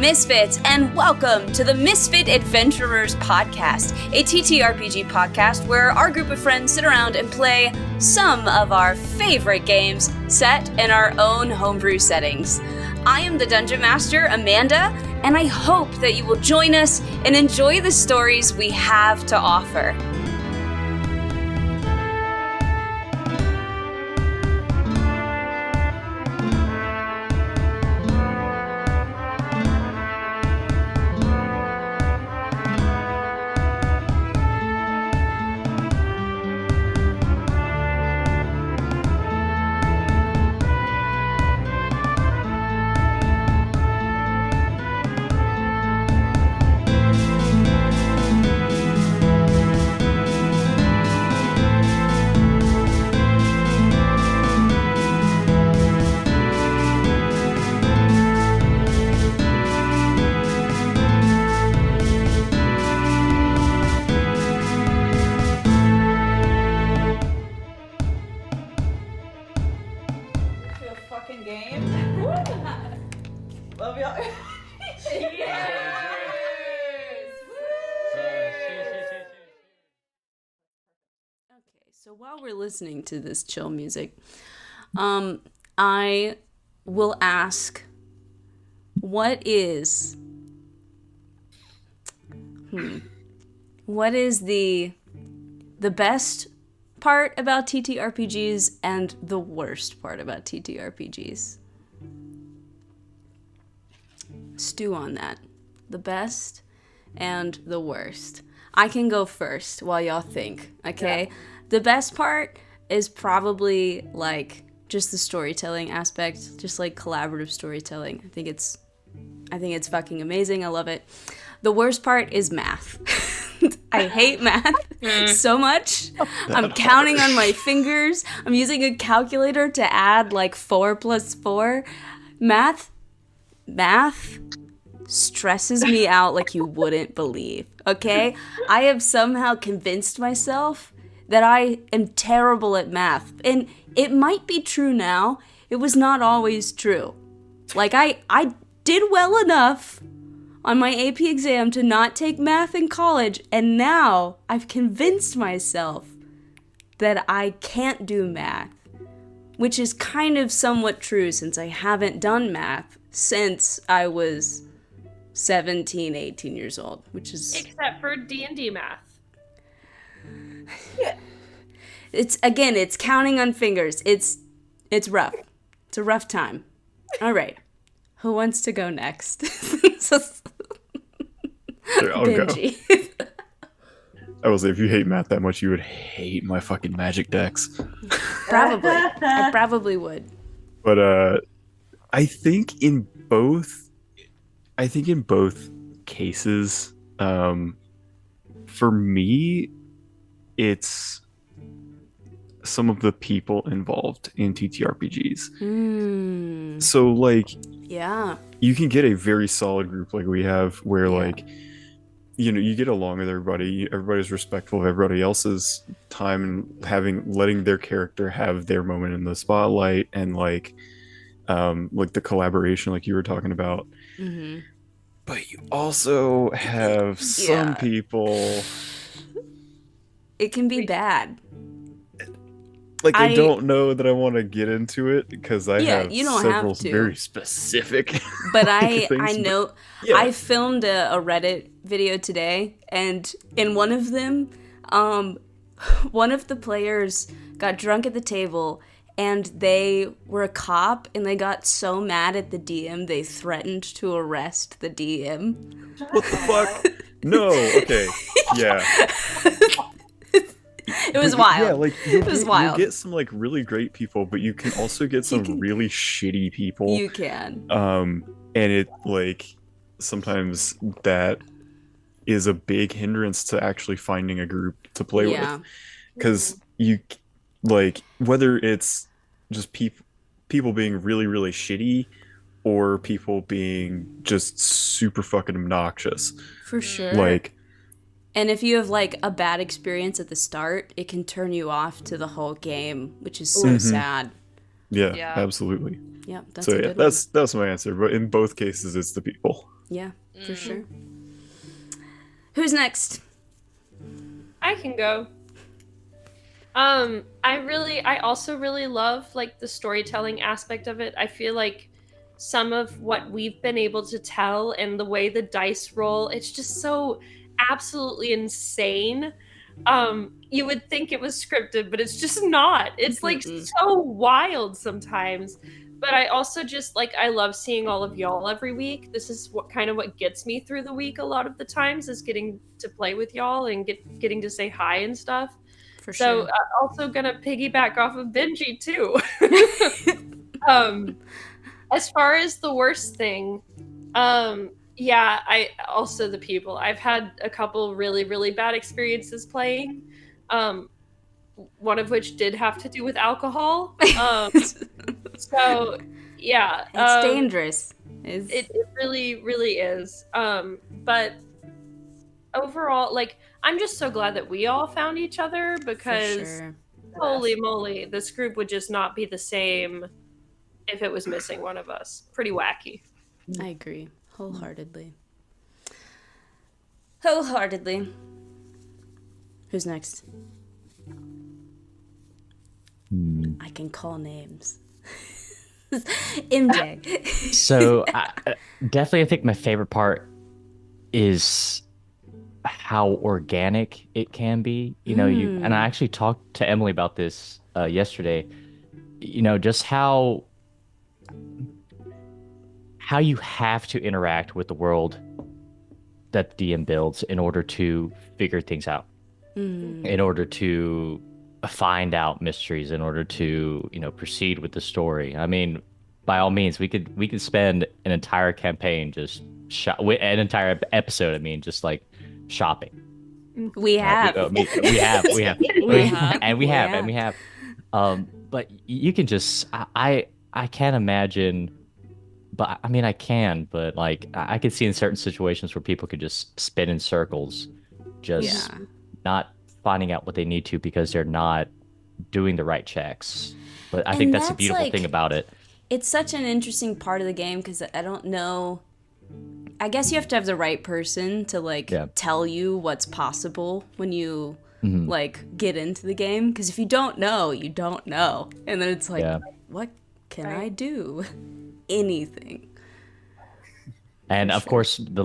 Misfits, and welcome to the Misfit Adventurers podcast, a TTRPG podcast where our group of friends sit around and play some of our favorite games set in our own homebrew settings. I am the Dungeon Master, Amanda, and I hope that you will join us and enjoy the stories we have to offer. So while we're listening to this chill music, I will ask, what is the best part about TTRPGs and the worst part about TTRPGs? Stew on that. The best and the worst. I can go first while y'all think, okay? Yeah. The best part is probably, like, just the storytelling aspect, just, like, collaborative storytelling. I think it's fucking amazing. I love it. The worst part is math. I hate math so much. I'm counting on my fingers. I'm using a calculator to add, like, 4 plus 4. Math stresses me out like you wouldn't believe, okay? I have somehow convinced myself that I am terrible at math. And it might be true now. It was not always true. Like, I did well enough on my AP exam to not take math in college, and now I've convinced myself that I can't do math, which is kind of somewhat true since I haven't done math since I was 17, 18 years old, which is... Except for D&D math. Yeah. It's counting on fingers. It's rough. It's a rough time. All right. Who wants to go next? Sure, I'll Benji. go. I will say, if you hate math that much, you would hate my fucking magic decks. Probably. I probably would. But I think in both cases, for me, it's some of the people involved in TTRPGs. So, like, yeah, you can get a very solid group like we have where, like, you know, you get along with everybody. Everybody's respectful of everybody else's time and letting their character have their moment in the spotlight, and like the collaboration, like you were talking about. Mm-hmm. But you also have some people. It can be bad. Like, I don't know that I want to get into it because I have you don't several have to. very specific. But I know. Yeah. I filmed a Reddit video today, and in one of them, one of the players got drunk at the table, and they were a cop, and they got so mad at the DM they threatened to arrest the DM. What the fuck? No. Okay. Yeah. It was wild. Yeah, like, it was wild. You get some, like, really great people, but you can also get some really shitty people. You can. And it, like, sometimes that is a big hindrance to actually finding a group to play with. Because you, like, whether it's just people being really, really shitty or people being just super fucking obnoxious. For sure. Like... And if you have, like, a bad experience at the start, it can turn you off to the whole game, which is so sad. Yeah, absolutely. Yeah, that's that's my answer. But in both cases, it's the people. Yeah, for sure. Who's next? I can go. I also really love like the storytelling aspect of it. I feel like some of what we've been able to tell and the way the dice roll, it's just so absolutely insane. You would think it was scripted, but it's just not. It's like so wild sometimes. But I also just like I love seeing all of y'all every week. This is what gets me through the week a lot of the times is getting to play with y'all and getting to say hi and stuff. For So sure. also gonna piggyback off of Benji too. As far as the worst thing, yeah, I also the people. I've had a couple really, really bad experiences playing. One of which did have to do with alcohol. So yeah. It's dangerous. It really, really is. But overall, like I'm just so glad that we all found each other because holy moly, this group would just not be the same if it was missing one of us. Pretty wacky. I agree wholeheartedly. Wholeheartedly. Who's next? I can call names. MJ. So definitely I think my favorite part is how organic it can be. You know, and I actually talked to Emily about this yesterday. You know, just how you have to interact with the world that the DM builds in order to figure things out, in order to find out mysteries, in order to, you know, proceed with the story. I mean, by all means, we could spend an entire campaign just an entire episode. I mean, just like shopping. We have. We have. But you can just I can't imagine. But I mean, I can, but like I could see in certain situations where people could just spin in circles, just not finding out what they need to because they're not doing the right checks. But I think that's the beautiful thing about it. It's such an interesting part of the game because I don't know. I guess you have to have the right person to tell you what's possible when you like get into the game. Because if you don't know, you don't know, and then it's like, what can I do? Anything. And of course, the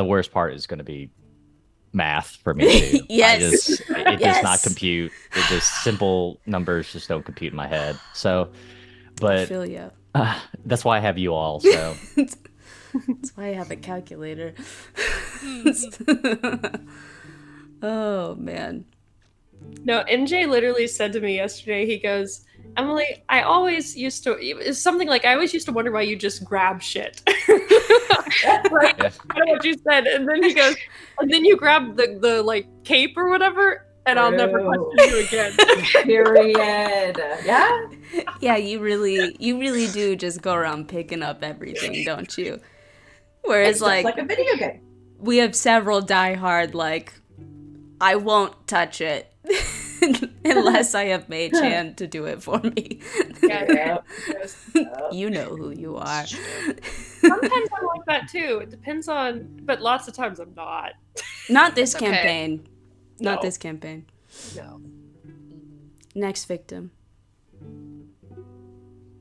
worst part is going to be math for me too. Yes. It does not compute. It just simple numbers just don't compute in my head. So, but I feel you. That's why I have you all. So that's why I have a calculator. Oh man. No, MJ literally said to me yesterday, he goes, Emily, I always used to, it's something like, I always used to wonder why you just grab shit. Right? I don't know what you said. And then he goes, and then you grab the like cape or whatever, and I'll never question you again. Period. Yeah? Yeah, you really do just go around picking up everything, don't you? Whereas It's just like a video game. We have several diehard, like, I won't touch it. Unless I have Mage Hand to do it for me. Yeah. You know who you are. Sometimes I'm like that too. It depends on, but lots of times I'm not. Not this campaign. Not this campaign. No. Next victim.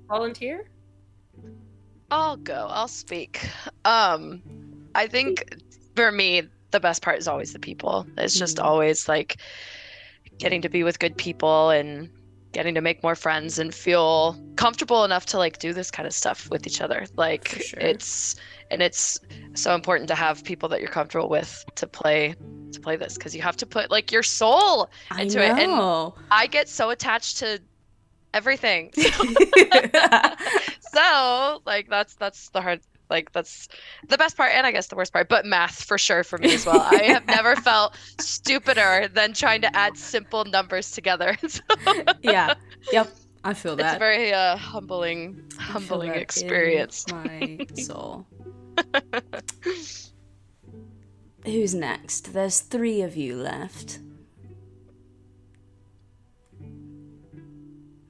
Volunteer? I'll go. I'll speak. I think for me, the best part is always the people. It's just always like getting to be with good people and getting to make more friends and feel comfortable enough to like do this kind of stuff with each other. Like it's so important to have people that you're comfortable with to play this, because you have to put like your soul into it. And I get so attached to everything. So like that's the hard, like that's the best part, and I guess the worst part, but math for sure for me as well. I have never felt stupider than trying to add simple numbers together. Yeah. Yep. I feel that. It's a very humbling experience. In my soul. Who's next? There's 3 of you left.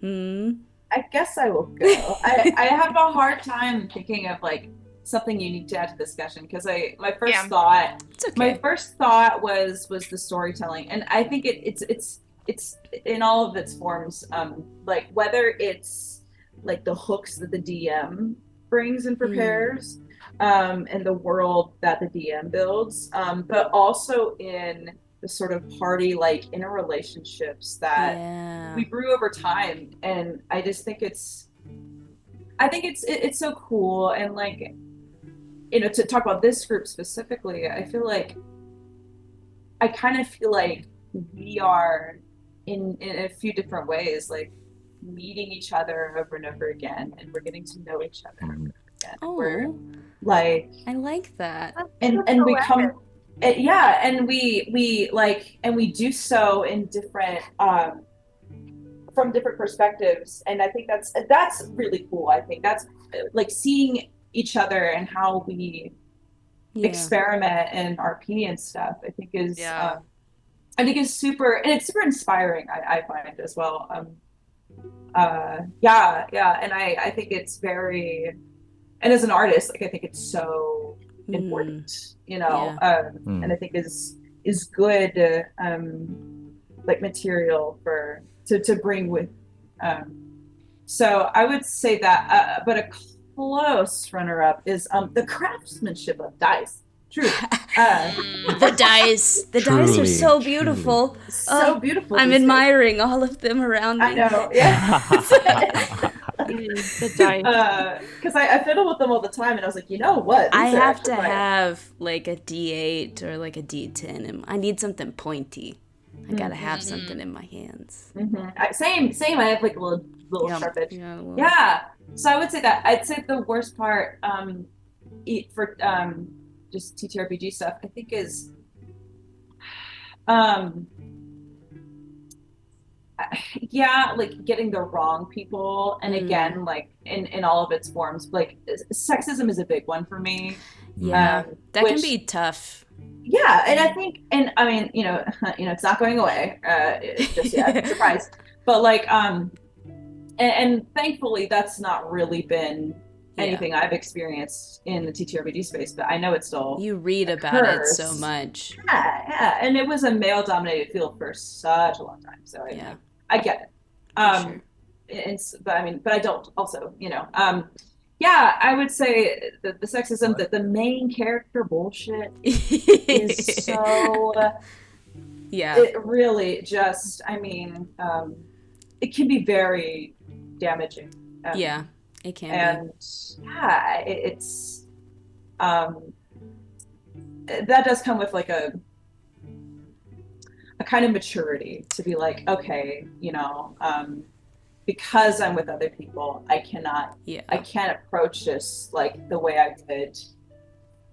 I guess I will go. I have a hard time thinking of like something unique to add to the discussion, because my first Yeah. thought It's okay. my first thought was the storytelling, and I think it's in all of its forms, like whether it's like the hooks that the DM brings and prepares, and the world that the DM builds, but also in the sort of party like interrelationships that Yeah. we grew over time. And I just think it's so cool. And like, you know, to talk about this group specifically, I kind of feel like we are in a few different ways, like meeting each other over and over again, and we're getting to know each other over and over again. We're Oh, like, I like that. and we come, yeah, and we like, and we do so in different from different perspectives. And I think that's really cool. I think that's like seeing each other and how we Yeah. experiment and RP and stuff, I think is Yeah. super, and it's super inspiring, I find as well. Yeah, and I think it's very, and as an artist, like I think it's so important, you know. And I think is good like material for to bring with, so I would say that, but a close runner-up is the craftsmanship of dice. True. The dice. The dice are so beautiful. So beautiful. I'm these days. admiring all of them around me. I know. Yeah. The dice. Because I fiddle with them all the time, and I was like, you know what? I These are have to actually fire. have like a D8 or like a D10, and I need something pointy. I gotta have something in my hands. Same. I have like a little sharp edge. Yeah. Well, Yeah. So I would say that. I'd say the worst part, for just TTRPG stuff, I think is, yeah, like getting the wrong people, and again, like in all of its forms, like sexism is a big one for me. Yeah. That can which- be tough. Yeah, and I think, and I mean, you know, it's not going away just yet. Surprise. But like, and thankfully, that's not really been anything I've experienced in the TTRPG space. But I know it's still. You read about it so occurs. much. Yeah, and it was a male-dominated field for such a long time. So I get it. For sure. But I don't also, you know. Yeah, I would say that the sexism, that the main character bullshit is so. Yeah. It really just, I mean, it can be very damaging. Yeah, it can And yeah, it's that does come with like a kind of maturity to be like, okay, you know, because I'm with other people, I can't approach this like the way I would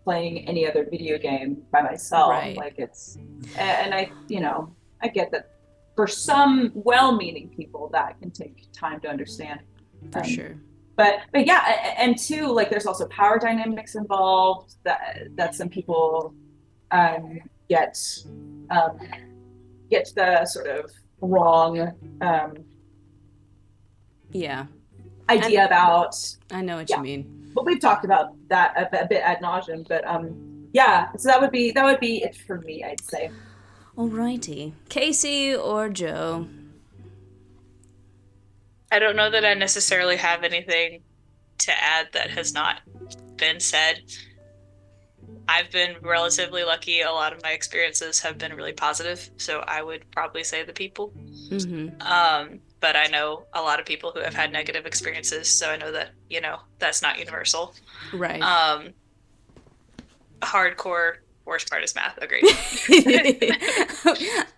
playing any other video game by myself. Right. Like it's, and I, you know, I get that for some well-meaning people that can take time to understand. For sure. But yeah, and two, like there's also power dynamics involved that some people get the sort of wrong Yeah. idea about. I know what you mean. But we've talked about that a bit ad nauseum. But yeah, so that would be it for me, I'd say. Alrighty. Casey or Joe? I don't know that I necessarily have anything to add that has not been said. I've been relatively lucky. A lot of my experiences have been really positive, so I would probably say the people. Mm-hmm. But I know a lot of people who have had negative experiences, so I know that, you know, that's not universal. Right. Hardcore, worst part is math. Agreed.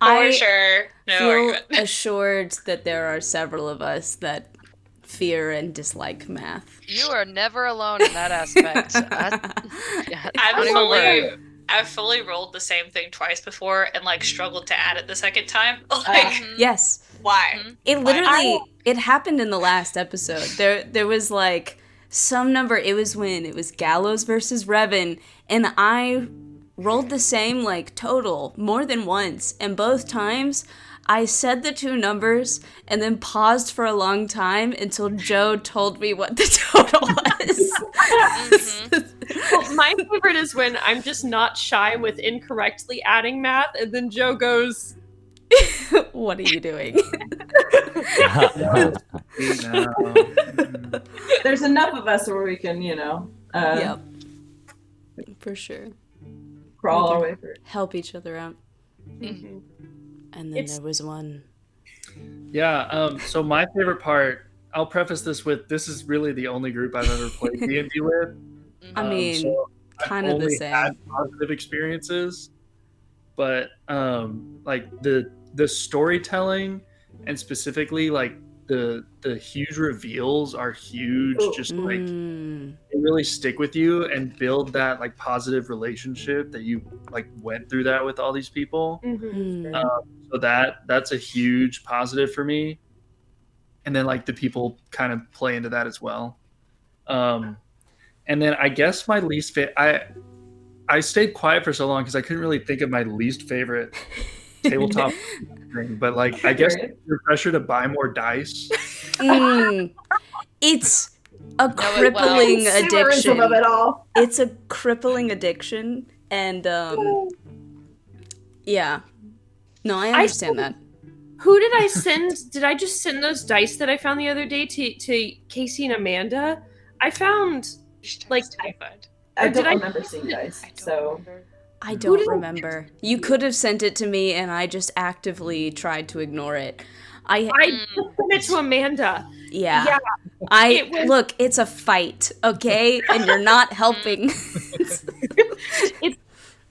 I For sure. No feel argument. assured that there are several of us that fear and dislike math. You are never alone in that aspect. I've fully rolled the same thing twice before and like struggled to add it the second time. Like, Yes. why? It literally it happened in the last episode. There was like some number. It was when it was Gallows versus Revan, and I rolled the same like total more than once, and both times I said the two numbers and then paused for a long time until Joe told me what the total was. favorite is when I'm just not shy with incorrectly adding math, and then Joe goes, What are you doing? There's enough of us where we can, Yep. For sure. crawl We our can way through. Help each other out. Mhm. And then It's- there was one. Yeah. So my favorite part, I'll preface this with, this is really the only group I've ever played D&D with. I mean, so I've kind of the only same. had positive experiences, but like the storytelling and specifically like the huge reveals are huge. Ooh. Just like Mm. they really stick with you and build that like positive relationship that you like went through that with all these people. Mhm. Mm. So that's a huge positive for me. And then like the people kind of play into that as well. And then I guess my least favorite, I stayed quiet for so long because I couldn't really think of my least favorite tabletop thing. But like, I guess the pressure to buy more dice. Mm. It's a it well. crippling Consumerism addiction. of it all. It's a crippling addiction, and yeah. No, I understand that. Who did I send? Did I just send those dice that I found the other day to Casey and Amanda? I found like I Or did don't I- remember seeing dice, so I did don't I- remember. You could have sent it to me, and I just actively tried to ignore it. I sent it to Amanda. Yeah. Yeah, it was- Look, it's a fight, okay? And you're not helping.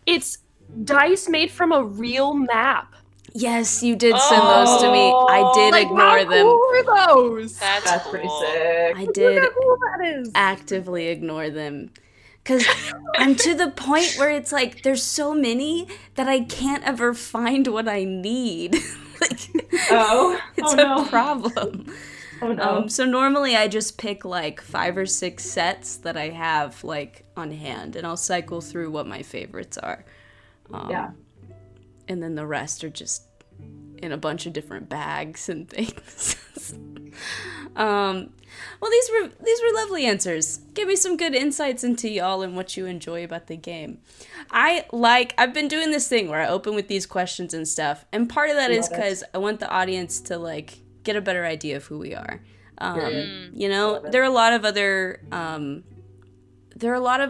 It's dice made from a real map. Yes, you did send those to me. I did Like, ignore how them. cool are those? that's pretty sick. I Look did how cool that is. actively ignore them. Because I'm to the point where it's like, there's so many that I can't ever find what I need. Like, it's a no. problem. Oh no. So normally I just pick like 5 or 6 sets that I have like on hand, and I'll cycle through what my favorites are. Yeah. And then the rest are just in a bunch of different bags and things. Well, these were lovely answers. Give me some good insights into y'all and what you enjoy about the game. I've been doing this thing where I open with these questions and stuff, and part of that is Love it. because I want the audience to like get a better idea of who we are. Period. You know, Love it. there are a lot of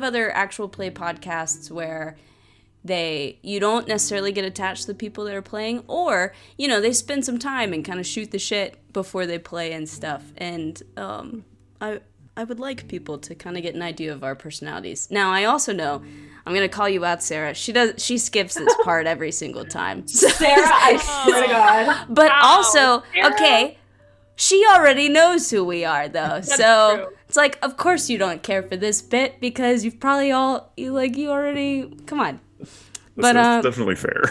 other actual play podcasts where you don't necessarily get attached to the people that are playing, or, you know, they spend some time and kind of shoot the shit before they play and stuff. And I would like people to kind of get an idea of our personalities. Now, I also know, I'm going to call you out, Sarah. She skips this part every single time. Sarah, I swear to God. But Wow, also, Sarah. okay, she already knows who we are, though. So true. it's like, of course you don't care for this bit because you've probably you already, come on. But That's definitely fair.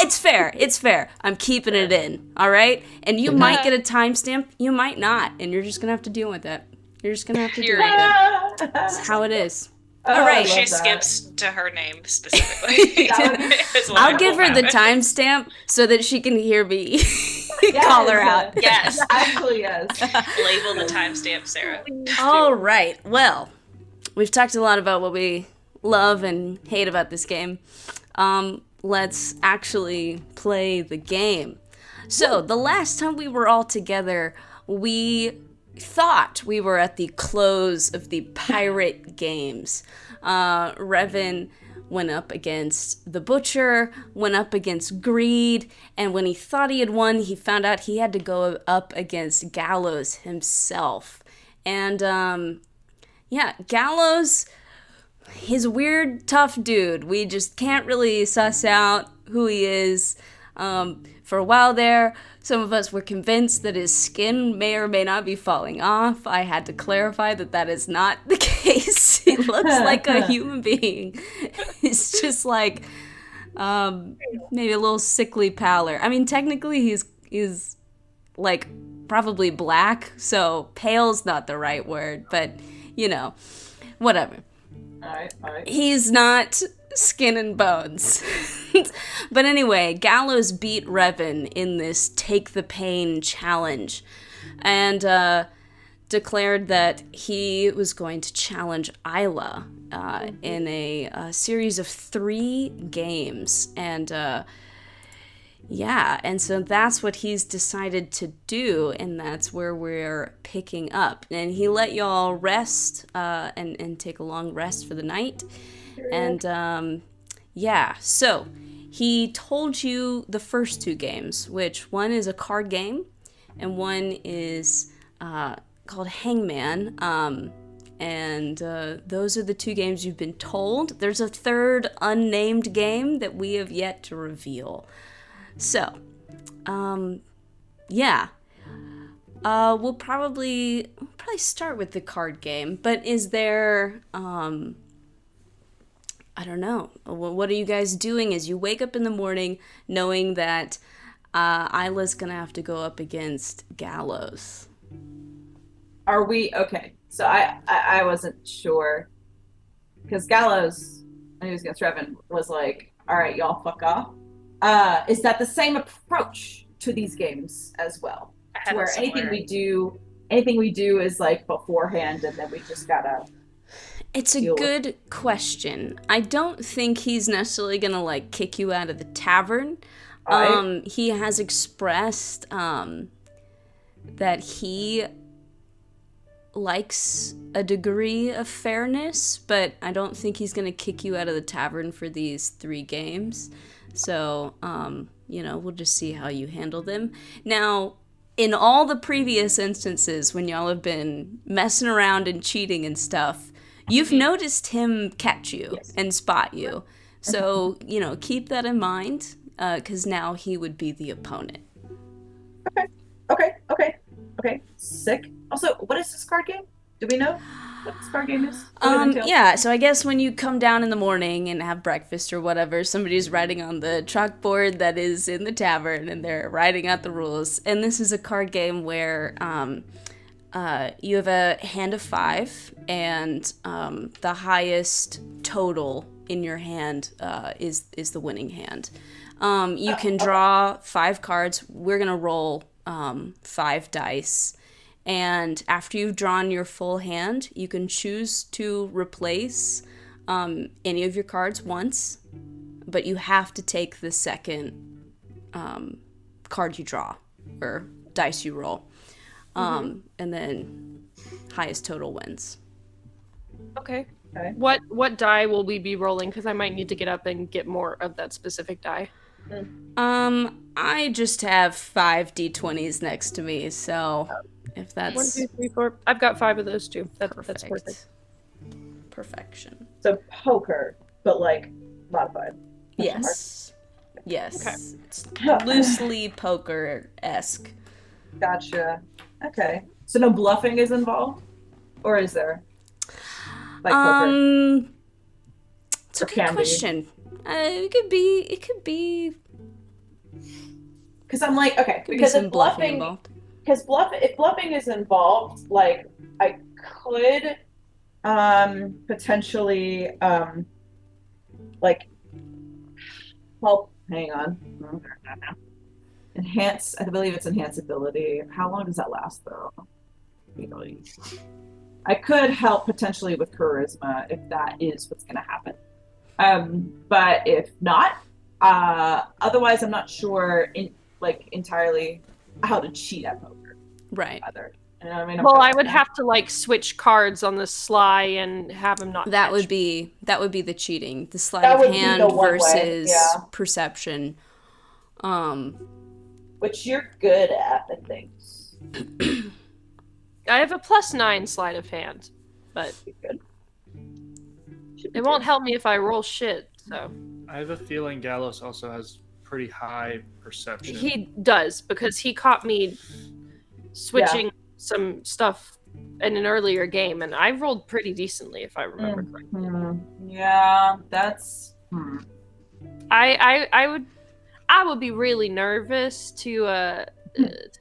It's fair. It's fair. I'm keeping it in. All right. And you might get a timestamp. You might not. And you're just gonna have to deal with it. You're just gonna have to deal with it. That's how it is. Oh, All I right. love She that. skips to her name specifically. Is what I'll I give will her the happen. timestamp so that she can hear me call her out. Yes. Actually, yes. Label the timestamp, Sarah. All right. Well, we've talked a lot about what we love and hate about this game. Let's actually play the game. So, the last time we were all together, we thought we were at the close of the pirate games. Revan went up against the Butcher, went up against Greed, and when he thought he had won, he found out he had to go up against Gallows himself. And, yeah, Gallows, he's a weird, tough dude. We just can't really suss out who he is. For a while there, some of us were convinced that his skin may or may not be falling off. I had to clarify that that is not the case. He looks like a human being. He's just like, maybe a little sickly pallor. I mean, technically he's like probably black, so pale's not the right word, but you know, whatever. All right. He's not skin and bones. But anyway, Gallows beat Revan in this Take the Pain challenge. And declared that he was going to challenge Aila in a series of 3 games. And and so that's what he's decided to do, and that's where we're picking up. And he let y'all rest and take a long rest for the night. And so he told you the first 2 games, which one is a card game and one is called Hangman. And those are the 2 games you've been told. There's a third unnamed game that we have yet to reveal. So, we'll probably start with the card game. But is there, I don't know, what are you guys doing as you wake up in the morning knowing that Isla's gonna have to go up against Gallows? Are we okay? So I wasn't sure because Gallows, when he was against Revan, was like, "All right, y'all, fuck off." Is that the same approach to these games as well? To where anything we do is like beforehand, and then we just gotta. It's a good question. I don't think he's necessarily gonna like kick you out of the tavern. He has expressed that he likes a degree of fairness, but I don't think he's gonna kick you out of the tavern for these 3 games. So, we'll just see how you handle them. Now, in all the previous instances when y'all have been messing around and cheating and stuff, you've noticed him catch you and spot you. So, keep that in mind, because now he would be the opponent. Okay. Sick. Also, what is this card game? Do we know what this card game is? So I guess when you come down in the morning and have breakfast or whatever, somebody's writing on the chalkboard that is in the tavern, and they're writing out the rules. And this is a card game where you have a hand of 5, and the highest total in your hand is the winning hand. You can draw 5 cards. We're gonna roll 5 dice. And after you've drawn your full hand, you can choose to replace any of your cards once, but you have to take the second card you draw or dice you roll. And then highest total wins. Okay. What die will we be rolling? Because I might need to get up and get more of that specific die. I just have 5 d20s next to me, so if that's 1, 2, 3, 4. I've got 5 of those too. That's perfect. Perfection. So poker, but like modified. Yes. Yes. Okay. It's loosely poker-esque. Gotcha. Okay. So no bluffing is involved, or is there? Like poker. It's a good question. It could be. Because I'm like, okay, because if bluffing involved. Because if bluffing is involved, like I could potentially hang on. Enhance, I believe it's enhance ability. How long does that last though? I could help potentially with charisma if that is what's gonna happen. But if not, otherwise I'm not sure entirely how to cheat at poker. Right. Either. You know what I mean? Well, I would have to switch cards on the sly and have him not. That would be the cheating. The sleight of hand versus perception. Which you're good at, I think. I have a +9 sleight of hand, but good. It won't help me if I roll shit. So I have a feeling Gallows also has pretty high perception. He does, because he caught me switching some stuff in an earlier game, and I rolled pretty decently, if I remember correctly. Yeah, that's. I would be really nervous to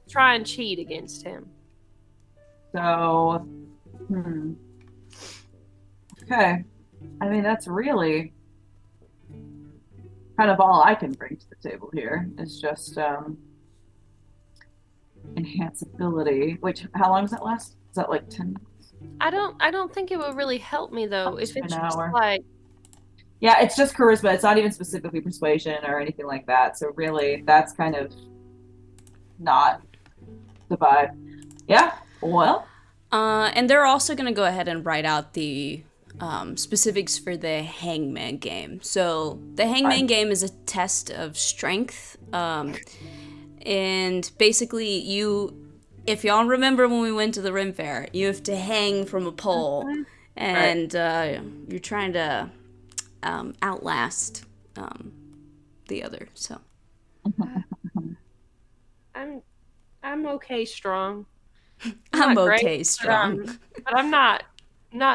try and cheat against him. So, okay. I mean, that's really kind of all I can bring to the table here. Is just enhance ability. Which, how long does that last? Is that like 10? I don't think it would really help me though Up if to it's an just hour. like Yeah, it's just charisma. It's not even specifically persuasion or anything like that. So really, that's kind of not the vibe. Yeah. Well. And they're also going to go ahead and write out the specifics for the Hangman game. So the Hangman game is a test of strength. And basically, if y'all remember when we went to the Rim Fair, you have to hang from a pole. And you're trying to outlast the other. So I'm okay strong. I'm not great, okay strong. But I'm not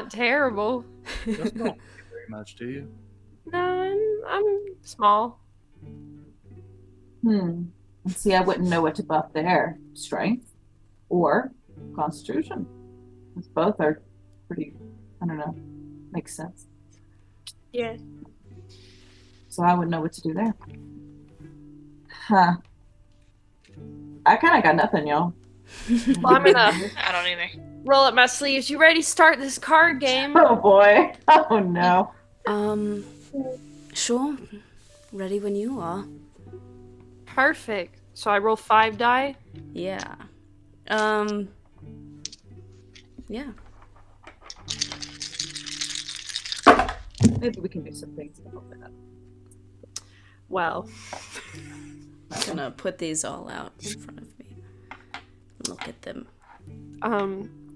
terrible. You also don't weigh very much, do you? No, I'm small. And see, I wouldn't know what to buff there. Strength or Constitution. Because both are pretty, I don't know, makes sense. Yeah. So I wouldn't know what to do there. Huh. I kind of got nothing, y'all. Well, I'm gonna I don't either. roll up my sleeves. You ready to start this card game? Oh boy. Oh no. Sure. Ready when you are. Perfect. So I roll 5 die. Yeah. Yeah. Maybe we can do some things to help that. Well, I'm gonna put these all out in front of me. Look at them.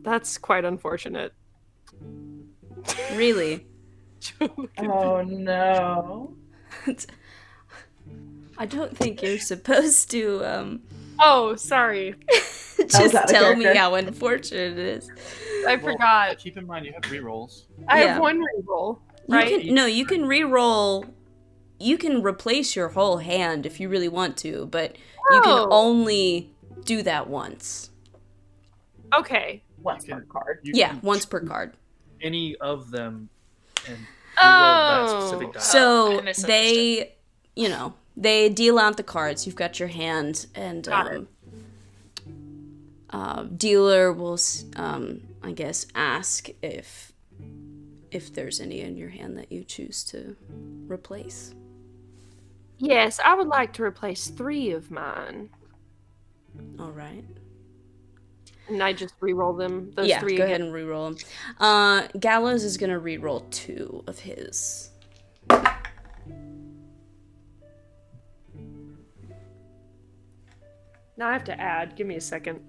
that's quite unfortunate. Really? Oh no. I don't think you're supposed to Oh, sorry. just out of tell me character. how unfortunate it is. I forgot. Keep in mind you have rerolls. I Yeah. have 1 reroll, You right? you can re-roll. You can replace your whole hand if you really want to, but you can Oh. only do that once. Okay. Once per card. You Yeah, can once per choose card. Any of them and reroll Oh. that specific die. So I misunderstood. they deal out the cards. You've got your hand, and Got it. dealer will, I guess, ask if there's any in your hand that you choose to replace. Yes, I would like to replace 3 of mine. All right. And I just re-roll them. Those Yeah, 3 go again. ahead and re-roll them. Gallows is gonna re-roll 2 of his. Now I have to add. Give me a second.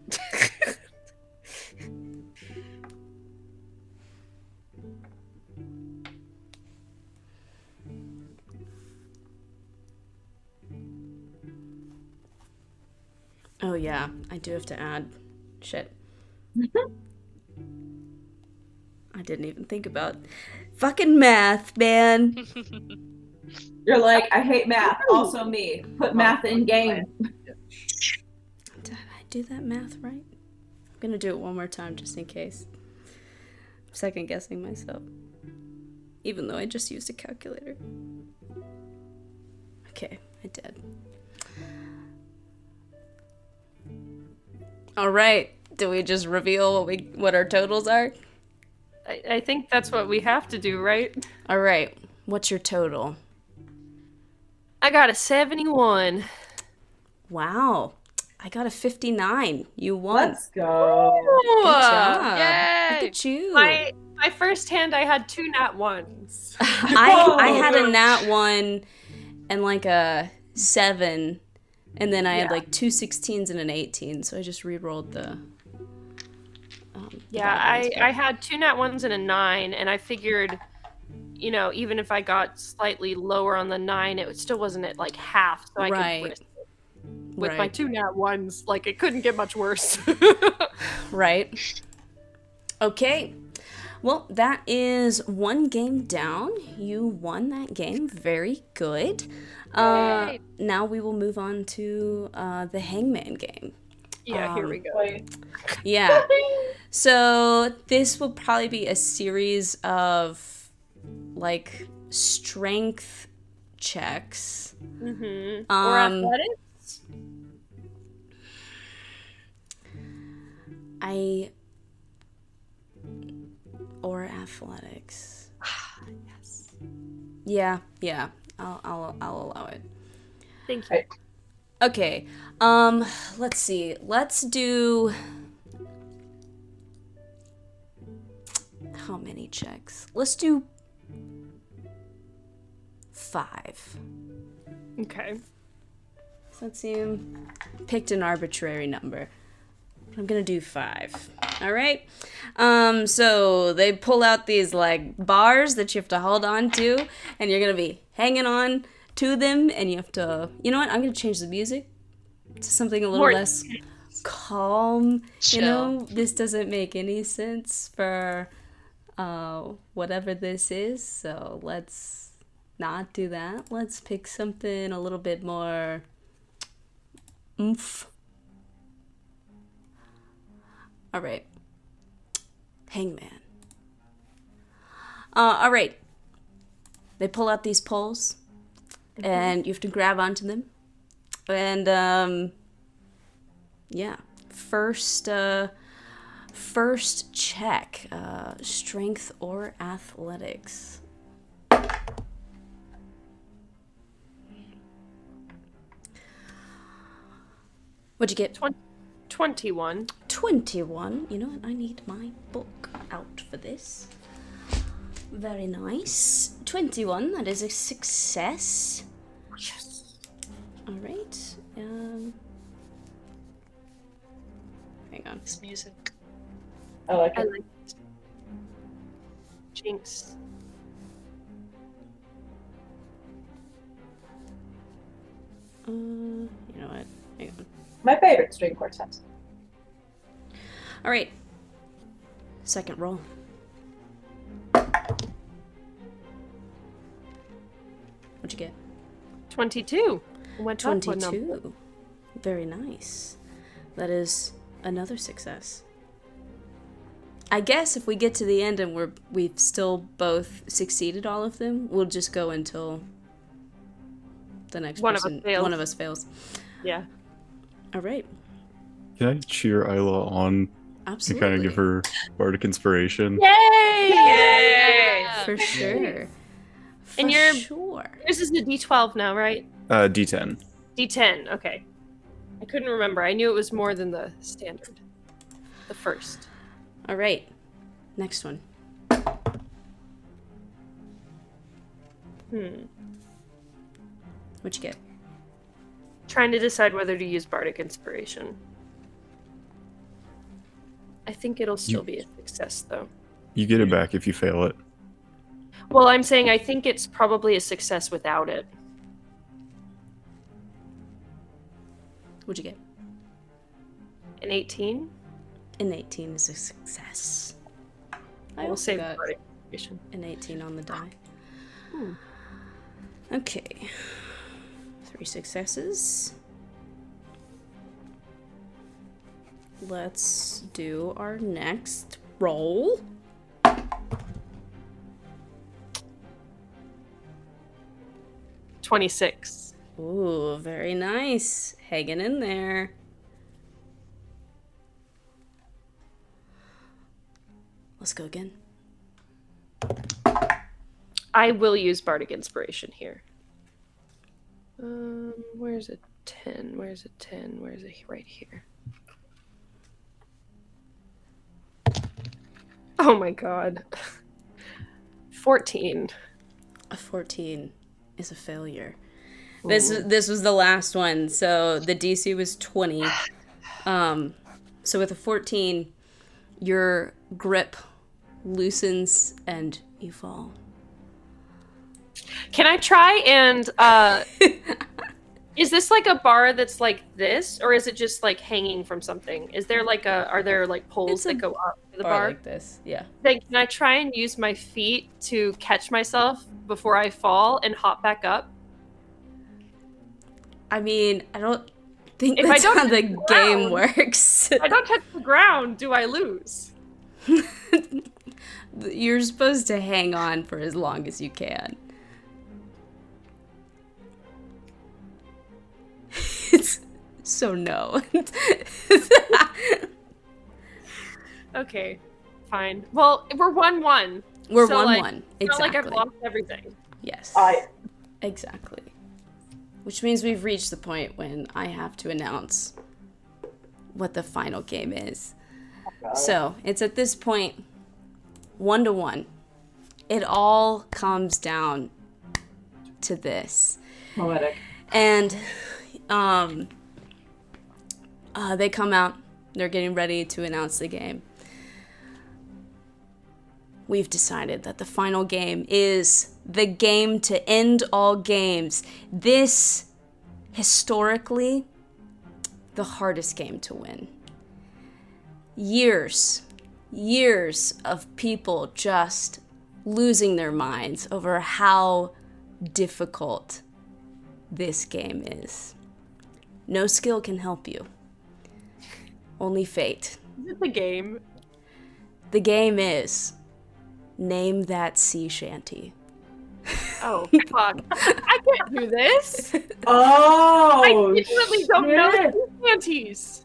Oh yeah, I do have to add. Shit. I didn't even think about fucking math, man. You're like, I hate math. Also me. Put math in game. Did I do that math right? I'm gonna do it one more time just in case. I'm second guessing myself. Even though I just used a calculator. Okay, I did. Alright. Do we just reveal what our totals are? I think that's what we have to do, right? Alright. What's your total? I got a 71. Wow. I got a 59. You won. Let's go. Good job. Yay! Look at you. My first hand, I had 2 nat 1s. I had a nat 1 and like a 7, and then I had like 2 16s and an 18, so I just re-rolled the Yeah, I had 2 nat 1s and a 9, and I figured, even if I got slightly lower on the 9, it still wasn't at like half, so I Right. could risk it. With my Right. 2 nat 1s, like it couldn't get much worse. Right. Okay. Well, that is 1 game down. You won that game. Very good. Yay. Now we will move on to the Hangman game. Yeah, here we go. Yeah. So this will probably be a series of like strength checks. Mm-hmm. Or athletics? I or athletics. Yes. Yeah. I'll allow it. Thank you. Okay. Let's see. Let's do. How many checks? Let's do 5. Okay. So let's see. Picked an arbitrary number. I'm gonna do 5. All right. So they pull out these like bars that you have to hold on to, and you're gonna be hanging on to them, and you have to. You know what? I'm gonna change the music to something a little More less calm. Chill. You know, this doesn't make any sense for whatever this is. So let's not do that. Let's pick something a little bit more oomph. All right. Hangman. All right. They pull out these poles, and you have to grab onto them. And, yeah. First check. Strength or athletics. What'd you get? 21. 21. You know what? I need my book out for this. Very nice. 21. That is a success. Yes. All right. Hang on. This music. I like I it. like it. Jinx. You know what? Hang on. My favorite string quartet. All right. Second roll. What'd you get? 22. Went up one number. 22. Very nice. That is another success. I guess if we get to the end and we've still both succeeded all of them, we'll just go until the next One of us person. fails. One of us fails. Yeah. All right. Can I cheer Aila on Absolutely. and kind of give her bardic inspiration? Yay! Yay! For sure. For And you're- sure. This is the D12 now, right? D10. D10. Okay. I couldn't remember. I knew it was more than the standard. The first. All right. Next one. What'd you get? Trying to decide whether to use Bardic Inspiration. I think it'll still be a success, though. You get it back if you fail it. Well, I'm saying I think it's probably a success without it. What'd you get? An 18? An 18 is a success. I will also save got Bardic Inspiration. an 18 on the die. Okay. 3 successes. Let's do our next roll. 26. Ooh, very nice. Hanging in there. Let's go again. I will use Bardic Inspiration here. Where's a 10? Where's a 10? Where's it? Right here. Oh my god. 14. A 14 is a failure. This was the last one, so the DC was 20. So with a 14, your grip loosens and you fall. Can I try and is this like a bar that's like this, or is it just like hanging from something? Is there like are there like poles It's a that go up to the Bar bar? like this, yeah. Then can I try and use my feet to catch myself before I fall and hop back up? I mean, I don't think If I that's don't how the hit the game ground- works. If I don't touch the ground, do I lose? You're supposed to hang on for as long as you can. So no. Okay, fine. Well, we're 1-1. We're So, 1-1. It's not like I've Exactly. lost everything. Yes. I Exactly. Which means we've reached the point when I have to announce what the final game is. So, it's at this point 1-1. It all comes down to this. poetic. And they come out. They're getting ready to announce the game. We've decided that the final game is the game to end all games. This, historically, the hardest game to win. Years of people just losing their minds over how difficult this game is. No skill can help you. Only fate. Is it the game? The game is name that sea shanty. Oh, fuck. I can't do this. Oh, I genuinely don't know shit. these panties.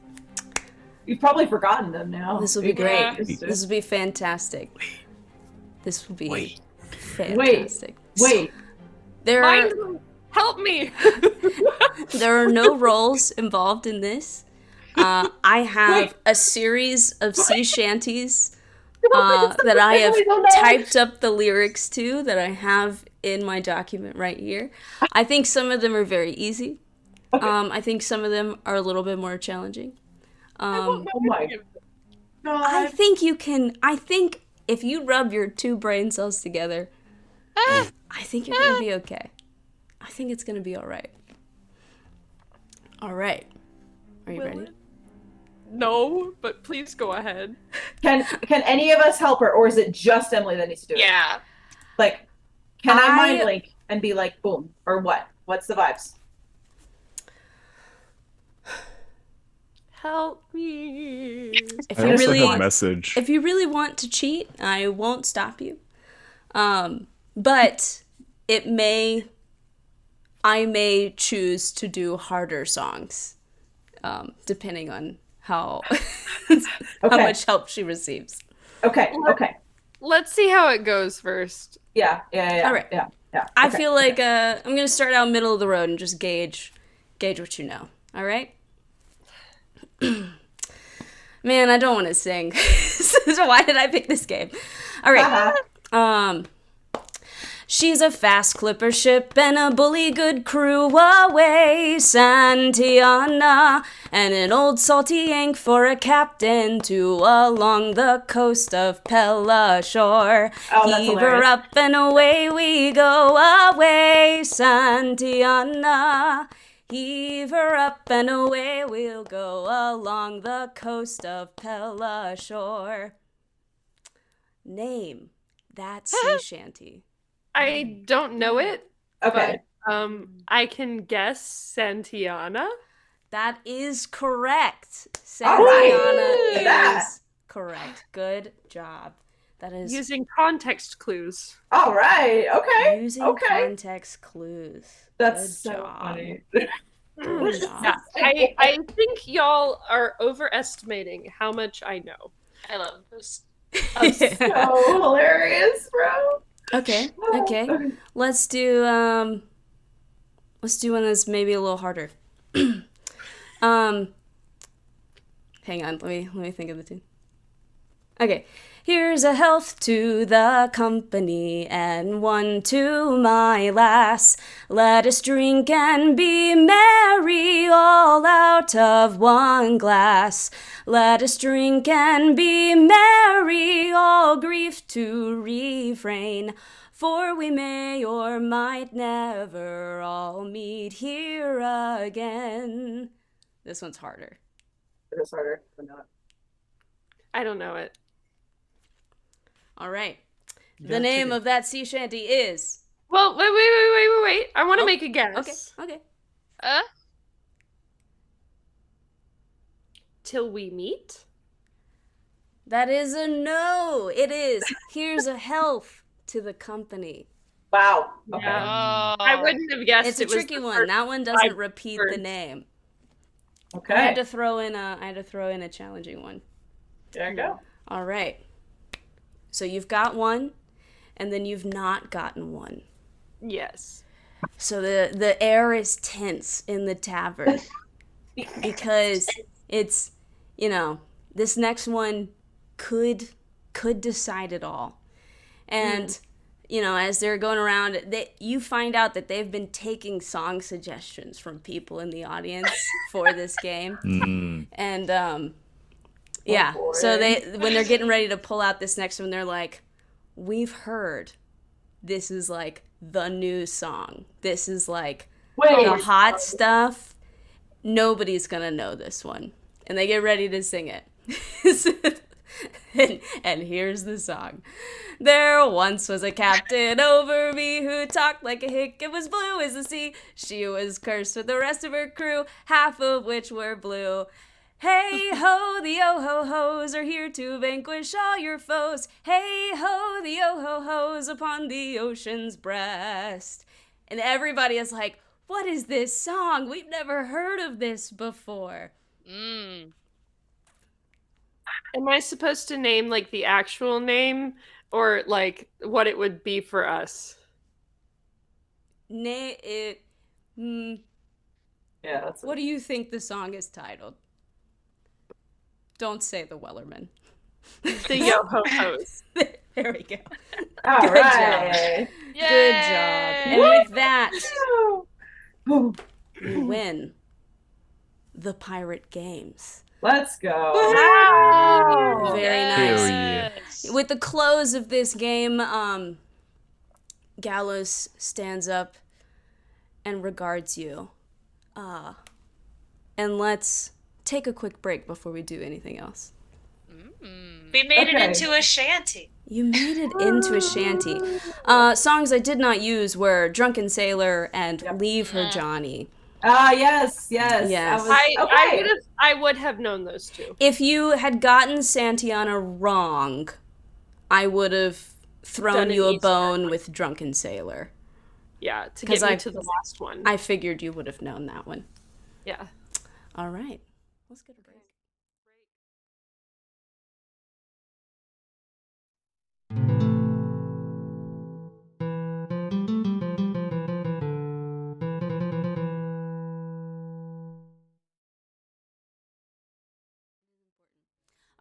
You've probably forgotten them now. This will be Yeah. great. This will be fantastic. This will be Wait. fantastic. Wait. There Mind are, them. Help me. there are no roles involved in this. I have a series of sea shanties that I have typed up the lyrics to that I have in my document right here. I think some of them are very easy. I think some of them are a little bit more challenging. Oh my I god. think you can. I think if you rub your two brain cells together, I think you're gonna be okay. I think it's gonna be all right. All right. Are you ready? No, but please go ahead. Can any of us help her, or is it just Emily that needs to do it? Yeah. Like, can I I- mind link and be like, boom, or what? What's the vibes? Help me. If I you also really, have message. if you really want to cheat, I won't stop you. But I may choose to do harder songs, depending on how how Okay. much help she receives. Okay. Okay. Let's see how it goes first. Yeah. All right. Yeah. I Okay, feel like I'm gonna start out middle of the road and just gauge what you know. All right. Man, I don't want to sing. So why did I pick this game? All right. She's a fast clipper ship and a bully good crew away, Santiana, and an old salty yank for a captain to along the coast of Pella shore. Oh, that's Heave her hilarious. up and away we go away, Santiana. Heave her up and away we'll go along the coast of Pella shore. Name that sea shanty. I don't know it, Okay. but I can guess Santiana. That is correct. All right. Santiana Look at that. is correct. Good job. That is Using context clues. All right. Okay. using Okay. context clues. That's Good so job. funny. Good job. Yeah, I think y'all are overestimating how much I know. I love this. So hilarious, bro. Okay. Let's do one that's maybe a little harder. Hang on, let me think of the tune. Okay. Here's a health to the company and one to my lass. Let us drink and be merry all out of one glass. Let us drink and be merry, all grief to refrain. For we may or might never all meet here again. This one's harder. It's harder than that. I don't know it. All right. The name of that sea shanty is... Well, wait. I want to make a guess. Okay. Till we meet? That is a no. It is. Here's a health to the company. Wow. Okay. Yeah. I wouldn't have guessed It's a it was tricky the one. first That one doesn't 5 repeat words. the name. Okay. I had to throw in a challenging one. There you go. All right. So you've got one, and then you've not gotten one. Yes. So the air is tense in the tavern because it's, this next one could decide it all. And, as they're going around, you find out that they've been taking song suggestions from people in the audience for this game. And, so when they're getting ready to pull out this next one, they're like, we've heard this is like the new song. This is like the hot stuff. Nobody's gonna know this one. And they get ready to sing it. and here's the song. There once was a captain over me who talked like a hick and was blue as the sea. She was cursed with the rest of her crew, half of which were blue. Hey ho, the oh-ho-hos are here to vanquish all your foes. Hey ho, the oh-ho-hos upon the ocean's breast. And everybody is like, what is this song? We've never heard of this before. Mm. Am I supposed to name like the actual name or like what it would be for us? Yeah, that's What do you think the song is titled? Don't say the Wellerman. The Yo-Ho-Hos. There we go. all Good right. job. Good job. And with that, you win the Pirate Games. Let's go. Wow. Very nice. Hell yeah. With the close of this game, Gallows stands up and regards you. And let's take a quick break before we do anything else. We made it into a shanty. You made it into a shanty. Songs I did not use were Drunken Sailor and Leave Her Johnny. Yes. Yes. I would have known those two. If you had gotten Santiana wrong, I would have thrown Done an you a Easter bone egg. with Drunken Sailor. Yeah, to 'Cause get me I- to the last one. I figured you would have known that one. Yeah. All right. Let's get a break.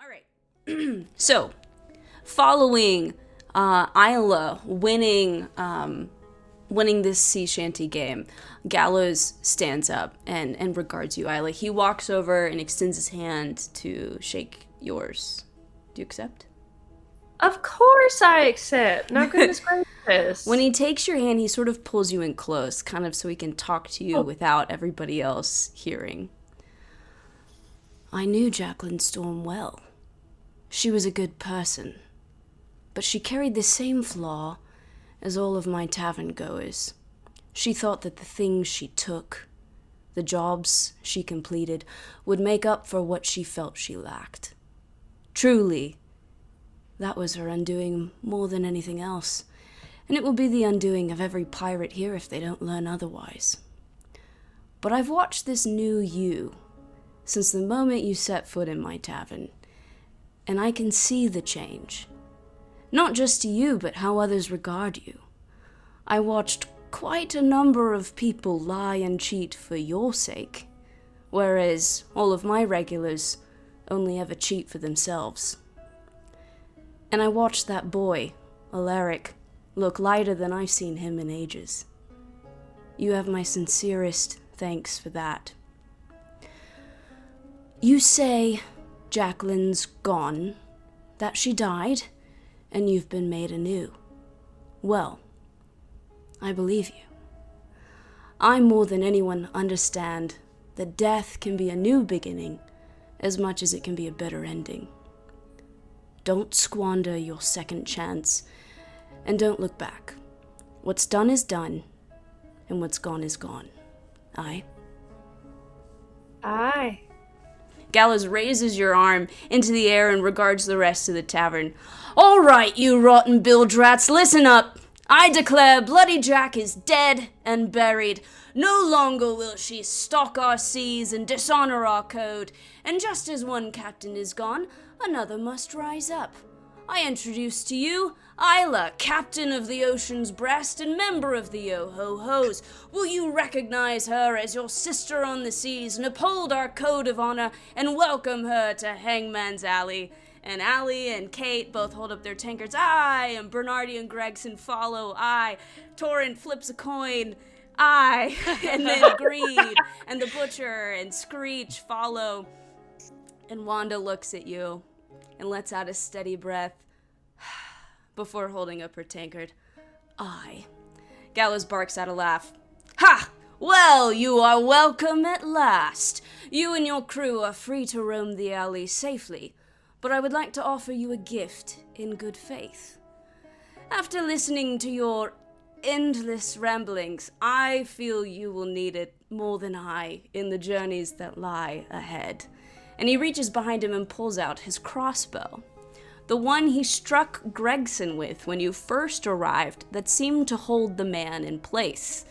All right. So, following Aila winning this sea shanty game, Gallows stands up and regards you, Aila. He walks over and extends his hand to shake yours. Do you accept? Of course I accept. No goodness gracious. When he takes your hand, he sort of pulls you in close, kind of so he can talk to you without everybody else hearing. I knew Jacqueline Storm well. She was a good person, but she carried the same flaw as all of my tavern goers. She thought that the things she took, the jobs she completed, would make up for what she felt she lacked. Truly, that was her undoing more than anything else, and it will be the undoing of every pirate here if they don't learn otherwise. But I've watched this new you since the moment you set foot in my tavern, and I can see the change. Not just to you, but how others regard you. I watched quite a number of people lie and cheat for your sake, whereas all of my regulars only ever cheat for themselves. And I watched that boy, Alaric, look lighter than I've seen him in ages. You have my sincerest thanks for that. You say Jacqueline's gone, that she died, and you've been made anew. Well, I believe you. I more than anyone understand that death can be a new beginning as much as it can be a better ending. Don't squander your second chance, and don't look back. What's done is done, and what's gone is gone. Aye? Aye. Gallows raises your arm into the air and regards the rest of the tavern. All right, you rotten bilge rats, listen up. I declare Bloody Jack is dead and buried. No longer will she stalk our seas and dishonor our code. And just as one captain is gone, another must rise up. I introduce to you Aila, captain of the Ocean's Breast and member of the Yo-Ho-Hos. Will you recognize her as your sister on the seas and uphold our code of honor and welcome her to Hangman's Alley? And Allie and Kate both hold up their tankards. Aye, and Bernardi and Gregson follow. Aye. Torrent flips a coin. Aye. And then Greed and the Butcher and Screech follow. And Wanda looks at you and lets out a steady breath before holding up her tankard. Aye. Gallows barks out a laugh. Ha! Well, you are welcome at last. You and your crew are free to roam the alley safely, but I would like to offer you a gift in good faith. After listening to your endless ramblings, I feel you will need it more than I in the journeys that lie ahead. And he reaches behind him and pulls out his crossbow. The one he struck Gregson with when you first arrived that seemed to hold the man in place.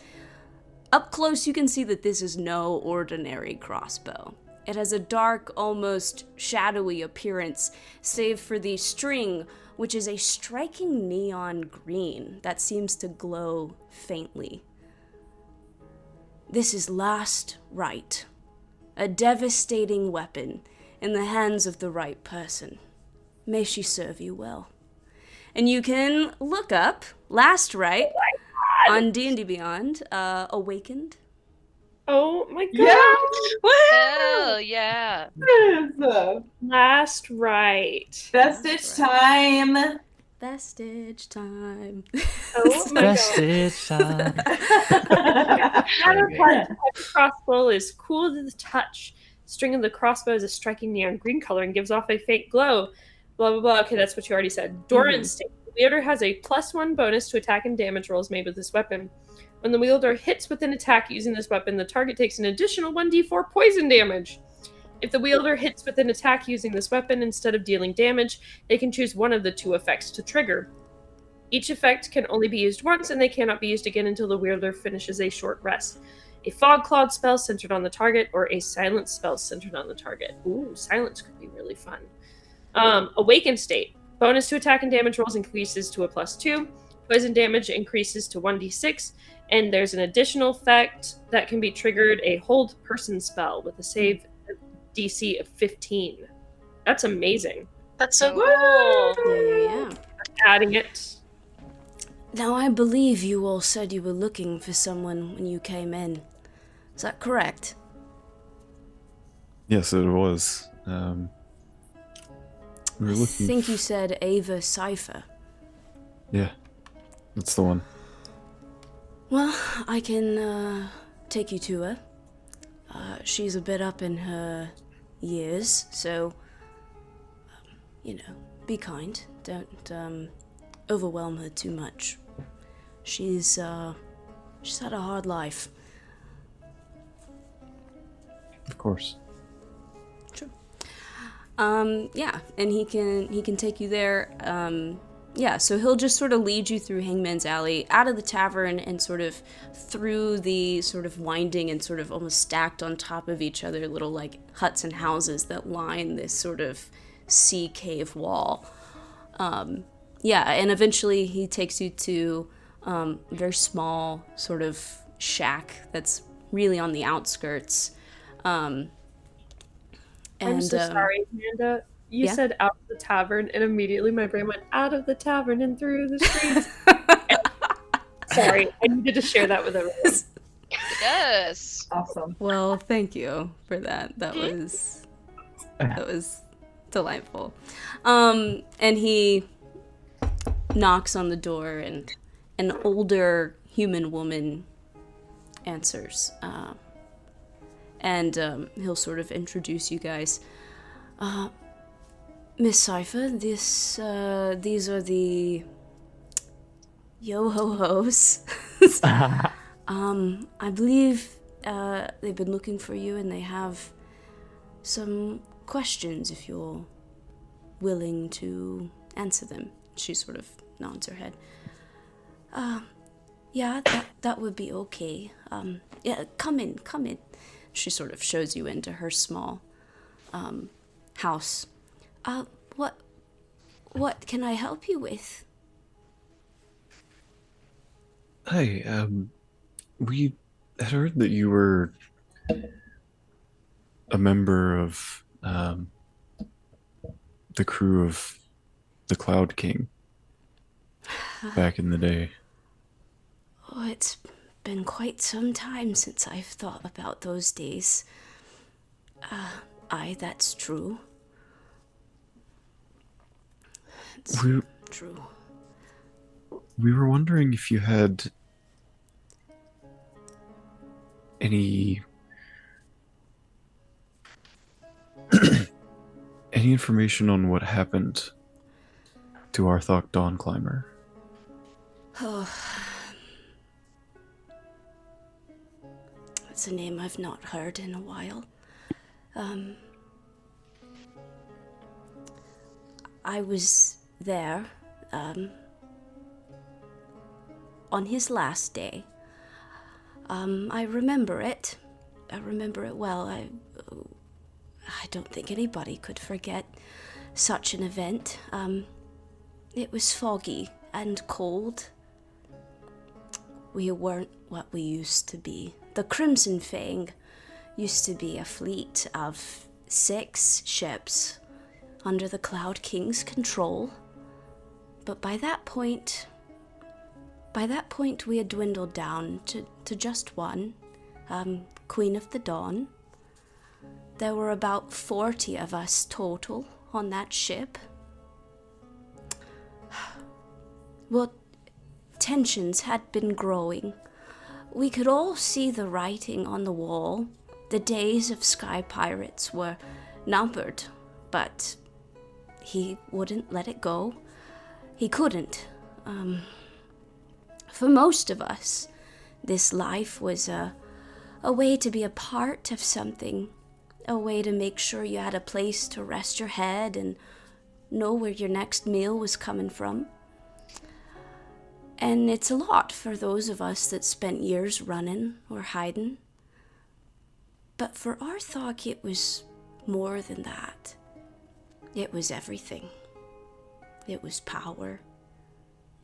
Up close you can see that this is no ordinary crossbow. It has a dark, almost shadowy appearance, save for the string, which is a striking neon green that seems to glow faintly. This is last right, a devastating weapon in the hands of the right person. May she serve you well. And you can look up Last Right on D&D Beyond, Awakened. Oh my god. Yeah. Hell yeah. Yes. Last right. Vestige time. Vestige time. Oh my god. Vestige time. The crossbow is cool to the touch. The string of the crossbow is a striking neon green color and gives off a faint glow. Blah, blah, blah. Okay, that's what you already said. Doran state. The wielder has a +1 bonus to attack and damage rolls made with this weapon. When the wielder hits with an attack using this weapon, the target takes an additional 1d4 poison damage. If the wielder hits with an attack using this weapon, instead of dealing damage, they can choose one of the 2 effects to trigger. Each effect can only be used once, and they cannot be used again until the wielder finishes a short rest. A fog cloud spell centered on the target, or a silence spell centered on the target. Ooh, silence could be really fun. Awakened state. Bonus to attack and damage rolls increases to a +2. Poison damage increases to 1d6. And there's an additional effect that can be triggered, a hold person spell with a save DC of 15. That's amazing. That's so cool. Yeah. Adding it. Now, I believe you all said you were looking for someone when you came in. Is that correct? Yes, it was. We were I looking. think you said Ava Cypher. Yeah, that's the one. Well, I can take you to her. She's a bit up in her years, so, be kind. Don't overwhelm her too much. She's had a hard life. Of course. Sure. Yeah, and he can take you there. Yeah, so he'll just sort of lead you through Hangman's Alley, out of the tavern, and sort of through the sort of winding and sort of almost stacked on top of each other little, like, huts and houses that line this sort of sea cave wall. Yeah, and eventually he takes you to a very small sort of shack that's really on the outskirts. I'm so sorry, Amanda. You yeah? said out of the tavern, and immediately my brain went out of the tavern and through the streets. Sorry, I needed to share that with everyone. Yes. Awesome. Well, thank you for that. That was delightful. And he knocks on the door, and an older human woman answers. And he'll sort of introduce you guys. Miss Cypher, these are the Yo-Ho-Hos. I believe they've been looking for you, and they have some questions if you're willing to answer them. She sort of nods her head. Yeah, that would be okay. Yeah, come in. She sort of shows you into her small house. What can I help you with? Hi, we had heard that you were a member of the crew of the Cloud King back in the day. Oh, it's been quite some time since I've thought about those days. Aye, that's true. It's true. We were wondering if you had any any information on what happened to Arthok Dawnclimber. Oh. It's a name I've not heard in a while. I was there, on his last day. I remember it. I remember it well. I don't think anybody could forget such an event. It was foggy and cold. We weren't what we used to be. The Crimson Fang used to be a fleet of 6 ships under the Cloud King's control. But by that point we had dwindled down to just one, Queen of the Dawn. There were about 40 of us total on that ship. Well, tensions had been growing. We could all see the writing on the wall. The days of Sky Pirates were numbered, but he wouldn't let it go. He couldn't. For most of us, this life was a way to be a part of something, a way to make sure you had a place to rest your head and know where your next meal was coming from. And it's a lot for those of us that spent years running or hiding. But for Arthok, it was more than that. It was everything. It was power.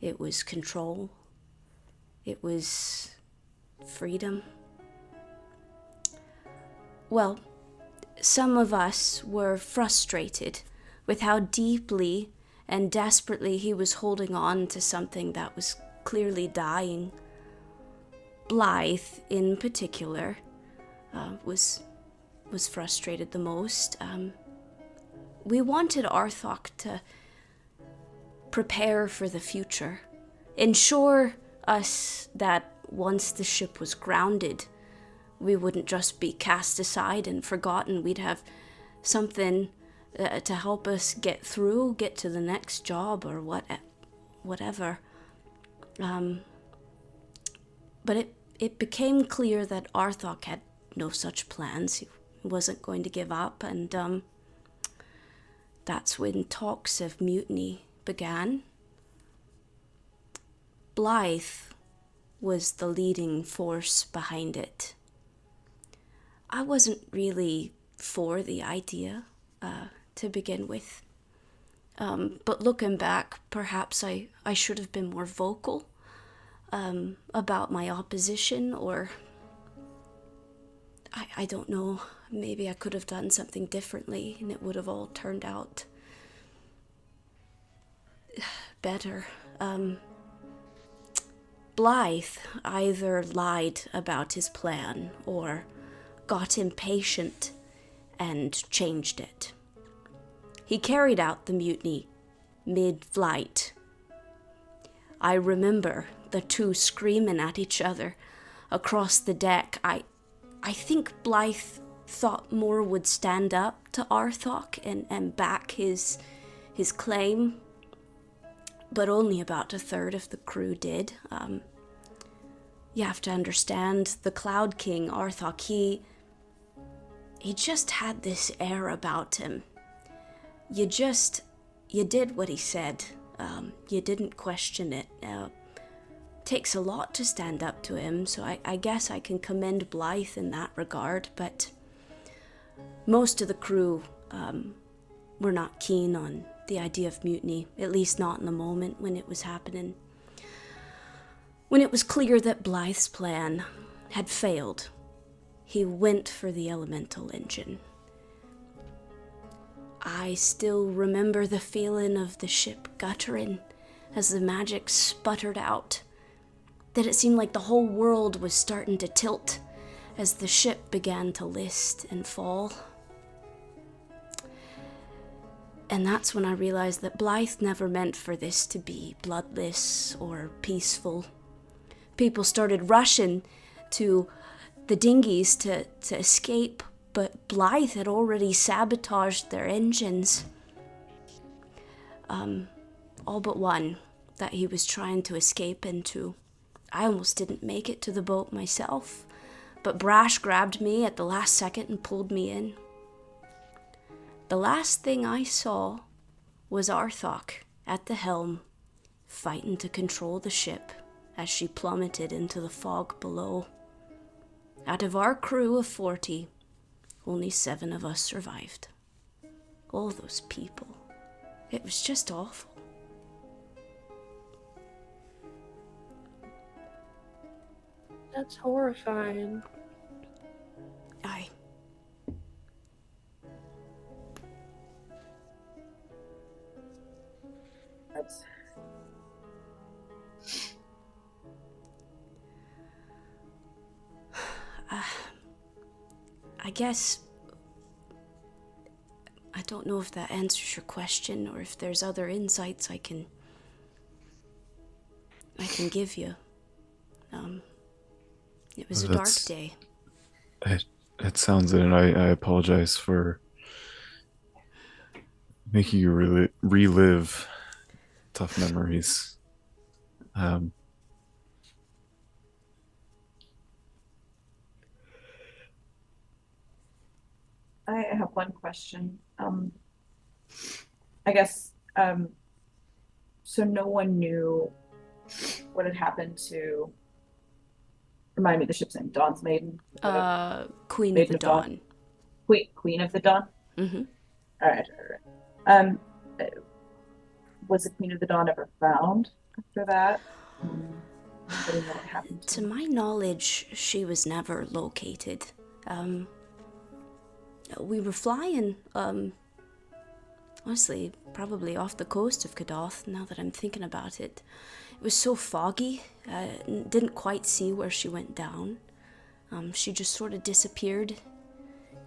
It was control. It was freedom. Well, some of us were frustrated with how deeply and desperately he was holding on to something that was clearly dying. Blythe, in particular, was frustrated the most. We wanted Arthok to prepare for the future, ensure us that once the ship was grounded, we wouldn't just be cast aside and forgotten. We'd have something to help us get through, get to the next job or whatever. But it became clear that Arthok had no such plans. He wasn't going to give up, and that's when talks of mutiny began. Blythe was the leading force behind it. I wasn't really for the idea to begin with. But looking back, perhaps I should have been more vocal about my opposition, or I don't know, maybe I could have done something differently and it would have all turned out better. Blythe either lied about his plan or got impatient and changed it. He carried out the mutiny mid-flight. I remember the two screaming at each other across the deck. I think Blythe thought more would stand up to Arthok and back his claim, but only about a third of the crew did. You have to understand, the Cloud King, Arthok, he just had this air about him. You did what he said. You didn't question it. Takes a lot to stand up to him, so I guess I can commend Blythe in that regard, but most of the crew were not keen on the idea of mutiny, at least not in the moment when it was happening. When it was clear that Blythe's plan had failed, he went for the elemental engine. I still remember the feeling of the ship guttering as the magic sputtered out, that it seemed like the whole world was starting to tilt as the ship began to list and fall. And that's when I realized that Blythe never meant for this to be bloodless or peaceful. People started rushing to the dinghies to escape, but Blythe had already sabotaged their engines. All but one that he was trying to escape into. I almost didn't make it to the boat myself, but Brash grabbed me at the last second and pulled me in. The last thing I saw was Arthok at the helm, fighting to control the ship as she plummeted into the fog below. Out of our crew of 40, only 7 of us survived. All those people. It was just awful. That's horrifying. Aye. That's... I guess I don't know if that answers your question or if there's other insights I can give you. It was a dark day. It sounds it, and I apologize for making you relive tough memories. I have one question. I guess, so no one knew what had happened to, remind me the ship's name, Dawn's Maiden? Queen of Maiden the of Dawn. Dawn. Queen of the Dawn? Mm-hmm. All right. Was the Queen of the Dawn ever found after that? Anybody know what happened To my knowledge, she was never located. We were flying, honestly, probably off the coast of Kadath, now that I'm thinking about it. It was so foggy, didn't quite see where she went down. She just sort of disappeared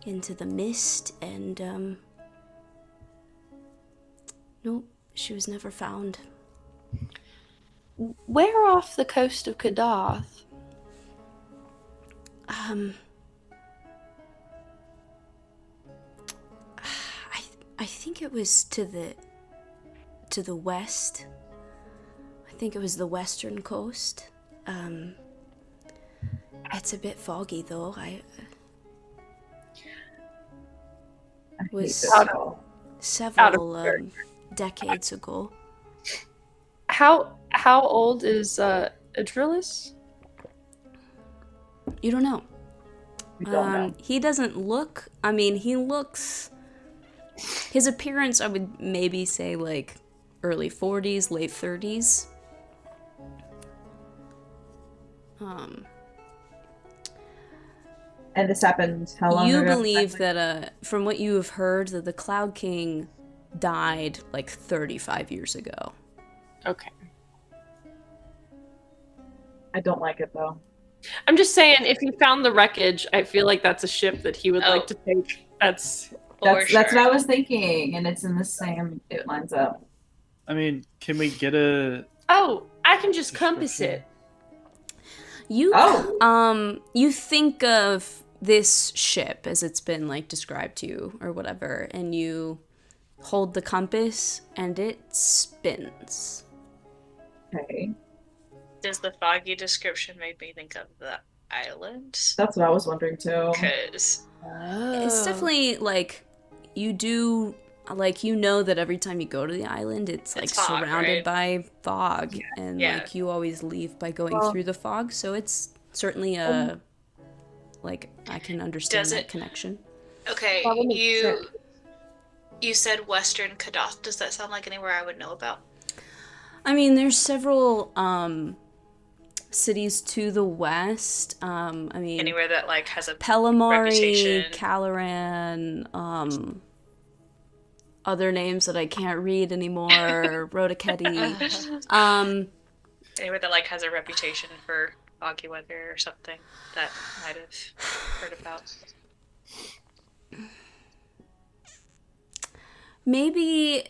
into the mist, and, nope, she was never found. Where off the coast of Kadath? I think it was to the west. I think it was the western coast. It's a bit foggy though. It was several decades ago. How old is Adrillis? You don't know. We don't know. He doesn't look. I mean, he looks. His appearance, I would maybe say like early 40s, late 30s. And this happened how long You ago? believe that, from what you have heard, that the Cloud King died like 35 years ago. Okay. I don't like it though. I'm just saying, if he found the wreckage, I feel like that's a ship that he would like to take. That's That's what I was thinking, and it's in the same. It lines up. I mean, can we get a? Oh, I can just compass it. You you think of this ship as it's been like described to you or whatever, and you hold the compass and it spins. Okay. Does the foggy description make me think of the island? That's what I was wondering too. Because It's definitely like you do, like, you know that every time you go to the island it's like fog, surrounded right? by fog, and Yeah. like you always leave by going through the fog, so it's certainly a like I can understand Does that it- connection. okay, That would make you sense. You said Western Kadath. Does that sound like anywhere I would know about? I mean, there's several cities to the west. I mean, Anywhere that like has a Pelamari, reputation. Caloran, other names that I can't read anymore, Rodaketi. Anywhere that like has a reputation for foggy weather or something that I might have heard about. Maybe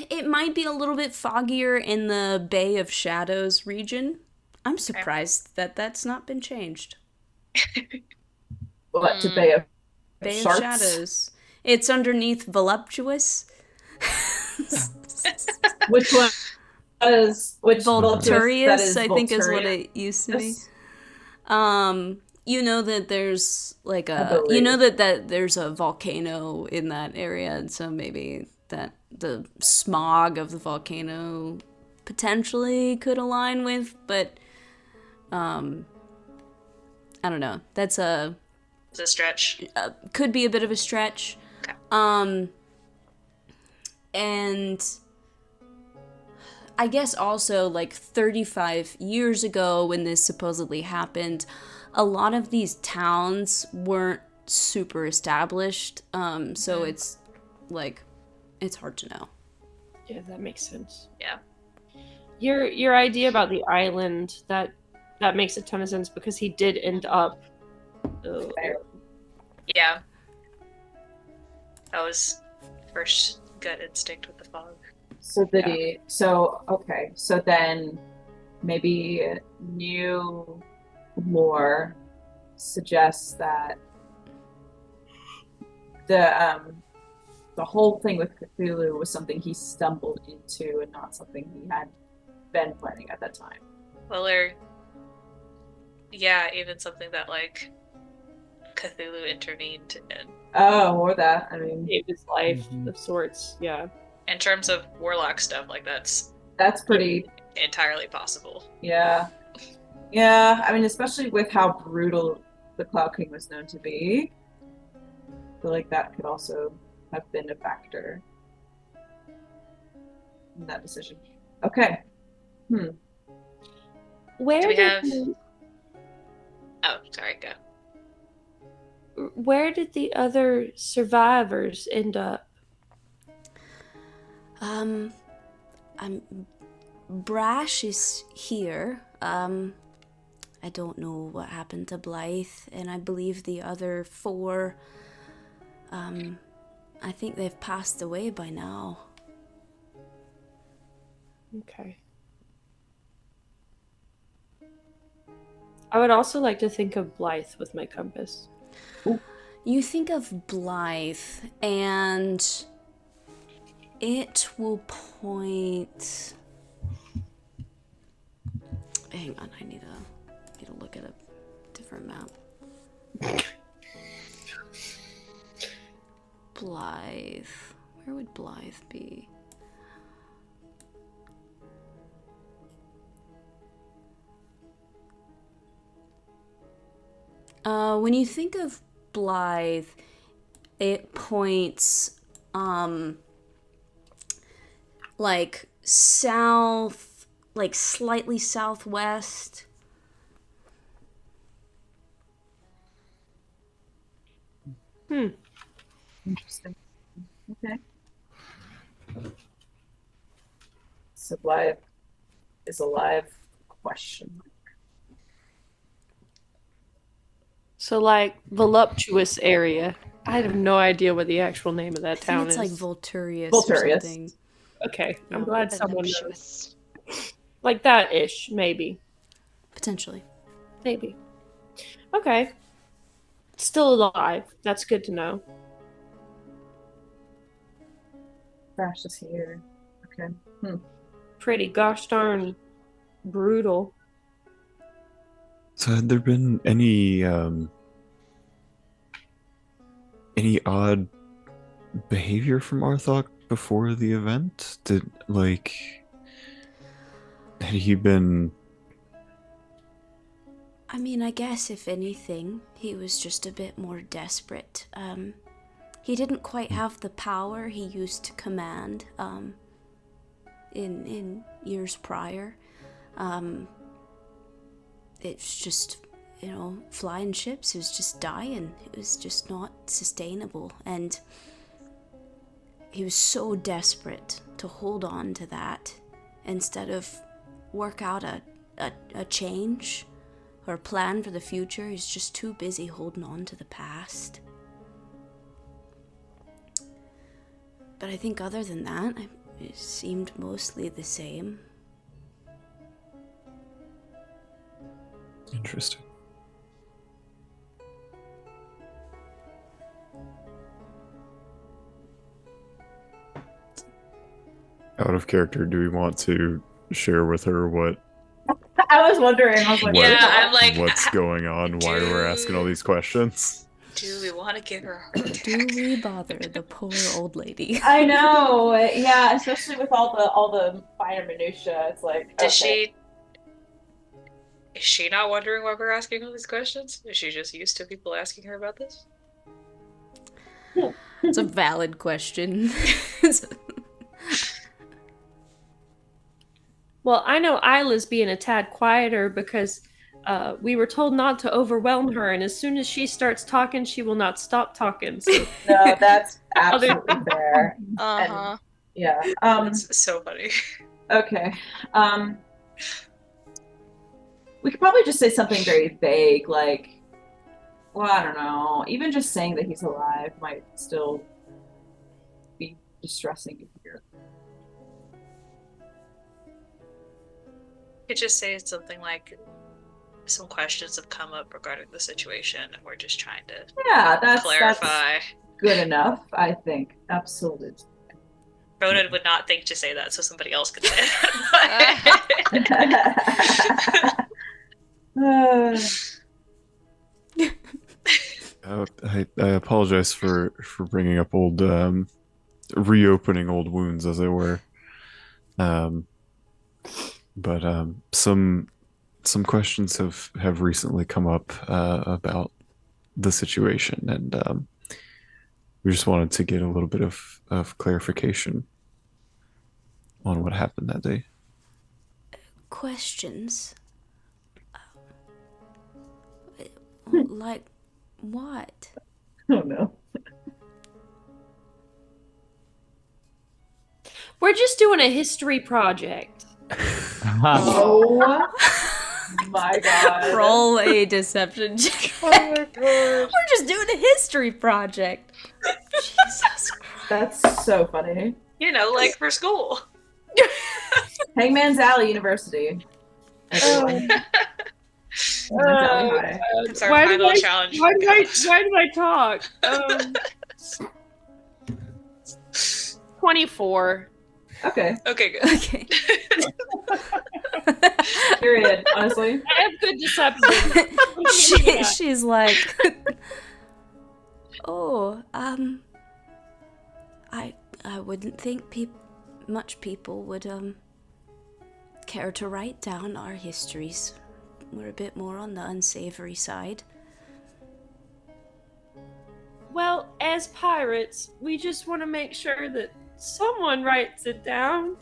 it might be a little bit foggier in the Bay of Shadows region. I'm surprised that that's not been changed. What, to Bay of Bay of Sharks? Shadows. It's underneath Voluptuous. Which one is Volturius, I think is what it used to be. You know that there's like that there's a volcano in that area, and so maybe that the smog of the volcano potentially could align with, but I don't know. That's It's a stretch. Could be a bit of a stretch. Okay. And I guess also like 35 years ago when this supposedly happened, a lot of these towns weren't super established. So it's like, it's hard to know. Yeah, that makes sense. Yeah. Your idea about the island, that makes a ton of sense because he did end up Yeah. That was first gut instinct with the fog. So so then maybe new lore suggests that the whole thing with Cthulhu was something he stumbled into and not something he had been planning at that time. Well, even something that like Cthulhu intervened in. Oh, or that. I mean, saved his life of sorts. Yeah. In terms of warlock stuff, like that's pretty entirely possible. Yeah. Yeah, I mean, especially with how brutal the Cloud King was known to be. I feel like that could also have been a factor in that decision. Okay. Where Do we did have- the, Oh, sorry, go. where did the other survivors end up? Brash is here. I don't know what happened to Blythe, and I believe the other 4, I think they've passed away by now. Okay. I would also like to think of Blythe with my compass. You think of Blythe, and it will point. Hang on, I need to look at a different map. Blythe. Where would Blythe be? When you think of Blythe, it points like south, like slightly southwest. Interesting. Okay. So Blythe is alive? Question mark. So, like, voluptuous area. I have no idea what the actual name of that I think town it's is. like Volturius or Volturius. something. Okay, I'm Yeah. glad someone knows. Voluptuous. Like that-ish, maybe. Potentially. Maybe. Okay. Still alive. That's good to know. Crash is here. Okay. Pretty gosh darn brutal. So had there been any odd behavior from Arthok before the event? Had he been? I mean, I guess if anything, he was just a bit more desperate. he didn't quite have the power he used to command in years prior. It's just, flying ships, it was just dying. It was just not sustainable. And he was so desperate to hold on to that instead of work out a change or a plan for the future. He's just too busy holding on to the past. But I think other than that, it seemed mostly the same. Interesting. Out of character, do we want to share with her what I was wondering. I was like, Yeah, I'm like, what's going on, why we're asking all these questions? Do we want to give her a heart attack? Do we bother the poor old lady? I know. Yeah, especially with all the finer minutia. It's like, Is she not wondering why we're asking all these questions? Is she just used to people asking her about this? It's a valid question. Well, I know Isla's being a tad quieter because we were told not to overwhelm her, and as soon as she starts talking, she will not stop talking. So No, that's absolutely fair. Uh-huh. Yeah. It's so funny. Okay. We could probably just say something very vague, like, well, I don't know. Even just saying that he's alive might still be distressing to hear. Could just say something like, some questions have come up regarding the situation, and we're just trying to That's clarify. good enough, I think. Absolutely. Ronan would not think to say that, so somebody else could say I apologize for bringing up old, reopening old wounds, as it were. But some questions have recently come up about the situation, and we just wanted to get a little bit of clarification on what happened that day. Questions? Like what? Oh no. we're just doing a history project. Oh my god. Roll a deception check. Oh my god. We're just doing a history project. Jesus Christ. That's so funny. Like for school. Hangman's Alley University. Everyone. Hangman's Alley High. It's our final challenge. Why did I talk? 24. Okay. Okay, good. Okay. Period. Honestly. I have good deception. She's like, oh, I wouldn't think much people would care to write down our histories. We're a bit more on the unsavory side. Well, as pirates, we just want to make sure that someone writes it down.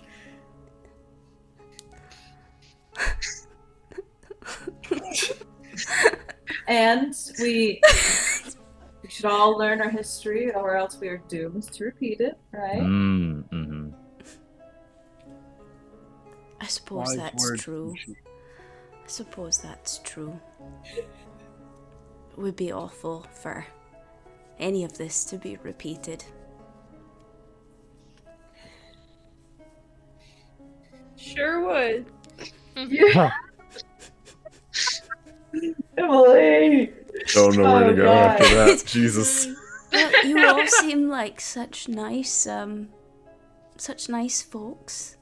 And we should all learn our history, or else we are doomed to repeat it, right? Mm-hmm. I suppose Wise that's words. true. I suppose that's true. It would be awful for any of this to be repeated. Sure would. Emily! Don't know where to go God. after that. Jesus. Well, you all seem like such nice folks.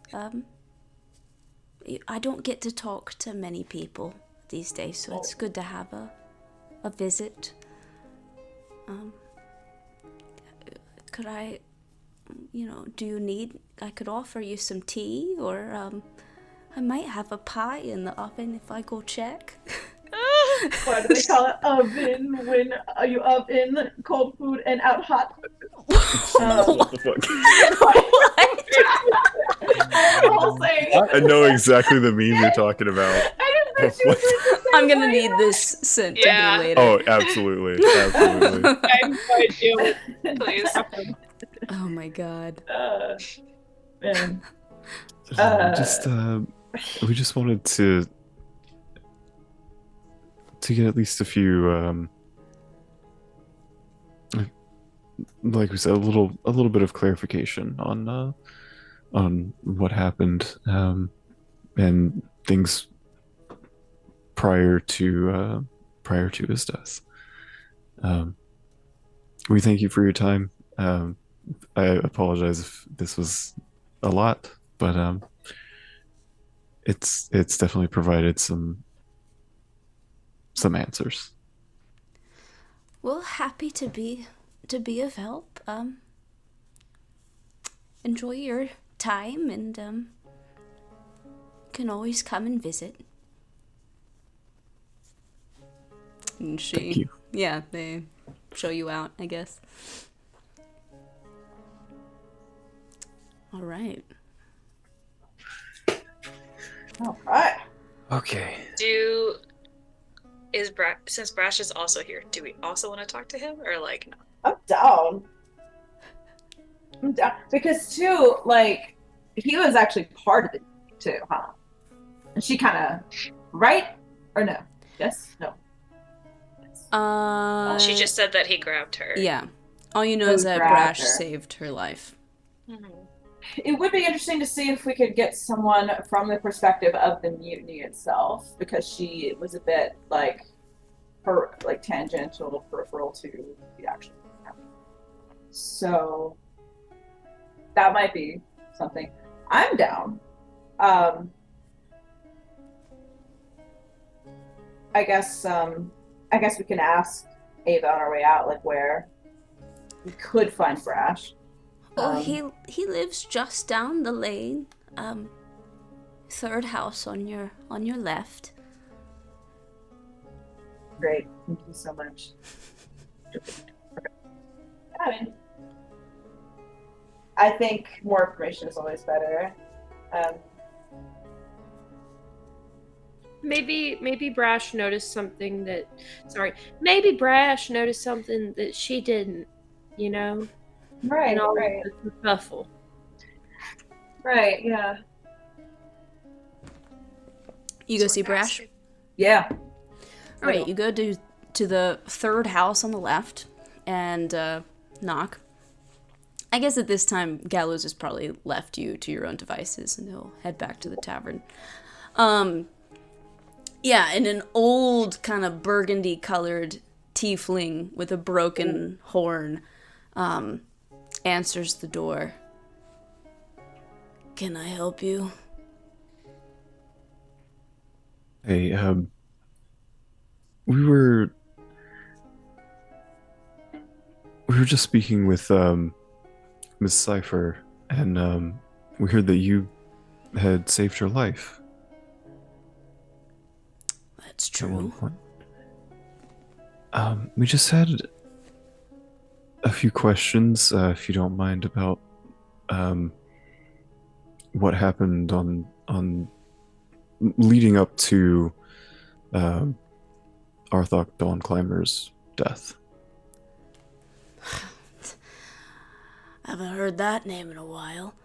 I don't get to talk to many people these days, so it's good to have a visit. Could I, do you need? I could offer you some tea, or I might have a pie in the oven if I go check. What do they call it? Oven when you oven cold food and out hot. What the fuck? The whole thing. I know exactly the meme you're talking about. I just thought she was like, I'm gonna need this sent Yeah. to me later. Oh, absolutely, absolutely. I'm going to. Please. Oh my god. Man. We just wanted to get at least a few, like we said, a little bit of clarification on what happened, and things prior to his death. We thank you for your time. I apologize if this was a lot, but it's definitely provided some answers. Well, happy to be of help. Enjoy your time, and can always come and visit. And Thank you. yeah, they show you out, I guess. All right. All right. Okay. Since Brash is also here, do we also want to talk to him, or like no? I'm down. Because too, like, he was actually part of it too, huh? And she kind of, right or no? Yes, no. She just said that he grabbed her. Yeah. All you know is that grabbed Brash her. saved her life. Mhm. It would be interesting to see if we could get someone from the perspective of the mutiny itself, because she was a bit like tangential, peripheral to the action. So that might be something. I'm down. I guess we can ask Ava on our way out, like, where we could find Brash. Oh, he lives just down the lane. Third house on your left. Great, thank you so much. I mean, I think more information is always better. Maybe Brash noticed something that. Maybe Brash noticed something that she didn't. You know. Right, And all right, the kerfuffle. right, yeah. You go see Brash? Yeah. All right, you go to the third house on the left and knock. I guess at this time, Gallows has probably left you to your own devices, and he'll head back to the tavern. Yeah, and an old kind of burgundy-colored tiefling with a broken horn answers the door. Can I help you? Hey, we were just speaking with Miss Cipher, and we heard that you had saved her life. That's At one true. point. We just had a few questions, if you don't mind, about what happened on leading up to Arthok Dawnclimber's death. I haven't heard that name in a while.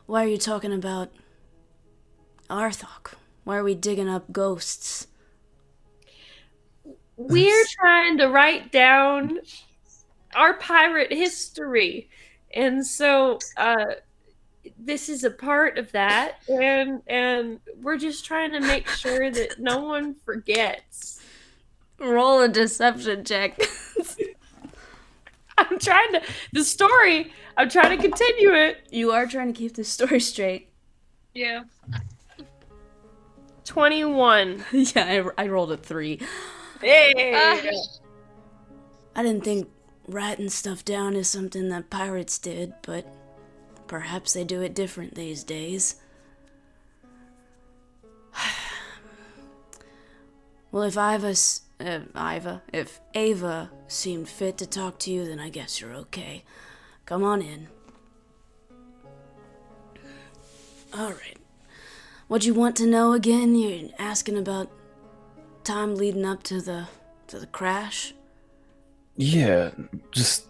Why are you talking about Arthok? Why are we digging up ghosts? We're trying to write down our pirate history, and so this is a part of that, and we're just trying to make sure that no one forgets. Roll a deception check. I'm trying to continue it. You are trying to keep this story straight. Yeah. 21. Yeah, I rolled a 3. Hey. I didn't think writing stuff down is something that pirates did, but perhaps they do it different these days. Well, if Iva. If Ava seemed fit to talk to you, then I guess you're okay. Come on in. Alright. What you want to know again? You're asking about time leading up to the crash? Yeah, just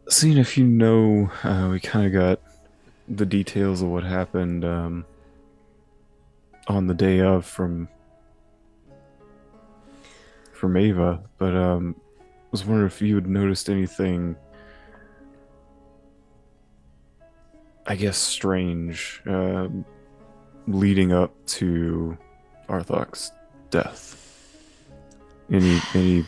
seeing if you know, we kind of got the details of what happened on the day of from Ava, but I was wondering if you had noticed anything, I guess, strange leading up to Arthok's death. Any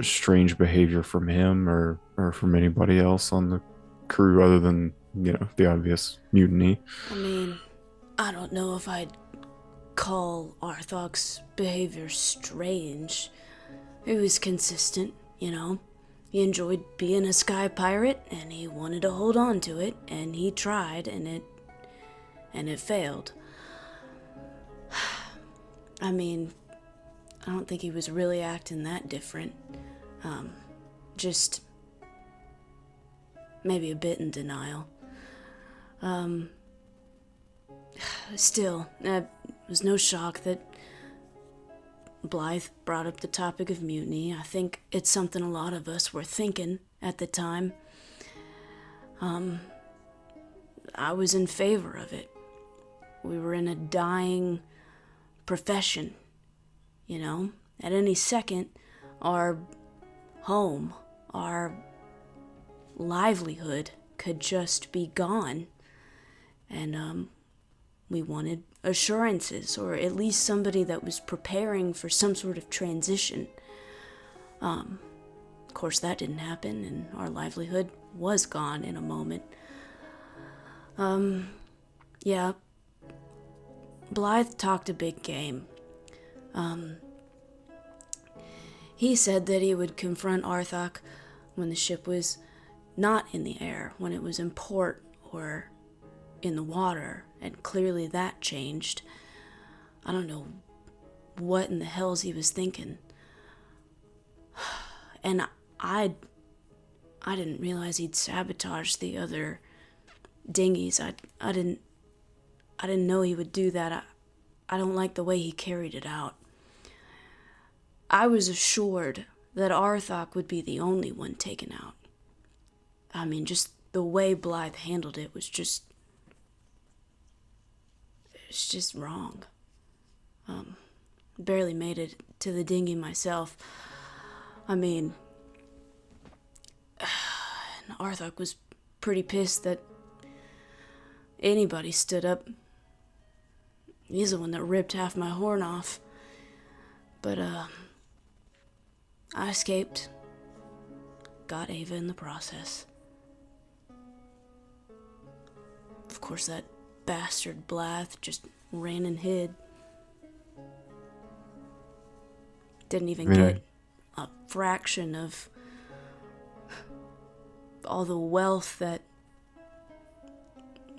strange behavior from him or from anybody else on the crew other than, the obvious mutiny? I mean, I don't know if I'd call Arthok's behavior strange. It was consistent, He enjoyed being a sky pirate, and he wanted to hold on to it, and he tried, and it failed. I mean, I don't think he was really acting that different. Just maybe a bit in denial. Still, it was no shock that Blythe brought up the topic of mutiny. I think it's something a lot of us were thinking at the time. I was in favor of it. We were in a dying profession, At any second, our home, our livelihood could just be gone. And we wanted assurances, or at least somebody that was preparing for some sort of transition. Of course, that didn't happen, and our livelihood was gone in a moment. Yeah, Blythe talked a big game. He said that he would confront Arthok when the ship was not in the air, when it was in port or in the water, and clearly that changed. I don't know what in the hells he was thinking. And I didn't realize he'd sabotaged the other dinghies. I didn't know he would do that. I don't like the way he carried it out. I was assured that Arthok would be the only one taken out. I mean, just the way Blythe handled it was just... It's just wrong. Barely made it to the dinghy myself. I mean... Arthok was pretty pissed that anybody stood up. He's the one that ripped half my horn off. But, I escaped. Got Ava in the process. Of course, that bastard Blythe just ran and hid. Didn't even get a fraction of all the wealth that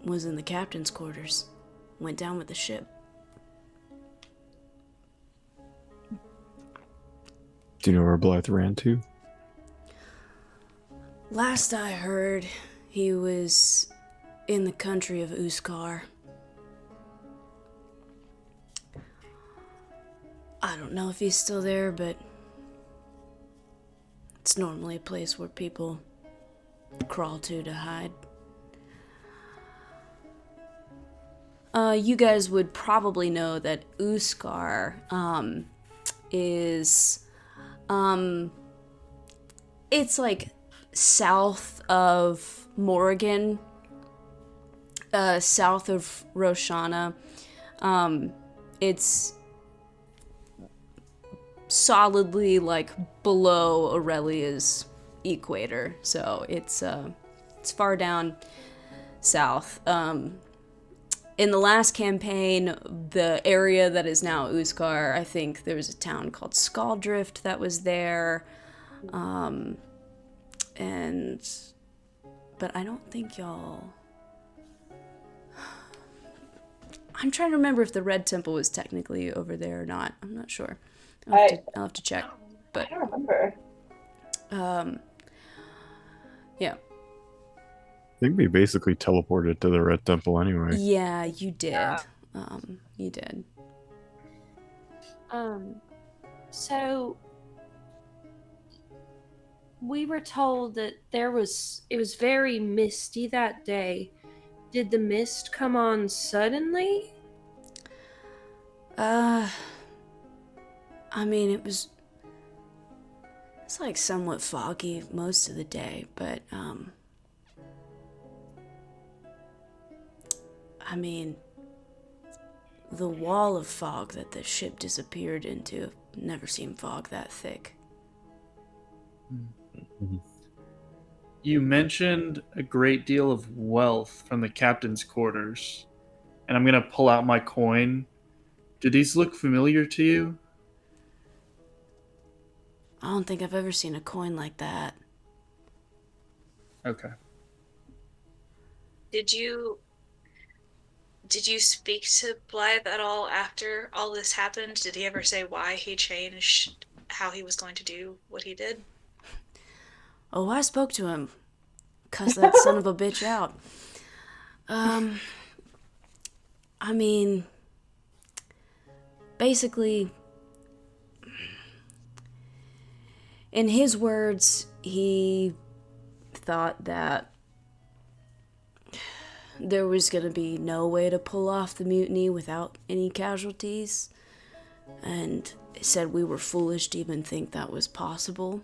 was in the captain's quarters. Went down with the ship. Do you know where Blythe ran to? Last I heard, he was in the country of Uskar. I don't know if he's still there, but it's normally a place where people crawl to hide. You guys would probably know that Uskar is it's like south of Morrigan, south of Roshana. It's solidly like below Aurelia's equator, so it's far down south. In the last campaign, the area that is now Uskar, I think there was a town called Skaldrift that was there. But I don't think y'all... I'm trying to remember if the Red Temple was technically over there or not. I'm not sure. I'll have to check. But I don't remember. Yeah. I think we basically teleported to the Red Temple anyway. Yeah, you did. Yeah. You did. So we were told that it was very misty that day. Did the mist come on suddenly? I mean, it's like somewhat foggy most of the day, but I mean, the wall of fog that the ship disappeared into, never seen fog that thick. You mentioned a great deal of wealth from the captain's quarters, and I'm gonna pull out my coin. Do these look familiar to you? I don't think I've ever seen a coin like that. Okay. Did you speak to Blythe at all after all this happened? Did he ever say why he changed how he was going to do what he did? Oh, I spoke to him. Cuss that son of a bitch out. I mean, basically, in his words, he thought that there was going to be no way to pull off the mutiny without any casualties, and said we were foolish to even think that was possible.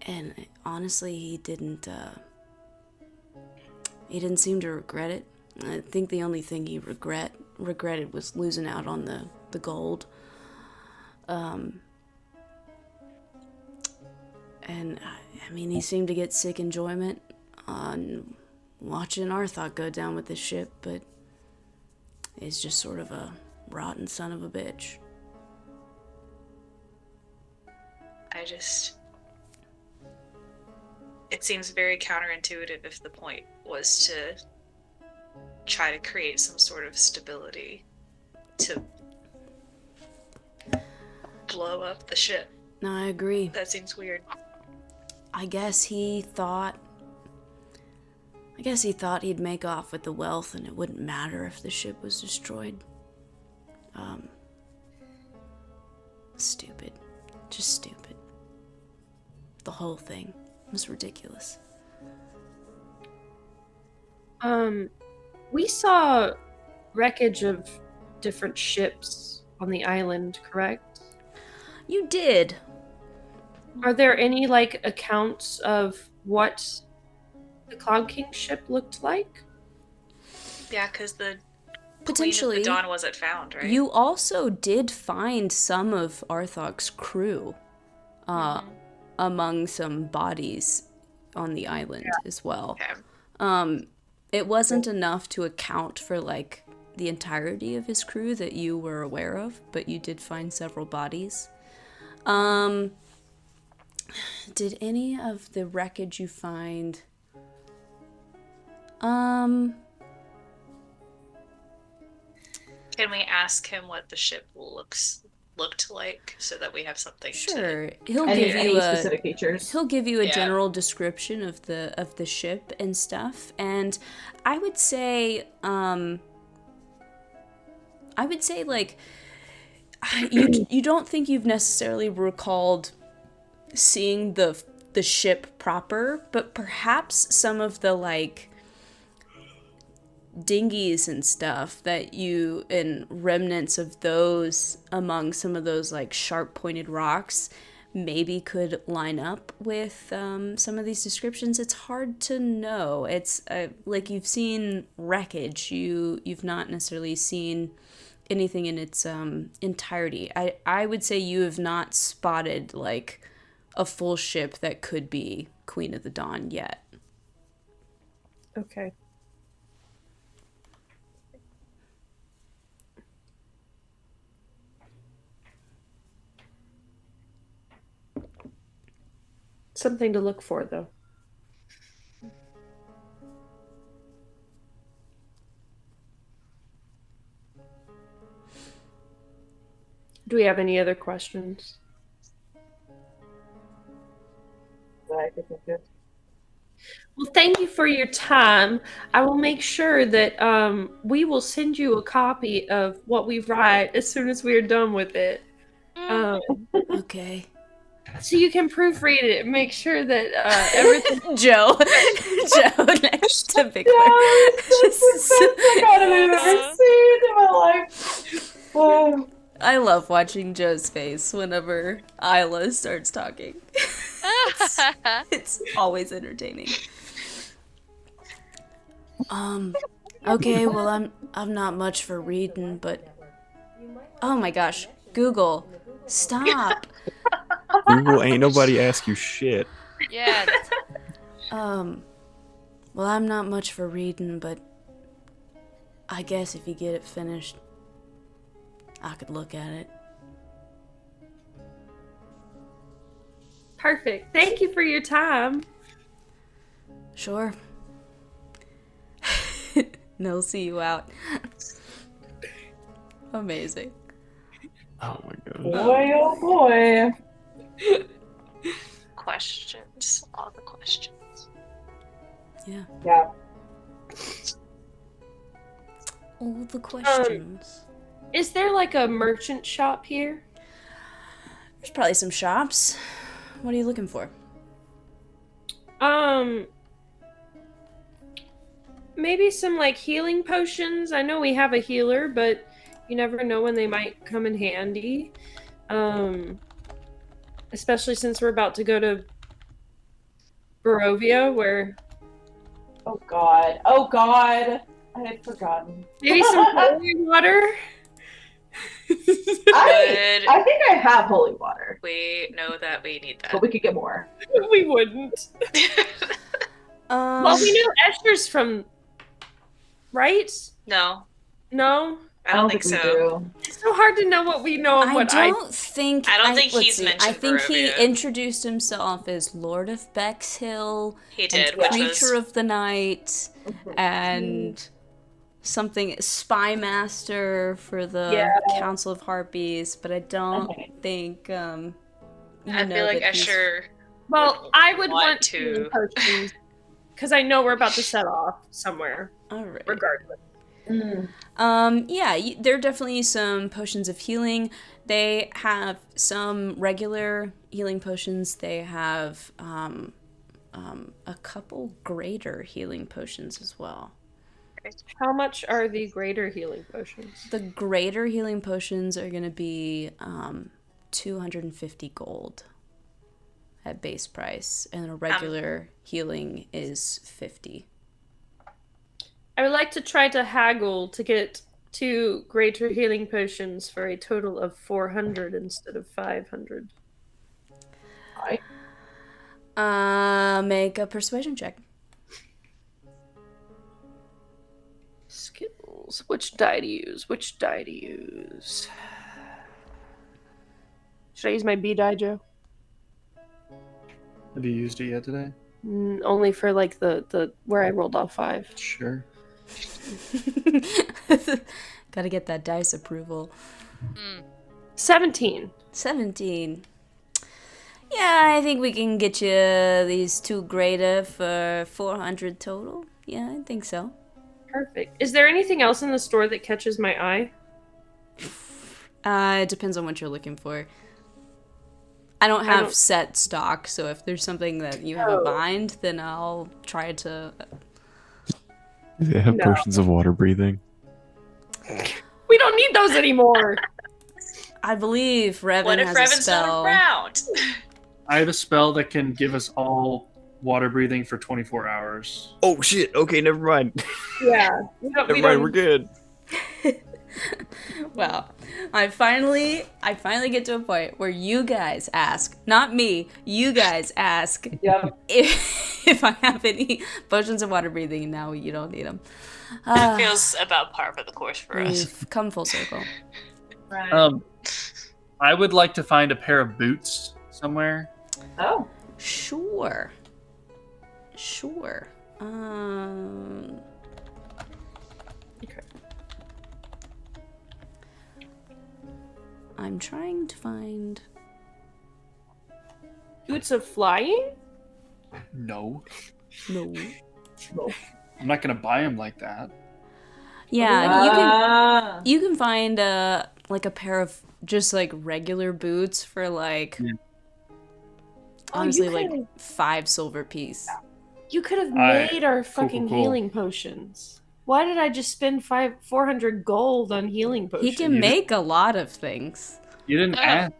And honestly, he didn't seem to regret it. I think the only thing he regretted was losing out on the gold. And I mean, he seemed to get sick enjoyment on watching Arthok go down with the ship, but he's just sort of a rotten son of a bitch. It seems very counterintuitive if the point was to try to create some sort of stability to blow up the ship. No, I agree. That seems weird. I guess he thought he'd make off with the wealth and it wouldn't matter if the ship was destroyed. Stupid. Just stupid. The whole thing was ridiculous. We saw wreckage of different ships on the island, correct? You did. Are there any, like, accounts of what the Cloud King ship looked like? Yeah, because the Potentially. Queen of the Dawn wasn't found, right? You also did find some of Arthok's crew among some bodies on the island as well. Okay. It wasn't enough to account for, like, the entirety of his crew that you were aware of, but you did find several bodies. Did any of the wreckage you find... Can we ask him what the ship looked like so that we have something Sure. to... He'll Any give you specific features? He'll give you a Yeah. general description of the ship and stuff, and I would say like you don't think you've necessarily recalled seeing the ship proper, but perhaps some of the, like, dinghies and stuff that you, and remnants of those among some of those, like, sharp pointed rocks maybe could line up with some of these descriptions. It's hard to know. It's like, you've seen wreckage, you've not necessarily seen anything in its entirety. I would say you have not spotted, like, a full ship that could be Queen of the Dawn yet. Okay. Something to look for, though. Do we have any other questions? I think I'm good. Well, thank you for your time. I will make sure that we will send you a copy of what we write as soon as we are done with it. Okay. So you can proofread it and make sure that everything. Joe next to Big Bear. Yeah, that's the best thing I've ever seen in my life. Oh. I love watching Joe's face whenever Aila starts talking. It's always entertaining. Okay, well I'm not much for reading, but oh my gosh, Google, stop. Google ain't nobody ask you shit. Yeah. Well I'm not much for reading, but I guess if you get it finished, I could look at it. Perfect. Thank you for your time. Sure. They'll see you out. Amazing. Oh my god. Boy, oh boy. Questions. All the questions. Yeah. Yeah. All the questions. Is there like a merchant shop here? There's probably some shops. What are you looking for? Maybe some like healing potions. I know we have a healer, but you never know when they might come in handy. Especially since we're about to go to Barovia, where Oh god. Oh god. I had forgotten. maybe some holy water. I think I have holy water, We know that we need that. but we could get more. We wouldn't. Well, we know Esther's from, right? No, No, I don't think we so. do. it's so hard to know what we know of I what don't think. I don't think let's he's see, mentioned I think he Barovia. introduced himself as Lord of Bexhill, He did, and which Creature was of the Night, and something Spy Master for the Council of Harpies. But I don't think. I feel like Escher. Well, I would want want to- healing potions because I know we're about to set off somewhere. All right. Regardless. Yeah, there are definitely some potions of healing. They have some regular healing potions. They have a couple greater healing potions as well. How much are the greater healing potions? The greater healing potions are going to be 250 gold at base price, and a regular healing is 50. I would like to try to haggle to get 2 greater healing potions for a total of 400 instead of 500. Make a persuasion check. Skills. Which die to use? Which die to use? Should I use my B die, Joe? Have you used it yet today? Only for like the where I rolled off 5. Sure. Gotta get that dice approval. 17. 17. Yeah, I think we can get you these 2 greater for 400 total. Yeah, I think so. Perfect. Is there anything else in the store that catches my eye? It depends on what you're looking for. I don't have set stock, so if there's something that you have in mind, then I'll try to... They have potions of water breathing. We don't need those anymore. I believe Revan What if has a Revan's not spell. around? I have a spell that can give us all water breathing for 24 hours. Oh shit! Okay, never mind. Yeah. Never mind, we're good. Wow. I finally get to a point where you guys ask, not me, you guys ask if I have any potions of water breathing, and now you don't need them. It feels about par for the course for us. We've come full circle. Right. I would like to find a pair of boots somewhere. Oh. Sure. Okay. I'm trying to find. Boots of flying? No, No. I'm not gonna buy them like that. Yeah, you can find like a pair of just like regular boots for like honestly like 5 silver piece. You could have Alright, made our cool, fucking cool. healing potions. Why did I just spend 400 gold on healing potions? He can make a lot of things. You didn't ask.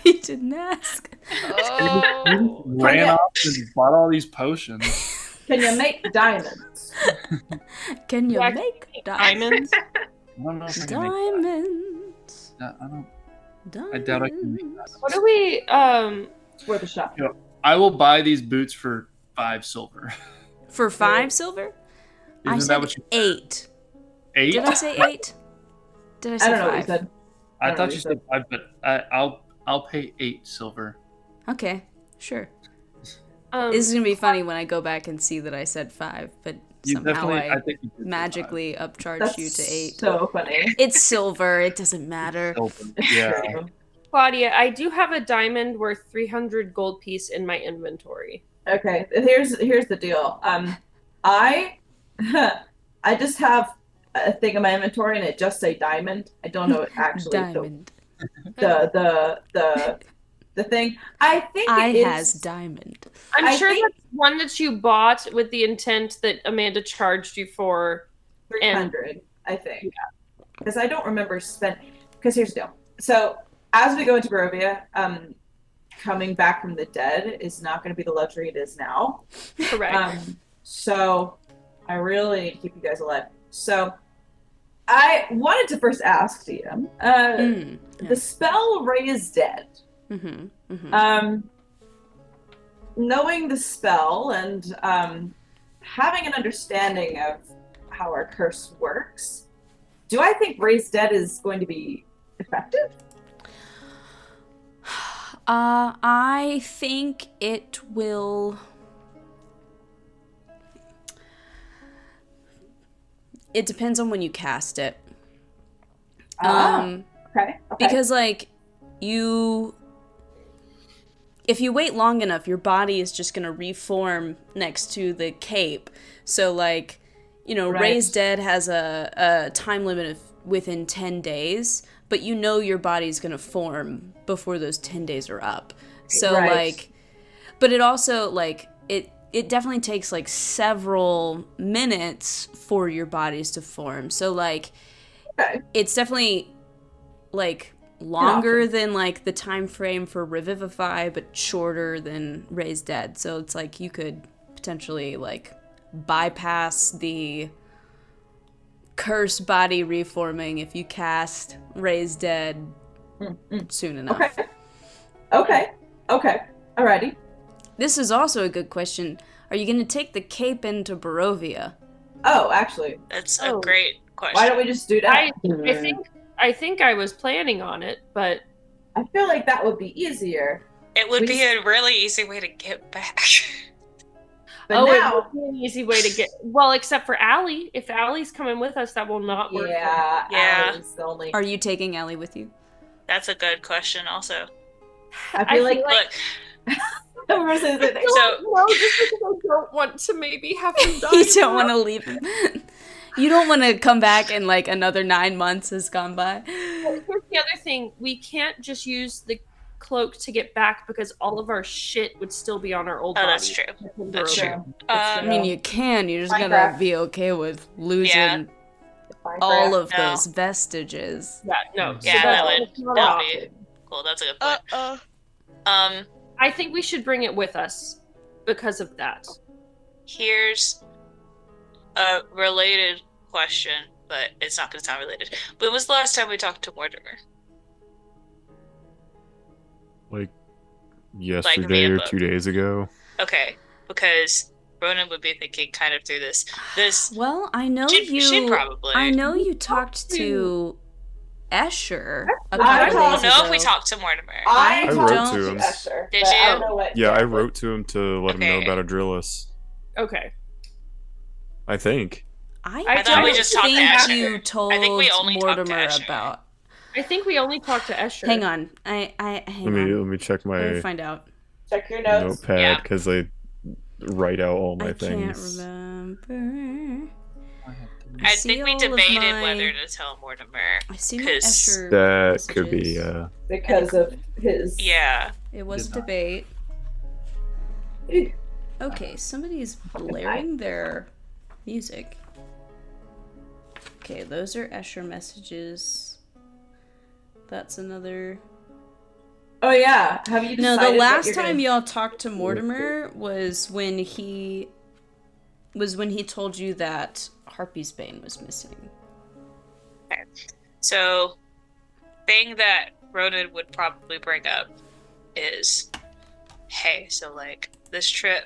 He didn't ask. Oh. Ran off and bought all these potions. Can you make diamonds? Can you Yeah, make diamonds? I don't know if I can make diamonds? that. I don't. Diamonds. I doubt I can make that. What do we It's worth a shot. I will buy these boots for 5 silver. For 5 silver? I Isn't said that what you 8. 8? Did I say 8? Did I say I don't know 5? what you said. I thought you said 5, but I'll pay 8 silver. Okay, sure. This is gonna be funny when I go back and see that I said 5, but You somehow definitely. I I think you did say magically upcharged That's you to 8. so funny. It's silver, it doesn't matter. 5 silver. Yeah. Claudia, I do have a diamond worth 300 gold piece in my inventory. Okay, here's the deal. I I just have a thing in my inventory and it just say diamond. I don't know actually Diamond. the thing. I think I it is, has diamond. I'm I sure think- that's one that you bought with the intent that Amanda charged you for. 300, I think. Because I don't remember because here's the deal. So as we go into Barovia, coming back from the dead is not going to be the luxury it is now. Correct. So I really need to keep you guys alive. So I wanted to first ask DM, the spell Raise Dead. Knowing the spell and having an understanding of how our curse works, do I think Raise Dead is going to be effective? I think it will. It depends on when you cast it. Okay. Because like if you wait long enough, your body is just gonna reform next to the cape. So like, Right. Raise Dead has a time limit of within 10 days, but your body's gonna form before those 10 days are up. So Right. like, but it also like it definitely takes like several minutes for your bodies to form. So like, it's definitely like longer than like the time frame for Revivify, but shorter than Raise Dead. So it's like you could potentially like bypass the curse body reforming if you cast Raise Dead soon enough. Okay. Alrighty. This is also a good question. Are you going to take the cape into Barovia? Oh, actually, That's a great question. why don't we just do that? I think I was planning on it, but I feel like that would be easier. It would be a really easy way to get back. But it now, would be an easy way to get. Well, except for Allie. If Allie's coming with us, that will not work. yeah, Yeah. Allie's the only. Are you taking Ellie with you? That's a good question also. I feel like Look, everyone says that. so No, just because I don't want to maybe have him die. You don't want to leave him. You don't want to come back and like another 9 months has gone by. Here's the other thing: we can't just use the cloak to get back because all of our shit would still be on our old body. that's true. That's true. I mean, you can. You're just gonna Minecraft. be okay with losing Yeah. all of No. those vestiges. Yeah, no. Yeah, that would that's not that an would be option. cool. That's a good point. I think we should bring it with us because of that. Here's a related question, but it's not going to sound related. When was the last time we talked to Mortimer? Like yesterday via or book. 2 days ago. Okay, because Ronan would be thinking kind of through this. Well, I know She'd probably. I know you talked to Escher a I couple don't I don't days know ago. if we talked to Mortimer. I I talked wrote to to him. Esther, Did but I you? don't know what. Yeah, I wrote to him to let him know Okay. about Adrillis. Okay. I think. I I thought we don't just talked to think Escher. you told I think we only talked to Mortimer Escher. about. I think we only talked to Escher. Hang on. Hang on. Let me check Let me my find out. Check your notes. notepad Yeah. because I write out all my I things. can't remember. I see think we all of debated my- whether to tell Mortimer. I see my 'Cause Escher That could be messages. Because of his. Yeah. It was a Did not. debate. Okay, somebody's blaring their music. Okay, those are Escher messages. That's another. Oh yeah. Have you No, decided the what last you're time gonna... y'all talked to Mortimer was when he told you that Harpy's Bane was missing. So, thing that Ronan would probably bring up is, hey, so like this trip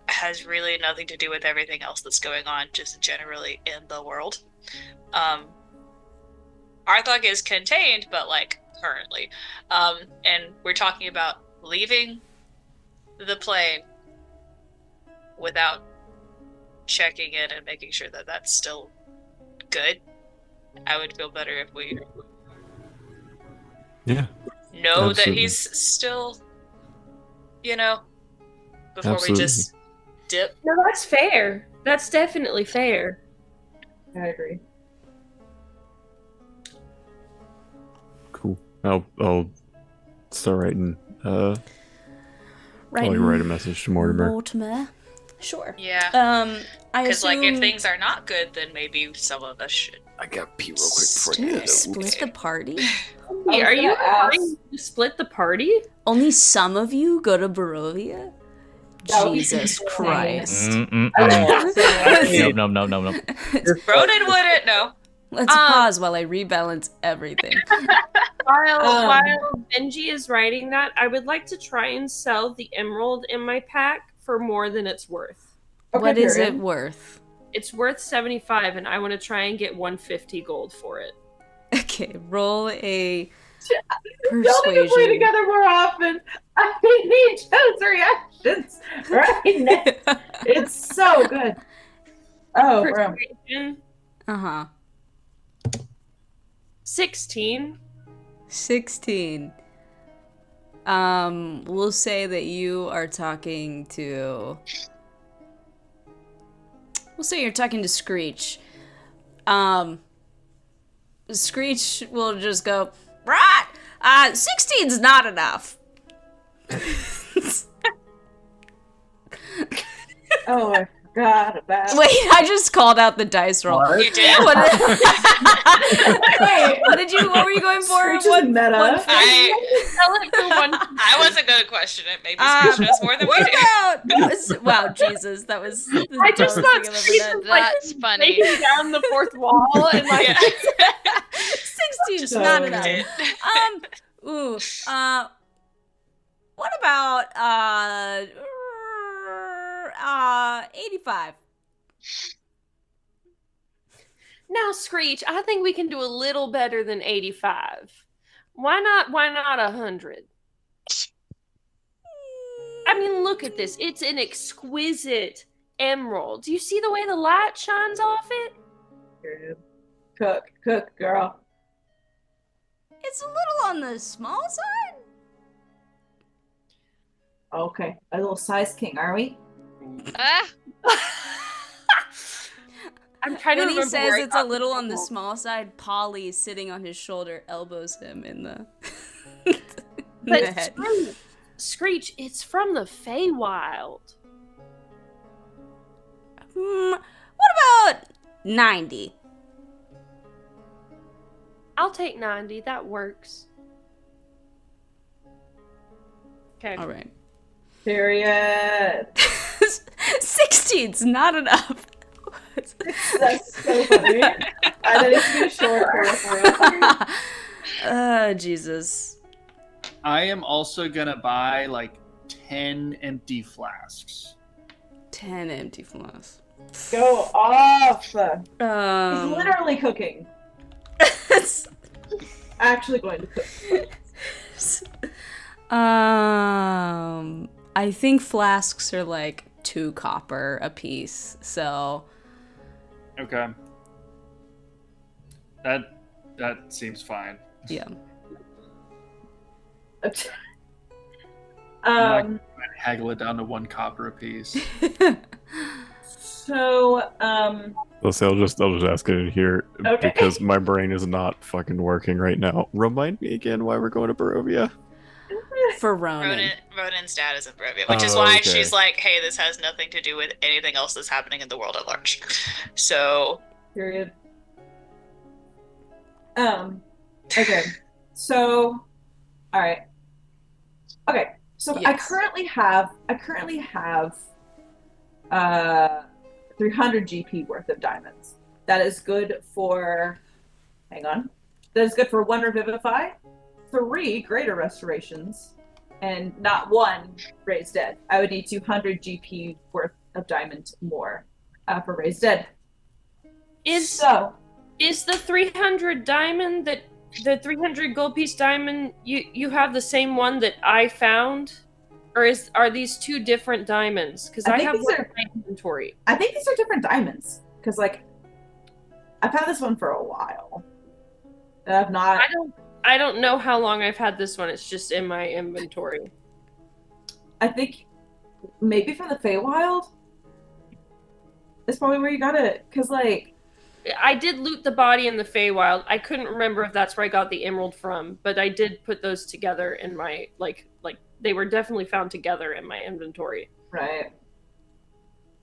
has really nothing to do with everything else that's going on, just generally in the world. Arthog is contained, but like currently, and we're talking about leaving the plane without checking in and making sure that that's still good. I would feel better if we Yeah. know that Absolutely. he's still, before Absolutely. we just dip. No, that's fair. That's definitely fair. I agree. Cool. I'll start writing. I'll Right. write a message to Mortimer. Mortimer. Sure. Yeah. I Because assume. like if things are not good, then maybe some of us should. I got pee real quick before I Ooh, get split the party. Wait, are you gonna ask- trying to split the party? Only some of you go to Barovia? That would be Jesus insane. Christ. No. Ronan wouldn't know. Let's pause while I rebalance everything. While Benji is writing that, I would like to try and sell the emerald in my pack for more than it's worth. Okay, What is period. it worth? It's worth 75, and I want to try and get 150 gold for it. Okay, roll a Y'all need to play persuasion. together more often. I need each other's reactions right now. It's so good. Oh, bro. Persuasion, Uh-huh. 16. 16. We'll say that you are talking to... We'll say you're talking to Screech. Screech will just go, right! 16's not enough. Oh, I forgot about Wait, I just called out the dice roll. You did. What, Wait, what were you going for? Screech is meta. Sell it for one. I wasn't going to question it. Maybe Screech knows more than we What do. about... Wow, Jesus, that was the I just dumbest thought thing I've Screech ever was done. That's funny. breaking down the fourth wall and like. Yeah. 16's So not good. enough. What about 85? Now, Screech, I think we can do a little better than 85. Why not 100? I mean, look at this. It's an exquisite emerald. Do you see the way the light shines off it? Cook, girl. It's a little on the small side. Okay, a little size king, are we? Ah, I'm trying to When he remember says where I it's a got little the on the emerald. small side, Polly sitting on his shoulder elbows him in the, in the But head. Screech, it's from the Feywild. What about 90? I'll take 90. That works. Okay. All right. Period. 16's not enough. That's so funny. That needs to be a short for you. Jesus. I am also gonna buy like 10 empty flasks. 10 empty flasks. Go off. He's Literally. literally cooking. Actually going to cook. I think flasks are like 2 copper a piece, so Okay. That That seems fine. Yeah. I'm not gonna haggle it down to 1 copper apiece. So, I'll just ask it in here Okay. because my brain is not fucking working right now. Remind me again why we're going to Barovia. For Ronan. Ronan's dad is in Barovia, which is Oh, why okay. she's like, hey, this has nothing to do with anything else that's happening in the world at large. So, period. Okay. So, all right. Okay. So I Yes. currently have 300 GP worth of diamonds. That is good for, hang on. That is good for 1 Revivify, 3 Greater Restorations, and not 1 Raise Dead. I would need 200 GP worth of diamond more for Raise Dead. Is the 300 diamond that the 300 gold piece diamond you have the same one that I found, or are these 2 different diamonds? Because I have one in my inventory. I think these are different diamonds because like I've had this one for a while. And I've not. I don't know how long I've had this one. It's just in my inventory. I think maybe from the Feywild. That's probably where you got it. Because like I did loot the body in the Feywild. I couldn't remember if that's where I got the emerald from, but I did put those together in my like they were definitely found together in my inventory. right.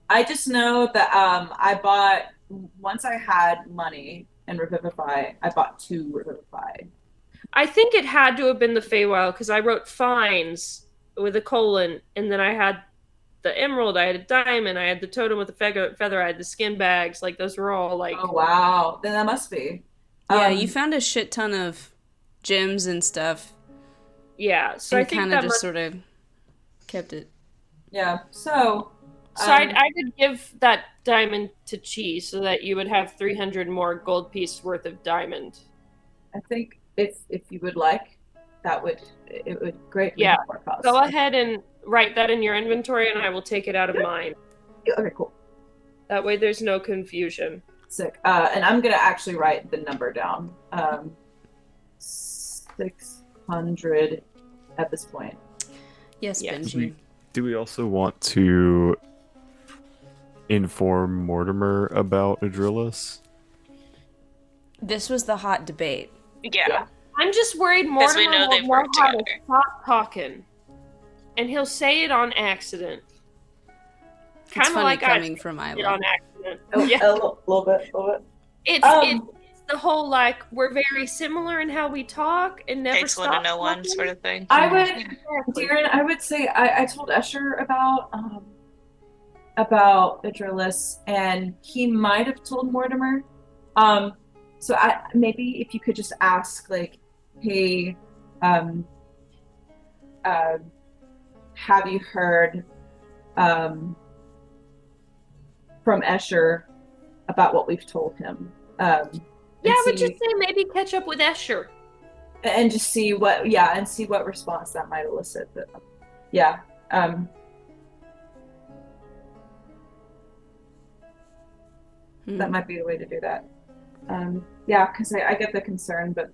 I just know that I bought once I had money and Revivify. I bought 2 Revivify. I think it had to have been the Feywild because I wrote fines with a colon, and then I had the emerald, I had a diamond, I had the totem with the feather, I had the skin bags. Like those were all like. Oh wow! Then that must be. Yeah, you found a shit ton of gems and stuff. Yeah, so and I think kind that of just must... sort of kept it. Yeah. So. So I could give that diamond to Chi so that you would have 300 more gold piece worth of diamond. I think if you would like, it would greatly Yeah. help our cause. Go ahead and write that in your inventory, and I will take it out of mine. Okay, cool. That way, there's no confusion. Sick. And I'm gonna actually write the number down. 600 at this point. Yes, Yeah. Benji. Do we also want to inform Mortimer about Adrillis? This was the hot debate. yeah. I'm just worried Because we Mortimer know will they've know worked how to together. stop talking. And he'll say it on accident. It's Kind of funny like coming I from said it Aila. on accident. A Yeah. little bit. It's the whole, like, we're very similar in how we talk and never Takes one stop to know one talking. sort of thing. I would, Exactly. Darren. I would say I told Escher about Idrillis, and he might have told Mortimer. So maybe if you could just ask, like, hey, have you heard from Escher about what we've told him? Yeah, I would see- just say maybe catch up with Escher. and just see what response that might elicit. But, yeah. That might be the way to do that. Yeah, because I get the concern, but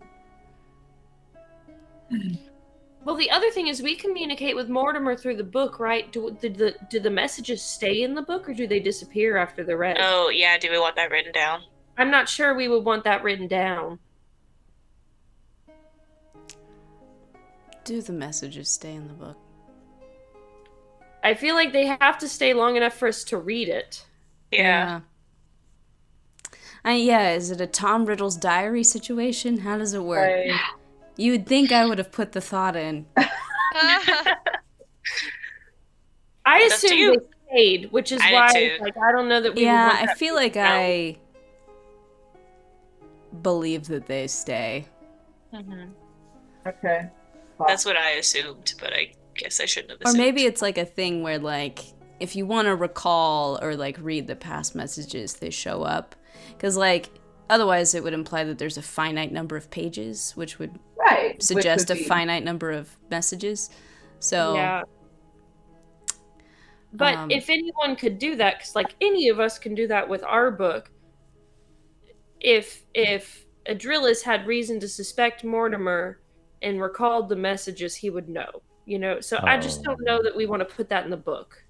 Well, the other thing is we communicate with Mortimer through the book, right? Do the messages stay in the book, or do they disappear after they're read? Oh, yeah, do we want that written down? I'm not sure we would want that written down. Do the messages stay in the book? I feel like they have to stay long enough for us to read it. Yeah. Yeah, is it a Tom Riddle's diary situation? How does it work? You would think I would have put the thought in. I That's up to assume you. they stayed, which is I did why too. like I don't know that we would Yeah, want I that feel like written down. I believe that they stay. Mm-hmm. okay. That's what I assumed, but I guess I shouldn't have Or assumed. maybe it's like a thing where, like, if you want to recall or, like, read the past messages, they show up. Because, like, otherwise it would imply that there's a finite number of pages, which would Right. suggest a Which would be- finite number of messages. So, Yeah. But Um, if anyone could do that, because like any of us can do that with our book, if Adrillis had reason to suspect Mortimer and recalled the messages, he would know. So I just don't know that we want to put that in the book.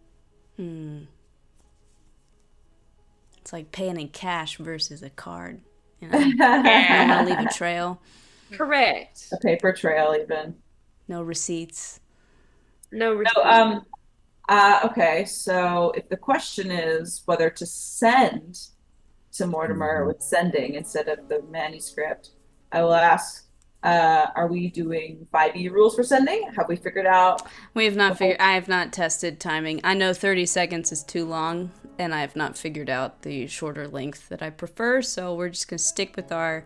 It's like paying in cash versus a card. You don't want to leave a trail. Correct. A paper trail, even. No receipts. No receipts. No, okay, so if the question is whether to send to Mortimer with sending instead of the manuscript, I will ask, are we doing 5e rules for sending? Have we figured out? We have not figured. I have not tested timing. I know 30 seconds is too long, and I have not figured out the shorter length that I prefer. So we're just gonna stick with our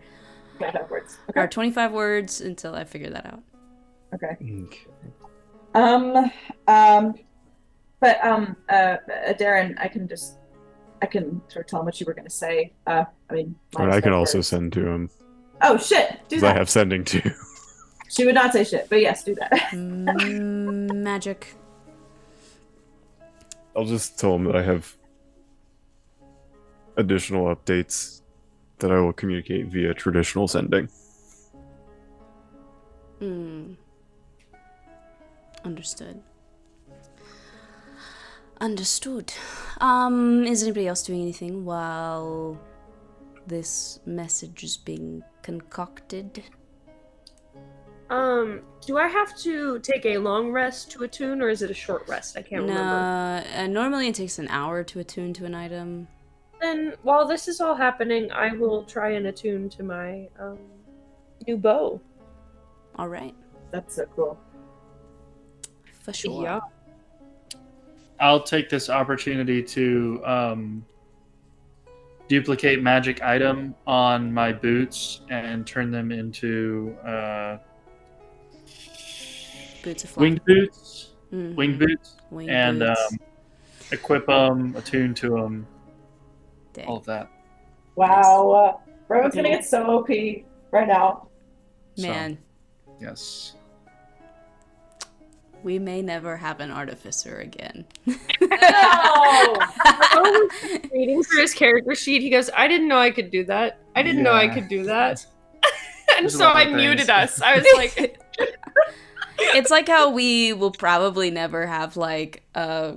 25 words. Okay. our 25 words until I figure that out. Okay. Okay. But Darren, I can sort of tell him what you were going to say. I mean, And I can also words. send to him. Oh shit! Do Because that. I have sending too. She would not say shit, but yes, do that. Magic. I'll just tell him that I have additional updates that I will communicate via traditional sending. Understood. Understood. Is anybody else doing anything while this message is being concocted? Do I have to take a long rest to attune, or is it a short rest? I can't remember. Normally it takes an hour to attune to an item. Then, while this is all happening, I will try and attune to my new bow. All right. That's so cool. For sure. Yeah. I'll take this opportunity to duplicate magic item on my boots and turn them into Boots of winged flight. boots. Winged boots. Winged And boots. equip them, attune to them, Dang. all of that. Wow, Rowan's gonna get so OP right now. Man, Yes. we may never have an artificer again. No. Reading through his character sheet, he goes, "I didn't know I could do that. I didn't know I Yeah. could do that." And There's a so lot I of muted things. us. I was like, It's like how we will probably never have like a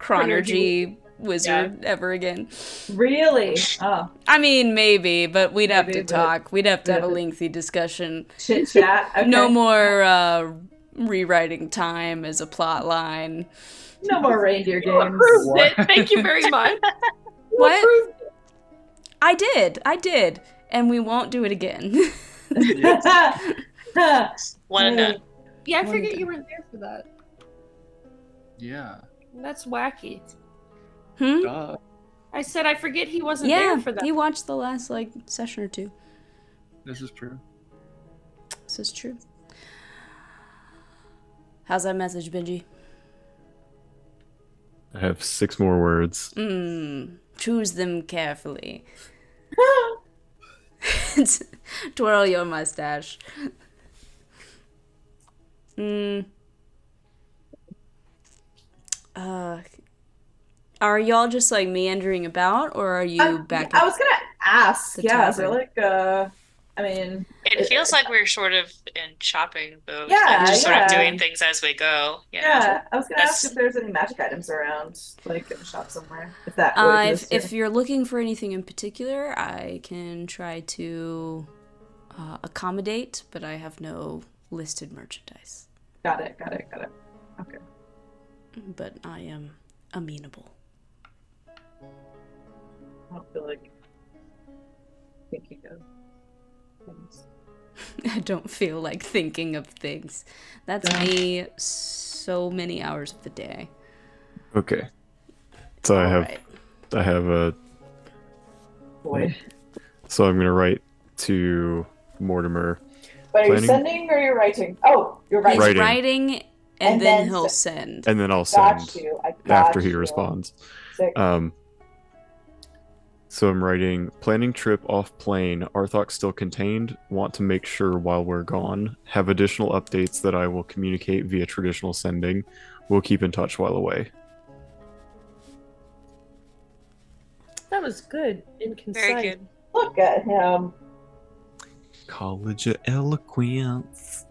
chronergy wizard ever again. Really? Oh, I mean, maybe, but we'd have Maybe, to but- talk. We'd have to have a Yeah. lengthy discussion. chit chat. Okay. No more rewriting time as a plot line. No more reindeer "You games. approved What? it. Thank you very much." You What? approved it. I did, and we won't do it again. One and done. Yeah, I One forget time. you weren't there for that. Yeah. That's wacky. Duh. I said I forget he wasn't Yeah, there for that. he watched the last like session or two. This is true. This is true. How's that message, Benji? I have 6 more words. Choose them carefully. Twirl your mustache. Are y'all just like meandering about, or are you back? I was gonna ask. the Yeah, is there tavern? like I mean, It feels like we're sort of in shopping mode. Yeah, like just sort of yeah. doing things as we go. You know? yeah. I was gonna That's- ask if there's any magic items around, like in the shop somewhere. If that would exist if here. you're looking for anything in particular, I can try to accommodate, but I have no listed merchandise. Got it. Okay. But I am amenable. I don't feel like thinking of things. I don't feel like thinking of things. That's me so many hours of the day. Okay. So I have Alright. I have a Boy. so I'm gonna write to Mortimer. But are you Planning- sending or you're writing? Oh, you're He's writing. Writing. writing, and And then then he'll send. send. And then I'll send Got you. I got after he you. responds. Sick. So I'm writing, planning trip off plane, Arthok still contained, want to make sure while we're gone, have additional updates that I will communicate via traditional sending, we'll keep in touch while away. That was good and concise. Very good. Look at him. College of Eloquence.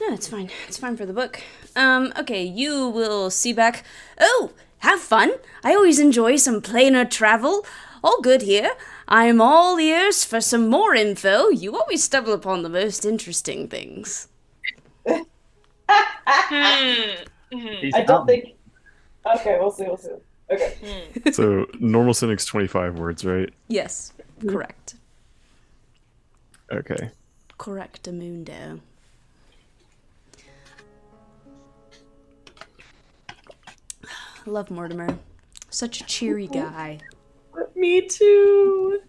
No, it's fine. It's fine for the book. Okay, you will see back. Oh, have fun. I always enjoy some planar travel. All good here. I'm all ears for some more info. You always stumble upon the most interesting things. I don't think. Okay, we'll see. Okay. So normal cynic's 25 words, right? Yes, correct. Okay. Correctamundo. Love Mortimer. Such a cheery guy. Me too.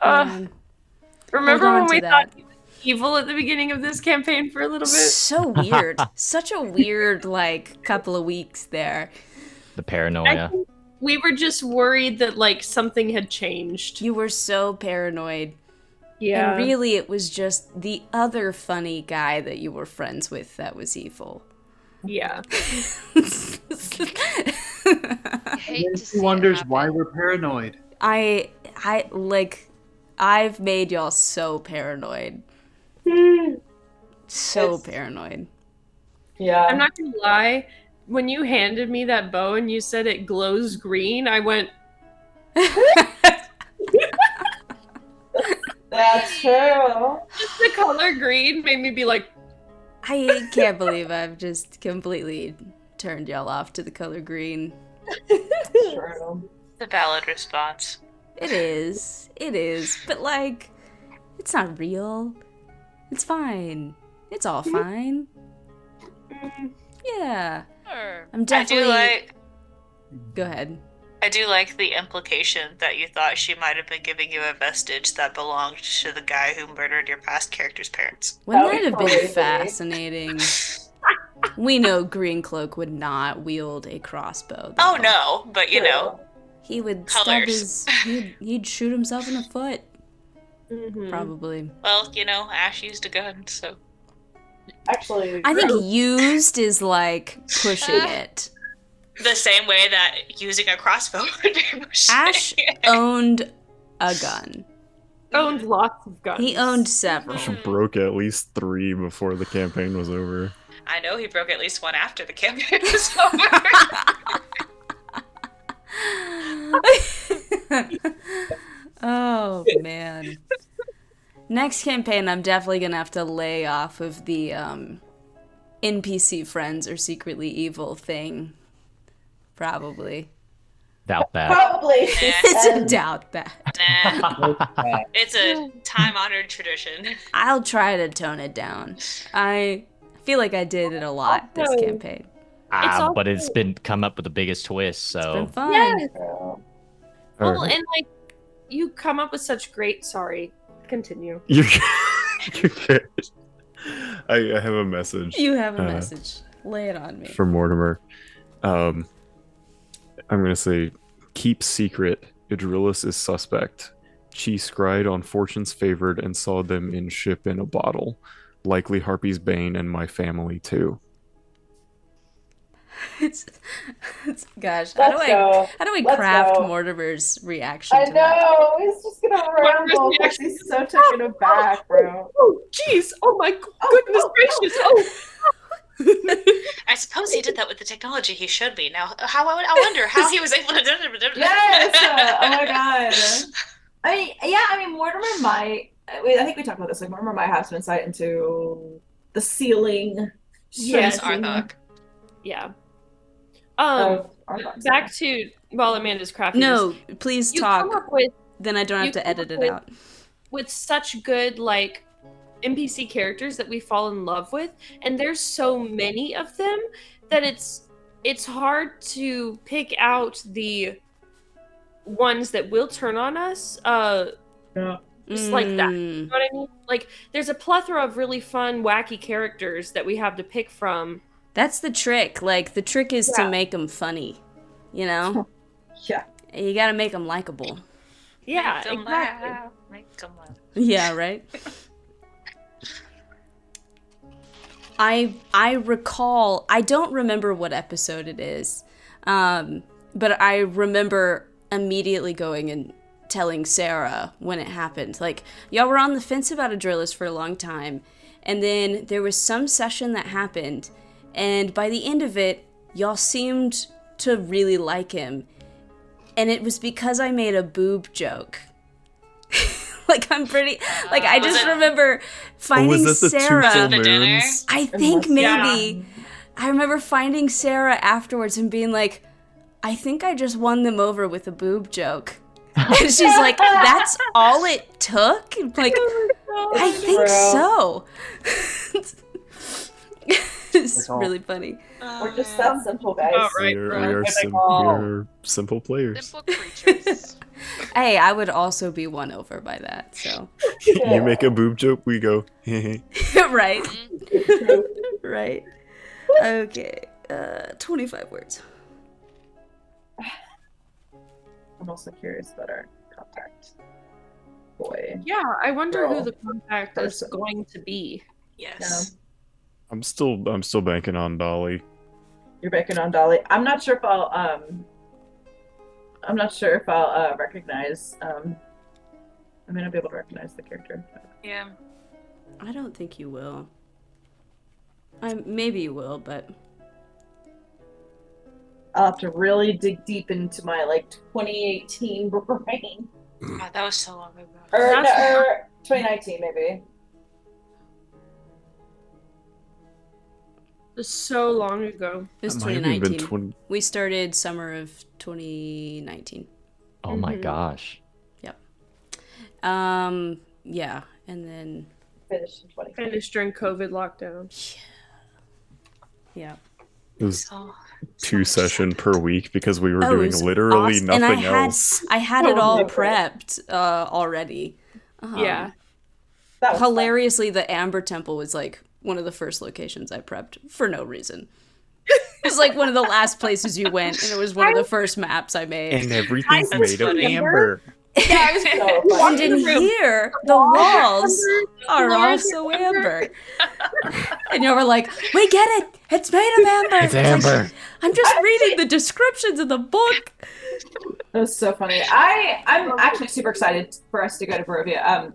Man, Remember hold on when to we that. thought he was evil at the beginning of this campaign for a little bit? So weird. Such a weird, like, couple of weeks there. The I paranoia. think we were just worried that like something had changed. You were so paranoid. Yeah. And really, it was just the other funny guy that you were friends with that was evil. Yeah. I hate to see He it wonders happen. why we're paranoid. I've made y'all so paranoid. So It's- paranoid. Yeah. I'm not gonna lie. When you handed me that bow and you said it glows green, I went, That's true. just the color green made me be like, I can't believe I've just completely turned y'all off to the color green. True. The valid response. It is. But, like, it's not real. It's fine. It's all fine. Yeah. Sure. I'm definitely... I Go ahead. do like the implication that you thought she might have been giving you a vestige that belonged to the guy who murdered your past character's parents. Wouldn't That that would have been probably be- fascinating? We know Greencloak would not wield a crossbow. though. Oh no, but you know, He would stab Colors. he'd shoot himself in the foot, mhm. probably. well, you know, Ash used a gun, so Actually, I think true. used is like pushing it. the same way that using a crossbow would be pushing. Ash owned a gun. Owned lots of guns. He owned several. She broke at least 3 before the campaign was over. I know he broke at least one after the campaign was over. Oh man. Next campaign, I'm definitely gonna have to lay off of the NPC friends are secretly evil thing. Probably. Doubt that. Probably. It's a doubt that. Nah, it's a time-honored tradition. I'll try to tone it down. I feel like I did it a lot this Also- campaign. But it's been come up with the biggest twist, It's been so fun. Yes. True. Well, and like you come up with such great. Sorry. Continue. You're good. I have a message You have a message. Lay it on me. from Mortimer. I'm gonna say, keep secret. Idrillis is suspect. She scried on fortune's favored and saw them in ship in a bottle. Likely Harpy's bane and my family too. It's gosh. Let's go. How do we Let's craft go. Mortimer's reaction I to that? know. He's just gonna ramble because he's so taken aback, bro. Oh, jeez. Oh my goodness gracious. Oh. I suppose he did that with the technology he showed me. Now, I wonder how he was able to do it. Yes. Oh my god. I mean, Mortimer might. I think we talked about this. Like, Mortimer might have some insight into the ceiling. Yes, Yes, Arthok. Yeah. Of Arthok's Back to while Amanda's crafting. No, this, please you talk. come up with Then I don't have you to come edit up it with- out. with such good like NPC characters that we fall in love with, and there's so many of them that it's hard to pick out the ones that will turn on us. Just like that. You know what I mean? Like, there's a plethora of really fun, wacky characters that we have to pick from. That's the trick. Like, the trick is to Yeah. make them funny. You know? Yeah. You gotta make them likable. Yeah, Make 'em exactly. laugh, make 'em laugh. Yeah, right? I recall, I don't remember what episode it is, but I remember immediately going and telling Sarah when it happened. Like, y'all were on the fence about Adrillis for a long time, and then there was some session that happened, and by the end of it, y'all seemed to really like him. And it was because I made a boob joke. Like, I'm pretty... Like, I just remember finding was that the Sarah... two full The dinner? moons? I think maybe. Yeah. I remember finding Sarah afterwards and being like, I think I just won them over with a boob joke. And she's like, that's all it took? Like, I think so. It's really funny. We're just that simple, guys. Oh, right, we right. are simple players. Simple creatures. Hey, I would also be won over by that, so. You make a boob joke, we go, Right. Right. Okay. 25 words. I'm also curious about our contact boy. Yeah, I wonder who Girl. the contact is Person. going to be. Yes. I'm still banking on Dolly. You're banking on Dolly. I'm not sure if I'll recognize. I may not be able to recognize the character. Yeah. I don't think you will. Maybe you will, but... I'll have to really dig deep into my 2018 brain. God, that was so long ago. Or That's- 2019 maybe. It was so long ago. It was That might have even 2019. We started summer of 2019. Oh my Mhm. gosh. Yeah, and then... Finished in 2020. Finished during COVID lockdown. Yeah. It was Oh, 2 session per week because we were Oh, it doing was literally awesome. And nothing I else. I had it all Oh, prepped already. Yeah. That was fun. Hilariously, the Amber Temple was like one of the first locations I prepped for no reason. It was like one of the last places you went, and it was one of the first maps I made. And everything's I made of remember- amber. Yeah, I was So fun. And in here, the walls are also amber. And you were like, we get it! It's made of amber! It's amber. Like, I'm just reading the descriptions in the book! That was so funny. I'm actually super excited for us to go to Barovia.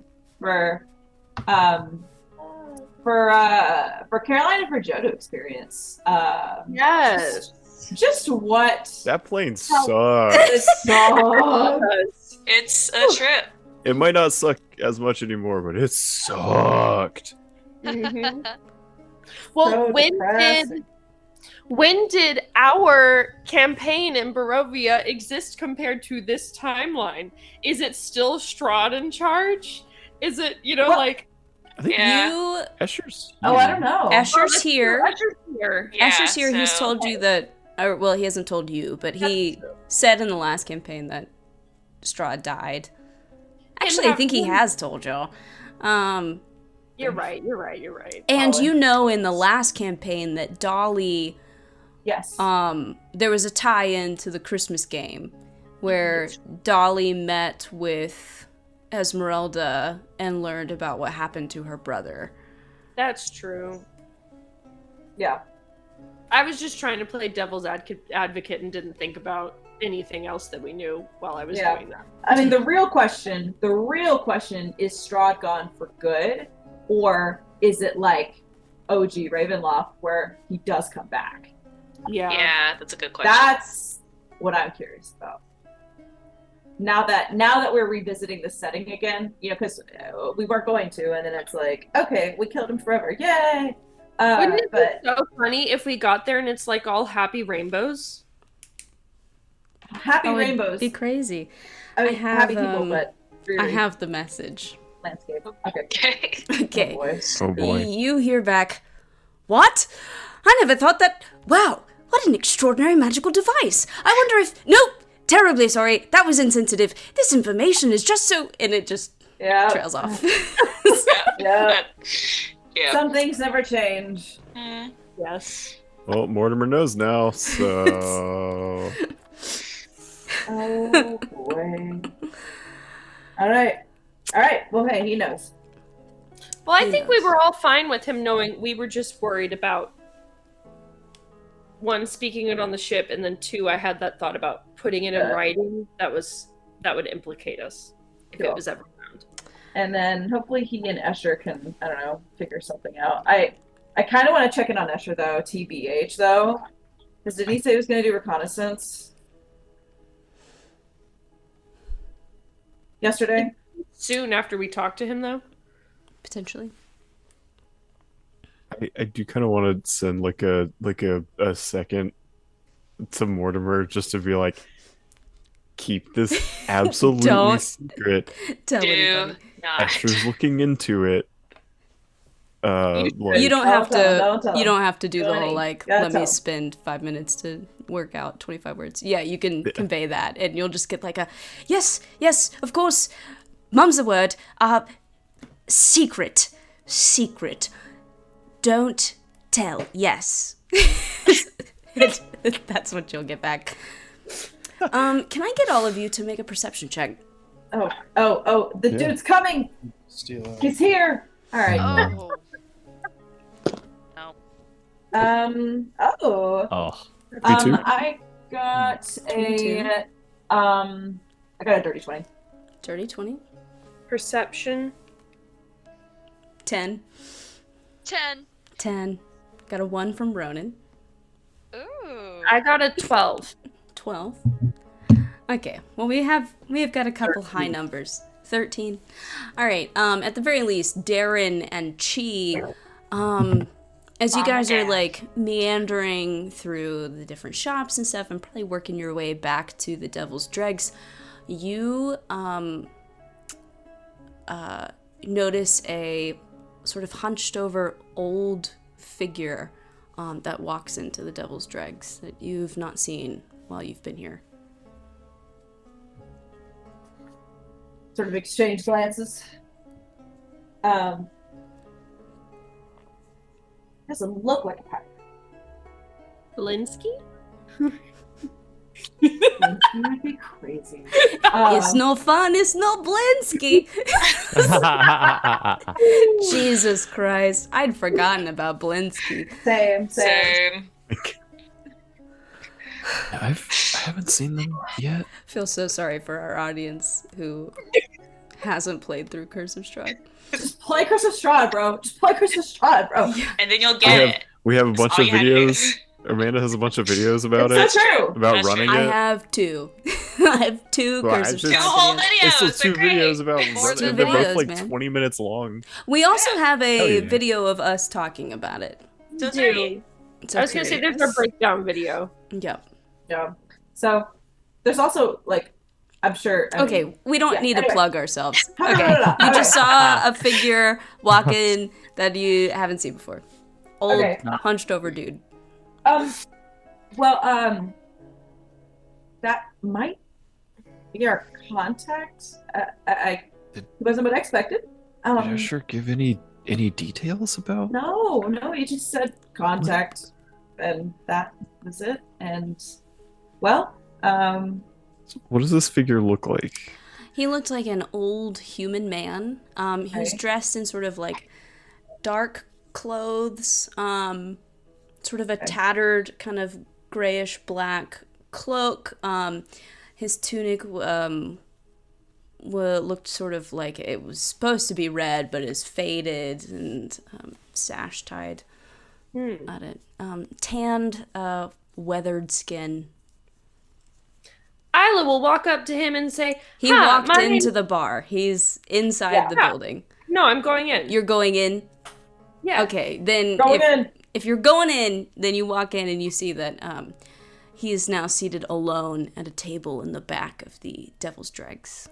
For Caroline and for Joe to experience. Yes. Just what That plane sucks. this song. it's a trip. It might not suck as much anymore, but it sucked. Mhm. Well, So when depressing. did our campaign in Barovia exist compared to this timeline? Is it still Strahd in charge? Is it, Well- like... I think Yeah. You... Escher's. Oh, I don't know. Escher's here. Escher's here. Yeah, Escher's here. He's so- told you that... Or, well, he hasn't told you, but he said in the last campaign that Strahd died. Actually, I think he has told y'all. You're right. And Solid. you know in the last campaign that Dolly... Yes. there was a tie-in to the Christmas game where Dolly met with Esmeralda and learned about what happened to her brother. That's true. Yeah. I was just trying to play devil's advocate and didn't think about anything else that we knew while I was Yeah. doing that. I mean, the real question is Strahd gone for good, or is it like OG Ravenloft where he does come back? Yeah. Yeah, that's a good question. That's what I'm curious about. Now that we're revisiting the setting again, because we weren't going to, and then it's like, okay, we killed him forever, yay! Wouldn't it But be so funny if we got there and it's like all happy rainbows? happy Oh, it'd rainbows. be crazy. I mean, I have, happy people, but I have the message. landscape. Okay. Okay. Okay. Oh, boy. Oh boy. You hear back, what? I never thought that. Wow, what an extraordinary magical device. I wonder if. Nope! Terribly sorry. That was insensitive. This information is just so. And it just Yeah. trails off. Yeah. Yeah. Some things never change. Mm. Yes. Well, Mortimer knows now, so Oh boy. All right. Well, hey, he knows. Well, I Who think we knows? were all fine with him knowing. We were just worried about one, speaking it on the ship, and then two, I had that thought about putting it in writing. That would implicate us if it was ever found. And then hopefully he and Escher can, I don't know, figure something out. I kind of want to check in on Escher though, TBH though, because did he say he was going to do reconnaissance yesterday? Soon after we talked to him, though. Potentially. I do kind of want to send like a second to Mortimer just to be like, keep this absolutely Don't secret. Tell Do anybody. not. Esther's looking into it. You don't have Don't to. tell You him. don't have to do the Don't whole any- like. gotta Let tell me him. spend 5 minutes to work out 25 words. Yeah, you can convey that, and you'll just get like a yes, of course. Mum's the word. Secret. Don't tell. Yes. That's what you'll get back. Can I get all of you to make a perception check? Oh, the dude's coming. Steal out. He's here. All right. Oh. No. Oh. Me too. I got a I got a dirty 20. Dirty 20. Perception. 10. 10. Got a 1 from Ronan. Ooh. I got a 12. 12. Okay. Well, we have got a couple high numbers. 13. All right. At the very least, Darren and Chi, as you guys are like meandering through the different shops and stuff, and probably working your way back to the Devil's Dregs, you notice a sort of hunched over old figure that walks into the Devil's Dregs that you've not seen while you've been here. Sort of exchange glances. Doesn't look like a pirate. Linsky? You'd be crazy. It's no fun, it's no Blinsky. Jesus Christ. I'd forgotten about Blinsky. Same. I haven't seen them yet. Feel so sorry for our audience who hasn't played through Curse of Strahd. Just play Curse of Strahd, bro. Just play Curse of Strahd, bro. And then you'll get it. We have a That's bunch all of you had to do. videos. Amanda has a bunch of videos about It's so true. about That's running true. I it. have 2. I have 2 Well, Curse I of just- Do a whole Strahd videos. video. It's those two great. videos about More running. than They're both videos, like man. 20 minutes long. We also have Hell a yeah. video of us talking about it. So great. Dude. So I was going to say, curious. there's a breakdown video. Yep. Yeah. So there's also like, I'm sure. I mean, Okay, we don't yeah, need to anyway. plug ourselves. No, Okay, no. you just saw a figure walk in that you haven't seen before. Old, Okay. hunched over dude. That might be our contact. It wasn't what I expected. Did I sure give any details about? No, you just said contact, and that was it. And well, What does this figure look like? He looked like an old human man. He was Okay. dressed in sort of like dark clothes, sort of a tattered kind of grayish black cloak. His tunic looked sort of like it was supposed to be red, but is faded and sash tied at it. Tanned, weathered skin. Isla will walk up to him and say, He "Hi, walked my into name-" the bar. He's inside Yeah. the Yeah. building. No, I'm going in. You're going in? Yeah. Okay, then going in. if you're going in, then you walk in and you see that he is now seated alone at a table in the back of the Devil's Dregs.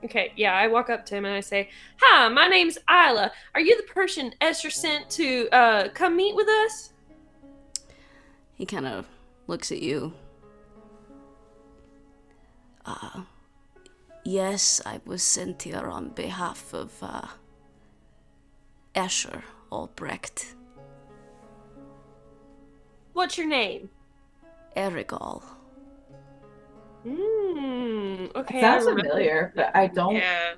Okay, yeah, I walk up to him and I say, "Hi, my name's Isla. Are you the person Esther sent to come meet with us?" He kind of looks at you. Yes, I was sent here on behalf of Escher Albrecht. What's your name? Erigol. Okay. It sounds I remember. familiar, but I don't. Yeah.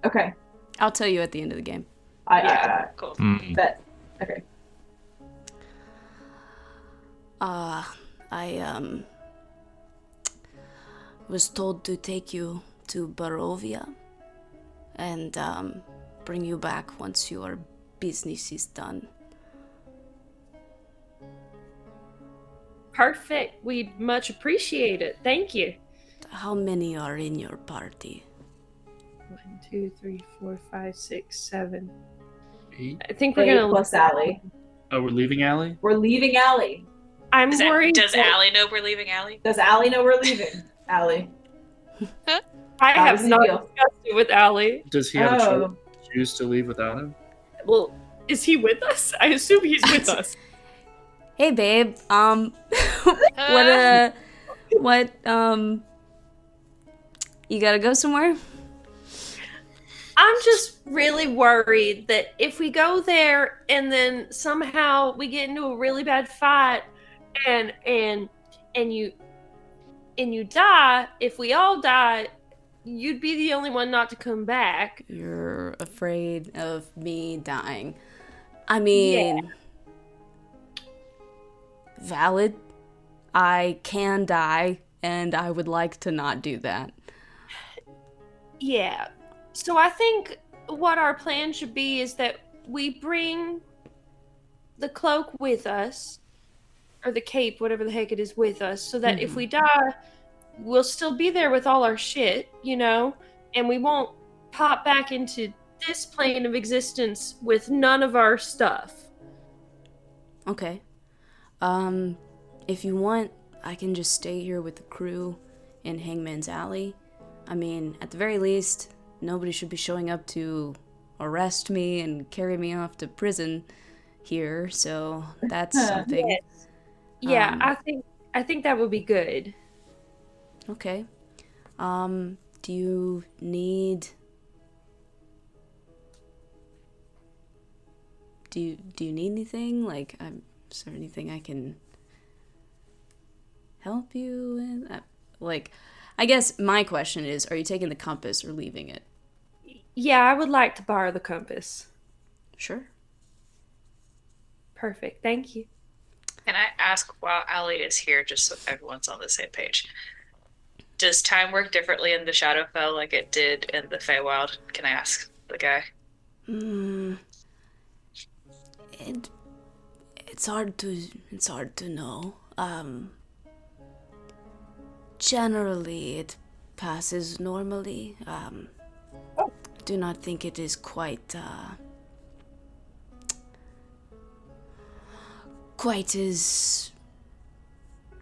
Okay. I'll tell you at the end of the game. I Cool. bet. Okay. I was told to take you to Barovia and bring you back once your business is done. Perfect. We'd much appreciate it. Thank you. How many are in your party? 1, 2, 3, 4, 5, 6, 7. 8. I think we're 8 gonna. plus Allie. Oh, we're leaving Allie? We're leaving Allie. I'm worried. Does that Allie know we're leaving Allie? Does Allie know we're leaving? Allie. I That have was the not deal. discussed it with Allie. Does he have a Oh. choose to leave without him? Well, is he with us? I assume he's with us. Hey, babe. What? You gotta go somewhere? I'm just really worried that if we go there and then somehow we get into a really bad fight and you die, if we all die, you'd be the only one not to come back. You're afraid of me dying. I mean, valid. I can die, and I would like to not do that. Yeah. So I think what our plan should be is that we bring the cloak with us, or the cape, whatever the heck it is, with us, so that if we die, we'll still be there with all our shit, and we won't pop back into this plane of existence with none of our stuff. Okay. If you want, I can just stay here with the crew in Hangman's Alley. I mean, at the very least, nobody should be showing up to arrest me and carry me off to prison here, so that's something. Yes. Yeah, I think that would be good. Okay. Do you need... Do you need anything? Like, is there anything I can help you with? I guess my question is, are you taking the compass or leaving it? Yeah, I would like to borrow the compass. Sure. Perfect. Thank you. Can I ask while Allie is here, just so everyone's on the same page? Does time work differently in the Shadowfell like it did in the Feywild? Can I ask the guy? It's hard to know. Generally it passes normally. Do not think it is quite as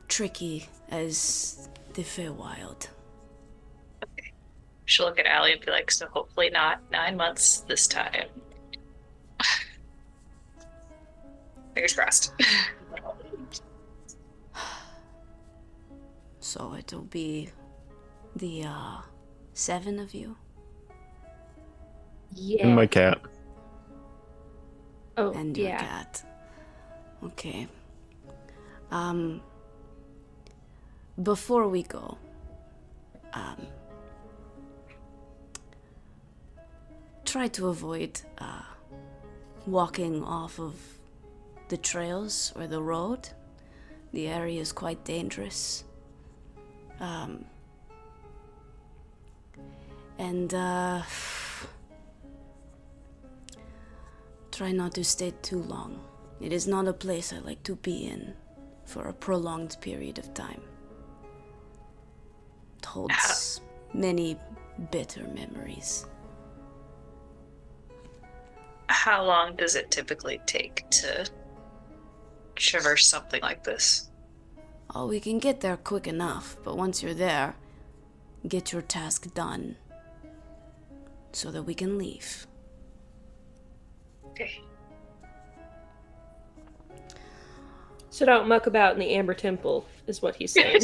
tricky as the Feywild. Okay. She'll look at Allie and be like, so hopefully not 9 months this time. Fingers crossed. So it'll be the 7 of you. Yeah. And my cat. Oh, And your yeah. cat. Okay. Before we go, try to avoid walking off of the trails or the road. The area is quite dangerous. And try not to stay too long. It is not a place I like to be in for a prolonged period of time. It holds many bitter memories. How long does it typically take to traverse something like this? Oh, we can get there quick enough, but once you're there, get your task done so that we can leave. Okay. So don't muck about in the Amber Temple, is what he's saying.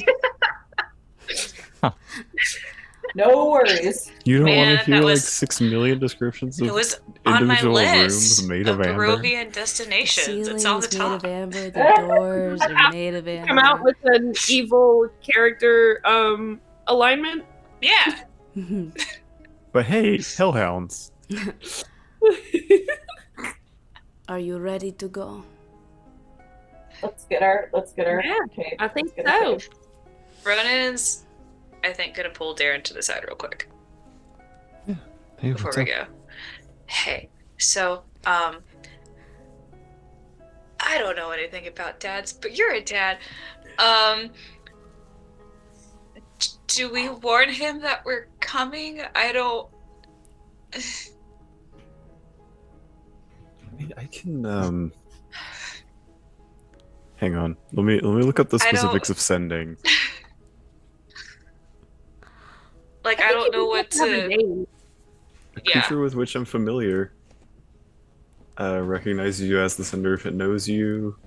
No worries. You don't Man, want to hear that like was- 6 million descriptions It of was on my individual list rooms made of amber. Barovian destinations. It's on the Ceiling's made of top. amber, the doors are made of amber. Come out with an evil character alignment. Yeah. But hey, hellhounds. Are you ready to go? Let's get our Yeah, tape. I think Let's get our so. tape. Ronan's, I think, gonna pull Darren to the side real quick Hey, before what's we up? go. Hey, so, I don't know anything about dads, but you're a dad. Do we warn him that we're coming? I don't. I can hang on. Let me look up the I don't- specifics of sending. Like, I don't know what Have a to. name. A Yeah. creature with which I'm familiar. Recognizes you as the sender if it knows you.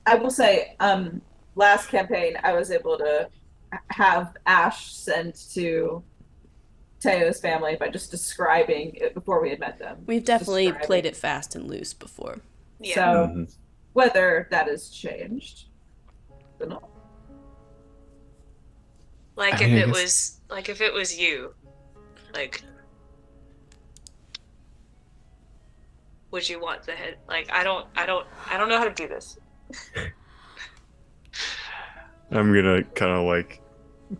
I will say, last campaign I was able to have Ash sent to Teo's family by just describing it before we had met them. We've definitely Describing. played it fast and loose before. Yeah. So Mhm. whether that has changed, I don't know. Like I if mean, I it guess- was like if it was you, like would you want the head? Like I don't know how to do this. I'm gonna kind of like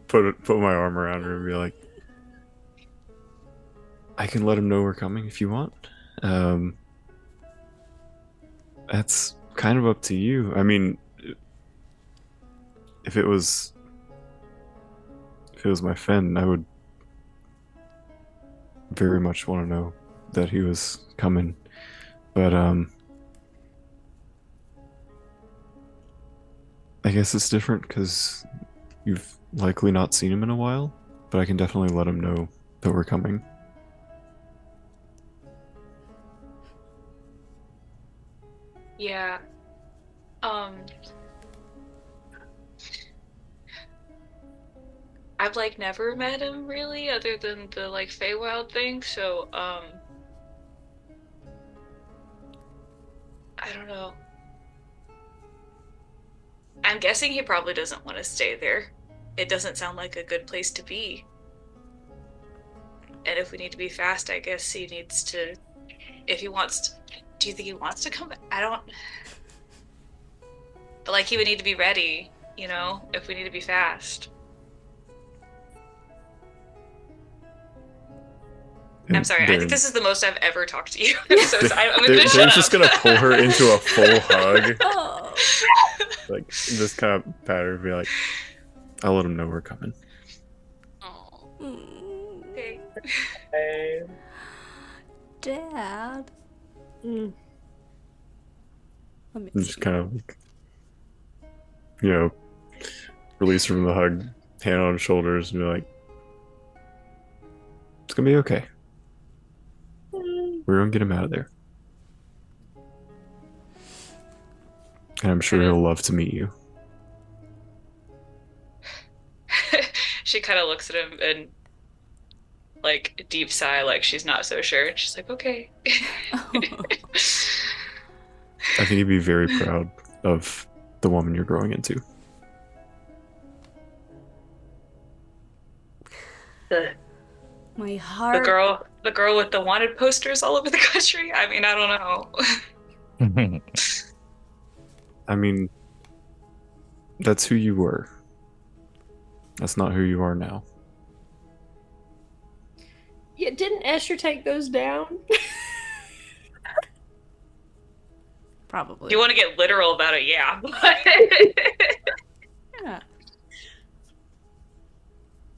put my arm around her and be like, I can let him know we're coming if you want. That's kind of up to you. I mean, if it was my friend, I would very much want to know that he was coming. But I guess it's different because you've likely not seen him in a while. But I can definitely let him know that we're coming. Yeah. I've like never met him really, other than the like Feywild thing. So I don't know. I'm guessing he probably doesn't want to stay there. It doesn't sound like a good place to be. And if we need to be fast, I guess he needs to. If he wants to, do you think he wants to come? I don't. But like he would need to be ready, you know, if we need to be fast. I'm sorry. I think this is the most I've ever talked to you. So I'm gonna shut Darren's up. just gonna pull her into a full hug, Oh. like just kind of pat her and be like, "I'll let him know we're coming." Aw, Mm. okay. Dad. Mm. I miss And just you. kind of like, release her from the hug, hand on shoulders, and be like, "It's gonna be okay. We're gonna get him out of there." And I'm sure he'll love to meet you. She kind of looks at him and like a deep sigh, like she's not so sure. And she's like, okay. I think he'd be very proud of the woman you're growing into. My The heart. girl with the wanted posters all over the country. I mean, I don't know. I mean, that's who you were. That's not who you are now. Yeah, didn't Escher take those down? Probably. If you want to get literal about it, yeah. Yeah.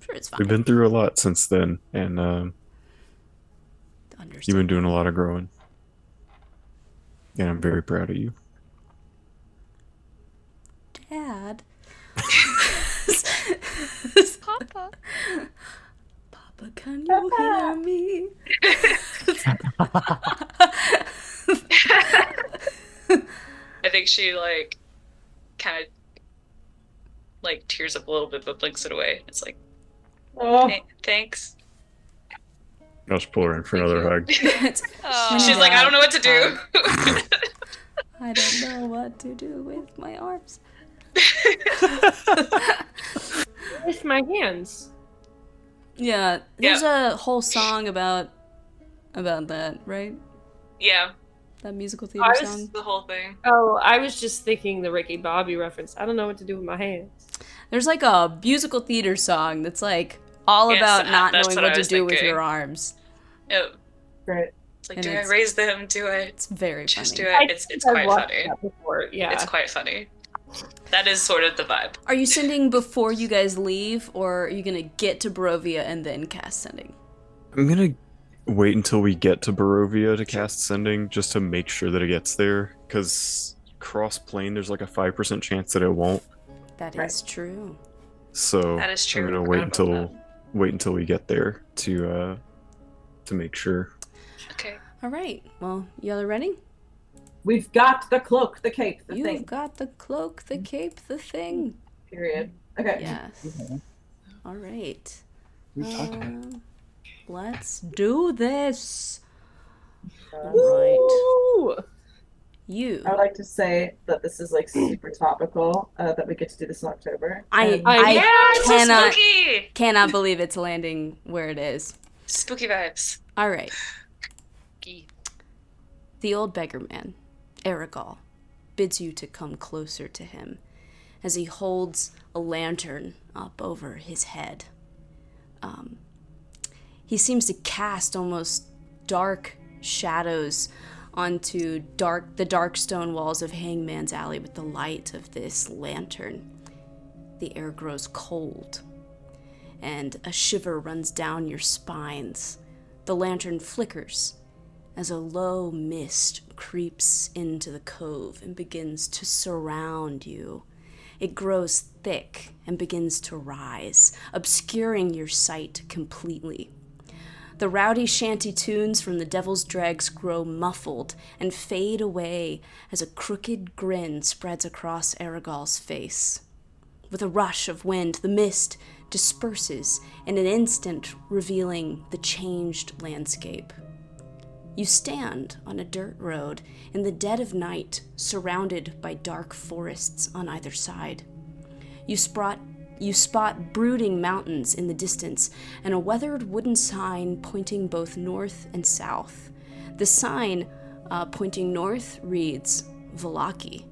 Sure, it's fine. We've been through a lot since then, and Understand. you've been doing a lot of growing. And I'm very proud of you. Dad. Papa. Papa, can you hear me? I think she like kind of like tears up a little bit, but blinks it away. It's like, Oh, thanks. I'll just pull her in for another hug. It's- Oh. She's like, I don't know what to do. I don't know what to do with my arms. With my hands. Yeah, there's a whole song about that, right? Yeah. That musical theater I was- song? The whole thing. Oh, I was just thinking the Ricky Bobby reference. I don't know what to do with my hands. There's like a musical theater song that's like all Yes, about not that's knowing what what I to was do with thinking. your arms. It, Great. it's like, And do I it's- raise them? Do I It's very just funny. do I it? It's think quite I've watched funny. that before. Yeah. It's quite funny. That is sort of the vibe. Are you sending before you guys leave, or are you gonna get to Barovia and then cast sending? I'm gonna wait until we get to Barovia to cast sending, just to make sure that it gets there. Because cross plane, there's like a 5% chance that it won't. That Right. is true. That So is true. I'm gonna I wait forgot about until we get there to make sure. Okay. All right. Well, y'all are ready? We've got the cloak, the cape, the You've thing. got the cloak, the cape, the thing. Period. Okay. Yes. All right. Let's do this. All right. Ooh. You. I would like to say that this is like super topical. That we get to do this in October. I Yeah, it's so cannot spooky. cannot believe it's landing where it is. Spooky vibes. All right. Gee. The old beggar man, Aragal, bids you to come closer to him as he holds a lantern up over his head. He seems to cast almost dark shadows onto the dark stone walls of Hangman's Alley with the light of this lantern. The air grows cold, and a shiver runs down your spines. The lantern flickers as a low mist creeps into the cove and begins to surround you. It grows thick and begins to rise, obscuring your sight completely. The rowdy shanty tunes from the Devil's Dregs grow muffled and fade away as a crooked grin spreads across Aragal's face. With a rush of wind, the mist disperses in an instant, revealing the changed landscape. You stand on a dirt road in the dead of night, surrounded by dark forests on either side. You spot brooding mountains in the distance and a weathered wooden sign pointing both north and south. The sign pointing north reads Valaki.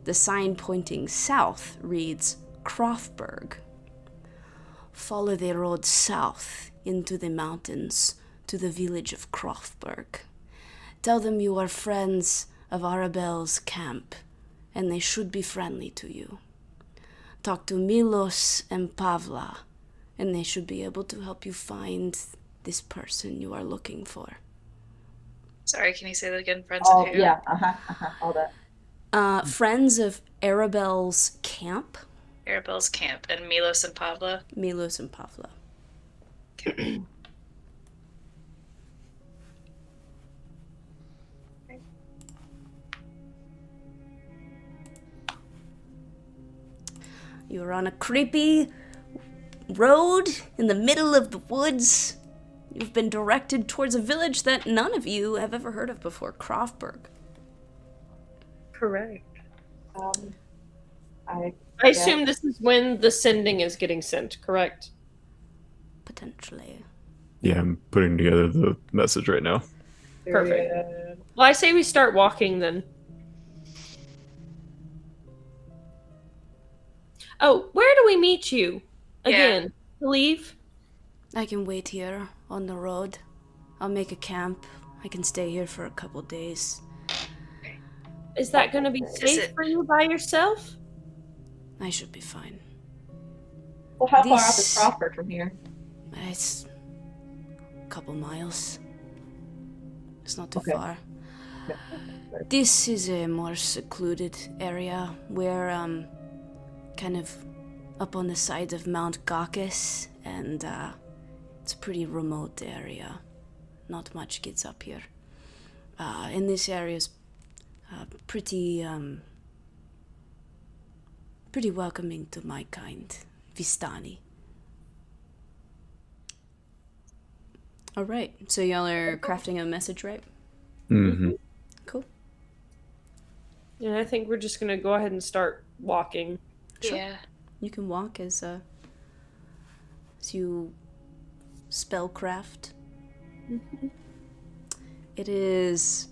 The sign pointing south reads Crofberg. Follow the road south into the mountains to the village of Crofberg. Tell them you are friends of Arabelle's camp, and they should be friendly to you. Talk to Milos and Pavla, and they should be able to help you find this person you are looking for. Sorry, can you say that again, friends? All, of who? yeah, all that. Friends of Arabelle's camp, Arabelle's camp and Milos and Pavla. Milos and Pavla. You're on a creepy road in the middle of the woods. You've been directed towards a village that none of you have ever heard of before, Crofberg. Correct. I I assume this is when the sending is getting sent, correct? Potentially. Yeah, I'm putting together the message right now. Perfect. Well, I say we start walking then. Oh, where do we meet you? Again, to leave? I can wait here on the road. I'll make a camp. I can stay here for a couple days. Is that going to be safe it- for you by yourself? I should be fine. Well, how far off is This- Crawford from here? It's a couple miles. It's not too Okay. far. This is a more secluded area. We're kind of up on the side of Mount Caucasus, and it's a pretty remote area. Not much gets up here. And this area is pretty welcoming to my kind, Vistani. All right, so y'all are crafting a message, right? Mm-hmm. Cool. And I think we're just going to go ahead and start walking. Sure. Yeah. You can walk as you spellcraft. It is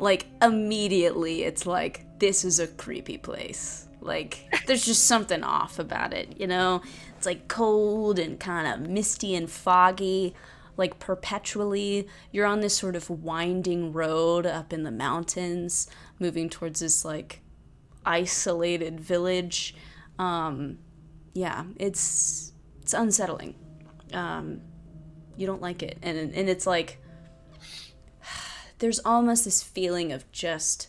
like immediately it's like, this is a creepy place. Like, there's just something off about it, you know? It's like cold and kind of misty and foggy, like perpetually. You're on this sort of winding road up in the mountains, moving towards this like isolated village. Yeah, it's unsettling. You don't like it. And it's like, there's almost this feeling of just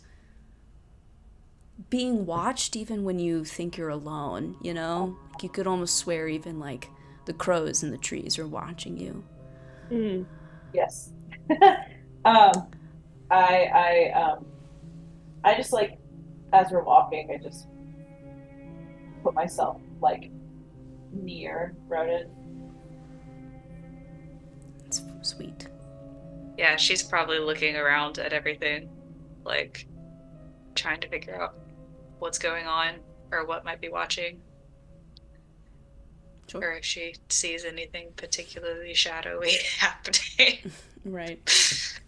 being watched even when you think you're alone, you know? Like you could almost swear even like the crows in the trees are watching you. Yes. I just like, as we're walking, I just put myself like near Ronan. It's sweet. Yeah, she's probably looking around at everything, like trying to figure out what's going on or what might be watching. Sure. Or if she sees anything particularly shadowy happening. Right.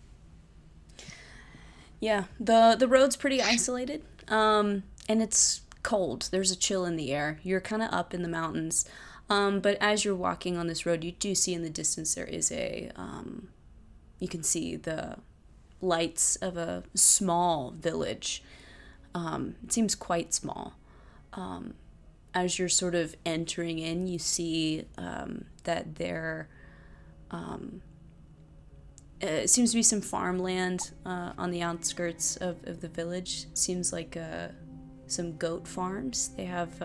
Yeah, the road's pretty isolated, and it's cold. There's a chill in the air. You're kind of up in the mountains, but as you're walking on this road, you do see in the distance there is you can see the lights of a small village. It seems quite small. As you're sort of entering in, you see that there it seems to be some farmland on the outskirts of the village. Seems like some goat farms. They have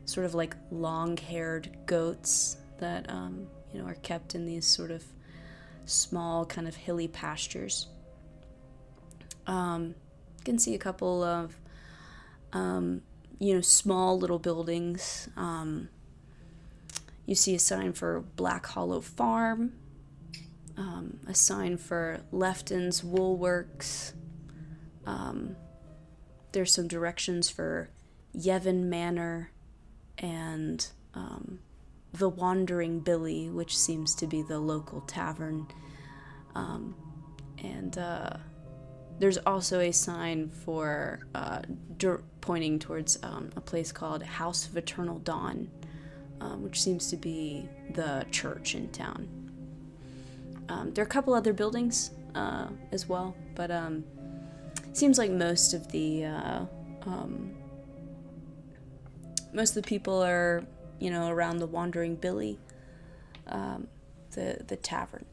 sort of like long-haired goats that are kept in these sort of small kind of hilly pastures. You can see a couple of small little buildings. You see a sign for Black Hollow Farm, a sign for Lefton's Woolworks. There's some directions for Yevon Manor and the Wandering Billy, which seems to be the local tavern. And there's also a sign for pointing towards a place called House of Eternal Dawn, which seems to be the church in town. There are a couple other buildings as well, but it seems like most of the people are around the Wandering Billy, the tavern.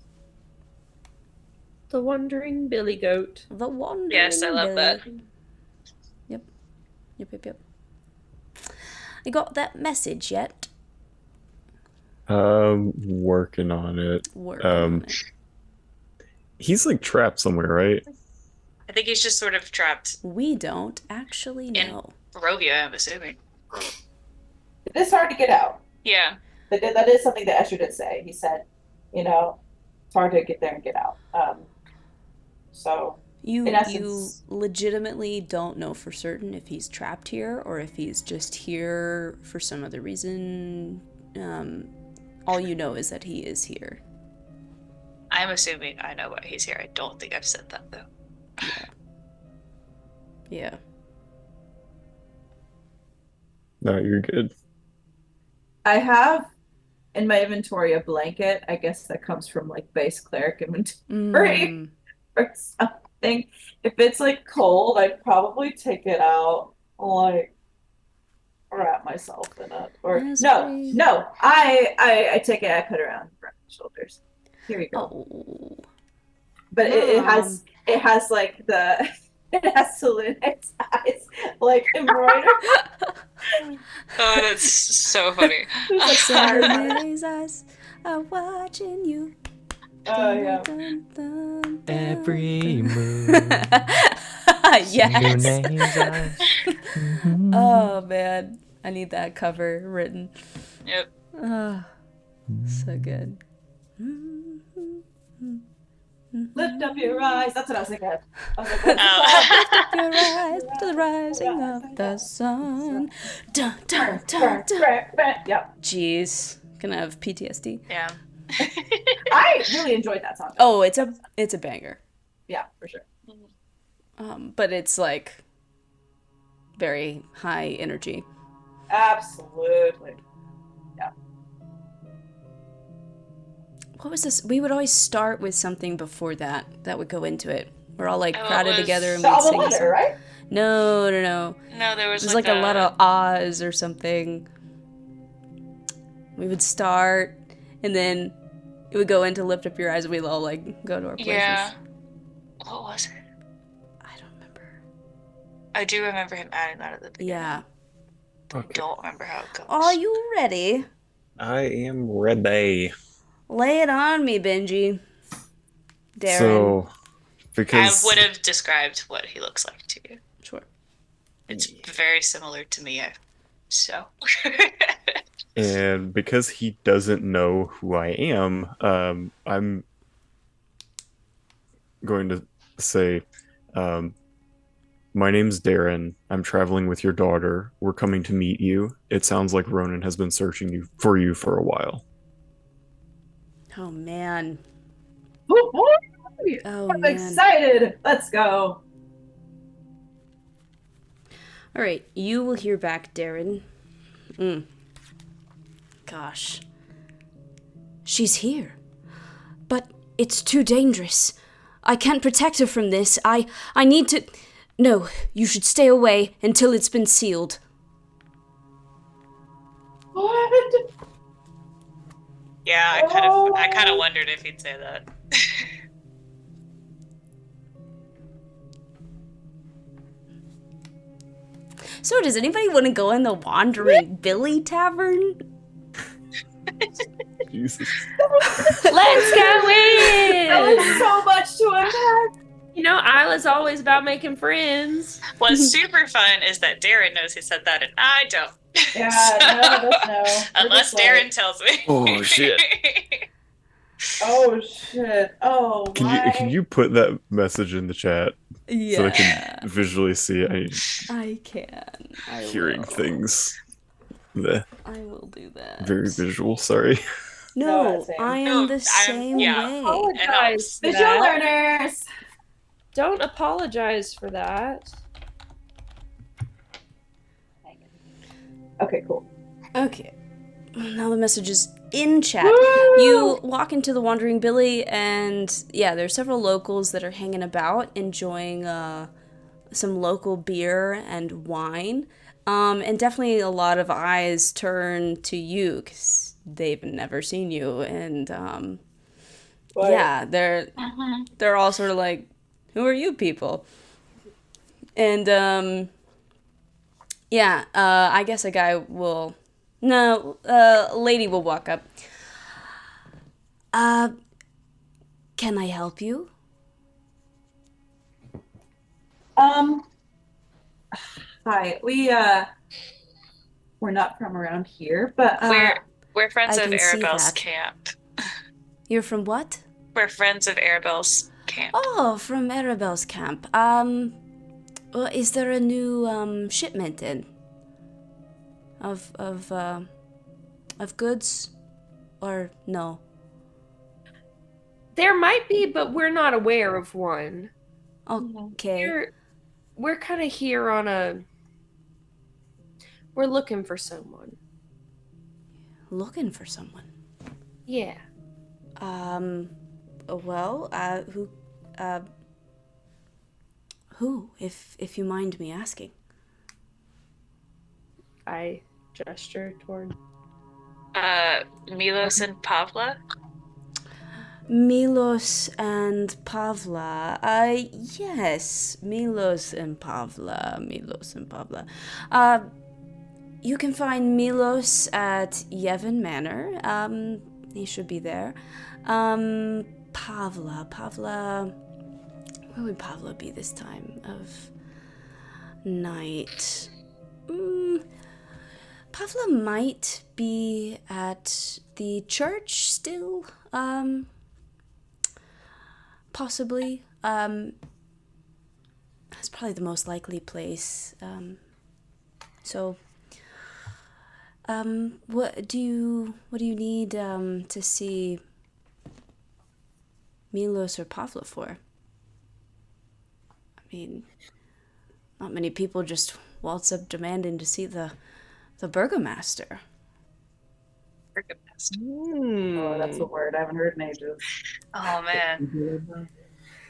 The Wandering Billy Goat. The Wandering Yes, I love Billy. that. Yep. You got that message yet? Working on it. He's like trapped somewhere, right? I think he's just sort of trapped We don't actually know. in Barovia, I'm assuming. It is hard to get out. Yeah. That is something that Escher did say. He said, it's hard to get there and get out. So You in essence, legitimately don't know for certain if he's trapped here or if he's just here for some other reason. All you know is that he is here. I'm assuming I know why he's here. I don't think I've said that, though. Yeah. No, you're good. I have in my inventory a blanket. I guess that comes from like base cleric inventory or something. If it's like cold, I'd probably take it out, like wrap myself in it. Or no, I take it. I put it around my shoulders. Here you go. Oh. But it has like the it has Selenite's eyes like embroidered. Oh, that's so funny. Somebody's eyes are watching you. Oh yeah. Dun, dun, dun. Every move. Yes. Your name's eyes. Oh man, I need that cover written. Yep. Oh, so good. Lift up your eyes. That's what I was thinking. I was like, Lift up your eyes to the rising of the sun. Dun, dun, dun, dun. Yep. Jeez, gonna have PTSD. Yeah. I really enjoyed that song. Oh, it's a banger. Yeah, for sure. but it's like very high energy. Absolutely. What was this? We would always start with something before that would go into it. We're all like Oh, it crowded was together and The we'd sing a letter, song. right? No. No, there It was was like a lot of ahs or something. We would start, and then it would go into lift up your eyes, and we'd all like go to our places. Yeah. What was it? I don't remember. I do remember him adding that at the beginning. Yeah. I don't remember how it goes. Are you ready? I am ready. Lay it on me, Benji. Darren. So, I because would have described what he looks like to you. Sure. It's very similar to me. So. and because he doesn't know who I am, I'm going to say, my name's Darren. I'm traveling with your daughter. We're coming to meet you. It sounds like Ronan has been searching for you for a while. Oh, man. Oh, I'm man. excited. Let's go. All right, you will hear back, Darren. Gosh. She's here. But it's too dangerous. I can't protect her from this. I need to... No, you should stay away until it's been sealed. What? Yeah, I kind of wondered if he'd say that. So, does anybody want to go in the Wandering Billy Tavern? Jesus. Let's go That in! was so much to unpack. You know, Isla's always about making friends. What's super fun is that Darren knows he said that and I don't. Yeah, So- none of us know. We're Unless just Darren like, tells me. Oh, shit. oh shit. Oh my. Can you put that message in the chat Yeah. so I can visually see it? I can. I Hearing will. things. Bleh. I will do that. Very visual, sorry. No, same. I am No, the same yeah. way. Apologize for Visual that. learners. Don't apologize for that. Okay, cool. Okay. Now the message is in chat. Woo! You walk into the Wandering Billy, and yeah, there's several locals that are hanging about, enjoying some local beer and wine. And definitely a lot of eyes turn to you because they've never seen you. And What? yeah, they're all sort of like, who are you people? And yeah, I guess a guy will... No, a lady will walk up. Can I help you? Hi. We're not from around here, but We're friends I of can see Arabelle's that. camp. You're from what? We're friends of Arabelle's camp. Oh, from Arabelle's camp. Well, is there a new shipment in? Of goods? Or no? There might be, but we're not aware of one. Okay. We're kind of here on a... We're looking for someone. Looking for someone. Yeah. Well, who, if you mind me asking? I gesture toward... Milos and Pavla. Milos and Pavla. Yes, Milos and Pavla. You can find Milos at Yevon Manor. He should be there. Pavla. Where would Pavla be this time of night? Pavla might be at the church still. Possibly. That's probably the most likely place. What do you need to see Milos or Pavla for? mean, not many people just waltz up demanding to see the burgomaster. Burgomaster. Oh, that's a word I haven't heard in ages. Oh man.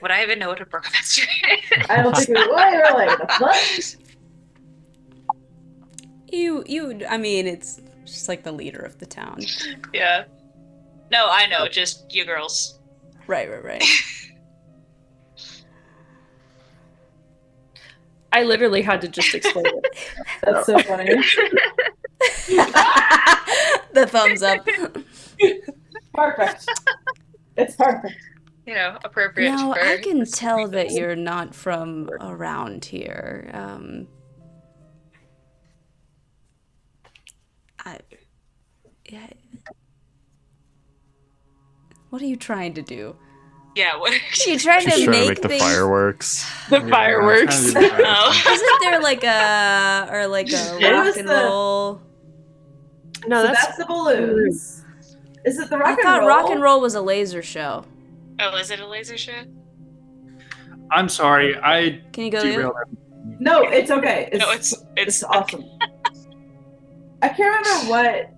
Would I even know what a burgomaster is? I don't think we would. We're like, the fuck? I mean, it's just like the leader of the town. Yeah. No, I know, just you girls. Right. I literally had to just explain it. That's so funny. The thumbs up. Perfect. It's perfect. You know, appropriate. Now, for I can tell reasons. that you're not from around here. Yeah. What are you trying to do? Yeah, what? Are you trying She's to trying to make make the things? fireworks. The fireworks. Oh. Isn't there like a rock and roll? No, So that's that's the balloons. Is it the rock I and thought roll? rock and roll was a laser show. Oh, is it a laser show? I'm sorry. I Can you go derailed there? everything. No, it's okay. No, it's awesome. I can't remember what.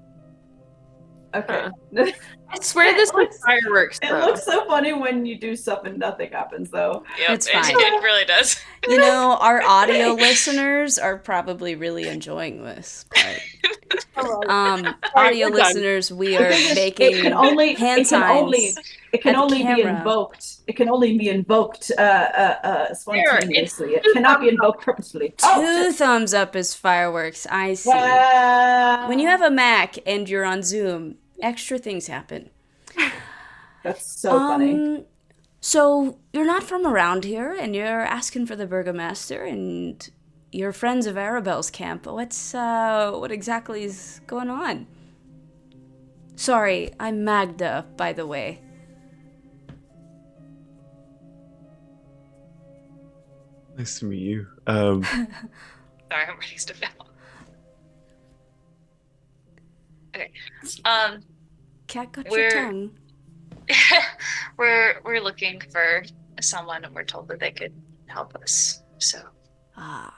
Okay. I swear this was fireworks. It though. looks so funny when you do stuff and nothing happens, though. Yep, It's fine. It really does. You know, our audio listeners are probably really enjoying this. But, audio we're done. listeners, we are making It can only hand it can only signs. it can at the only be camera. invoked. It can only be invoked spontaneously. It cannot be invoked purposefully. Two thumbs up is fireworks. I see. Wow. When you have a Mac and you're on Zoom, extra things happen. That's so funny. So you're not from around here, and you're asking for the burgomaster, and you're friends of Arabelle's camp. What exactly is going on? Sorry, I'm Magda, by the way. Nice to meet you. Sorry, I'm ready to fail. Okay. Cat got your We're- tongue. we're looking for someone, and we're told that they could help us. So Ah.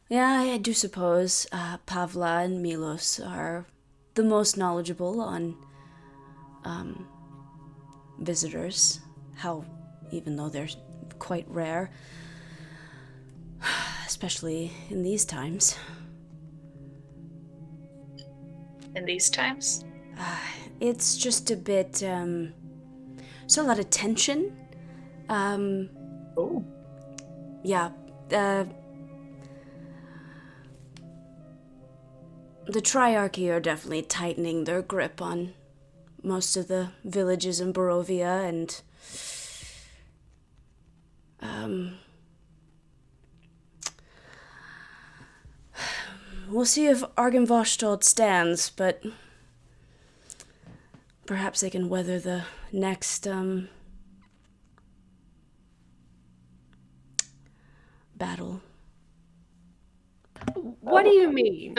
Yeah, I do suppose Pavla and Milos are the most knowledgeable on visitors. How, even though they're quite rare, especially in these times. in these times, It's just a bit, there's a lot of tension. Oh. Yeah, the Triarchy are definitely tightening their grip on most of the villages in Barovia, and we'll see if Argenvoshtold stands, but perhaps they can weather the next battle. What do you mean?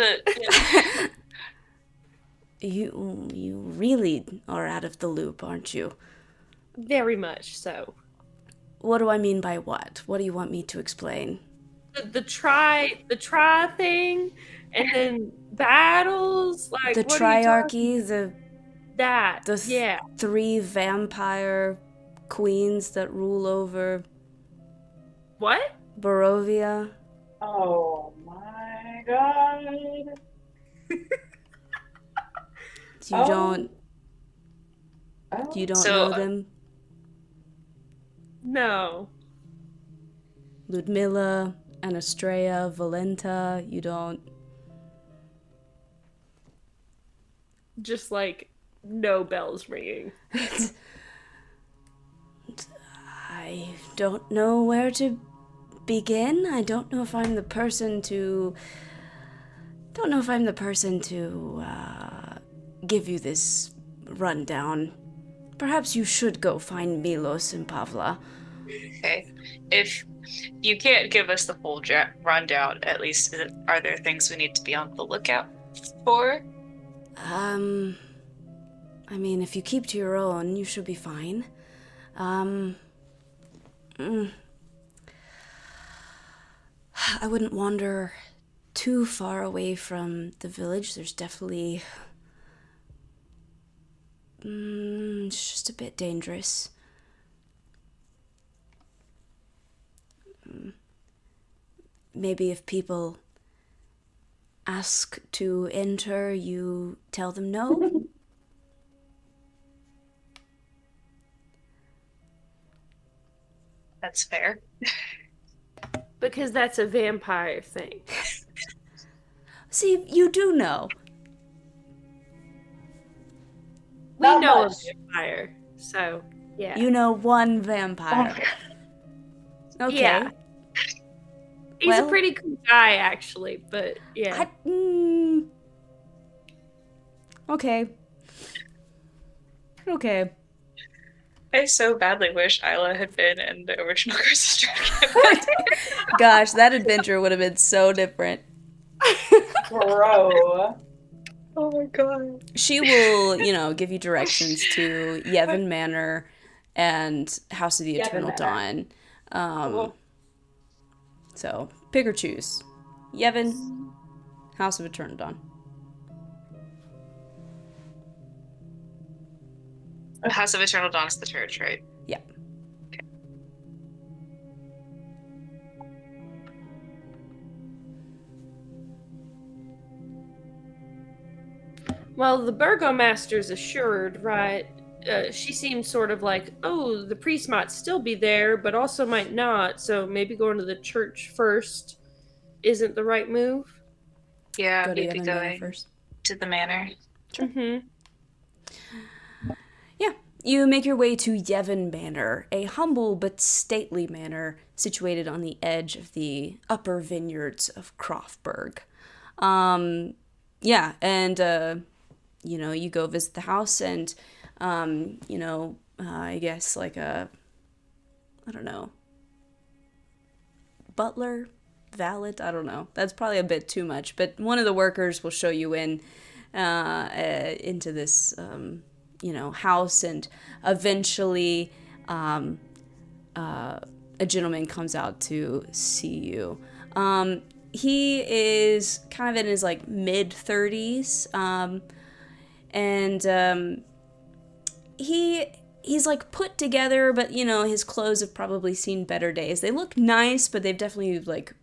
You really are out of the loop, aren't you? Very much so. What do I mean by what? What do you want me to explain? The try thing, and then The battles like what are you talking- Triarchy, the yeah. 3 vampire queens that rule over What? Barovia. Oh my god. You Oh. don't Oh. you don't So, know them? No. Ludmilla, Anastrea, Valenta, you don't. Just like no bells ringing. I don't know where to begin. I don't know if I'm the person to give you this rundown. Perhaps you should go find Milos and Pavla. okay, if you can't give us the full rundown, at least are there things we need to be on the lookout for? I mean, if you keep to your own, you should be fine. I wouldn't wander too far away from the village. There's definitely... it's just a bit dangerous. Maybe if people ask to enter, you tell them no? That's fair. Because that's a vampire thing. See, you do know. We Not know much. a vampire, so yeah. You know one vampire. Okay. Yeah. He's Well- a pretty cool guy, actually, but yeah. Okay. Okay. I so badly wish Aila had been in the original Curse of Strahd. Gosh, that adventure would have been so different. Bro. Oh my god. She will, give you directions to Yevon Manor and House of the Yevon Eternal Manor. Dawn. So, pick or choose. Yevon, House of Eternal Dawn. House of Eternal Dawn is the church, right? Yeah. Well, the burgomaster's assured, right? She seemed sort of like, oh, the priest might still be there, but also might not, so maybe going to the church first isn't the right move. Yeah, Go to maybe Yevon Manor going first. to the manor. Mm-hmm. Yeah. You make your way to Yevon Manor, a humble but stately manor situated on the edge of the upper vineyards of Croftburg. Yeah, and, you go visit the house and, I guess like a, I don't know, butler, valet, I don't know. That's probably a bit too much, but one of the workers will show you in, into this, house, and eventually a gentleman comes out to see you. He is kind of in his mid-30s, and he's put together, but his clothes have probably seen better days. They look nice, but they've definitely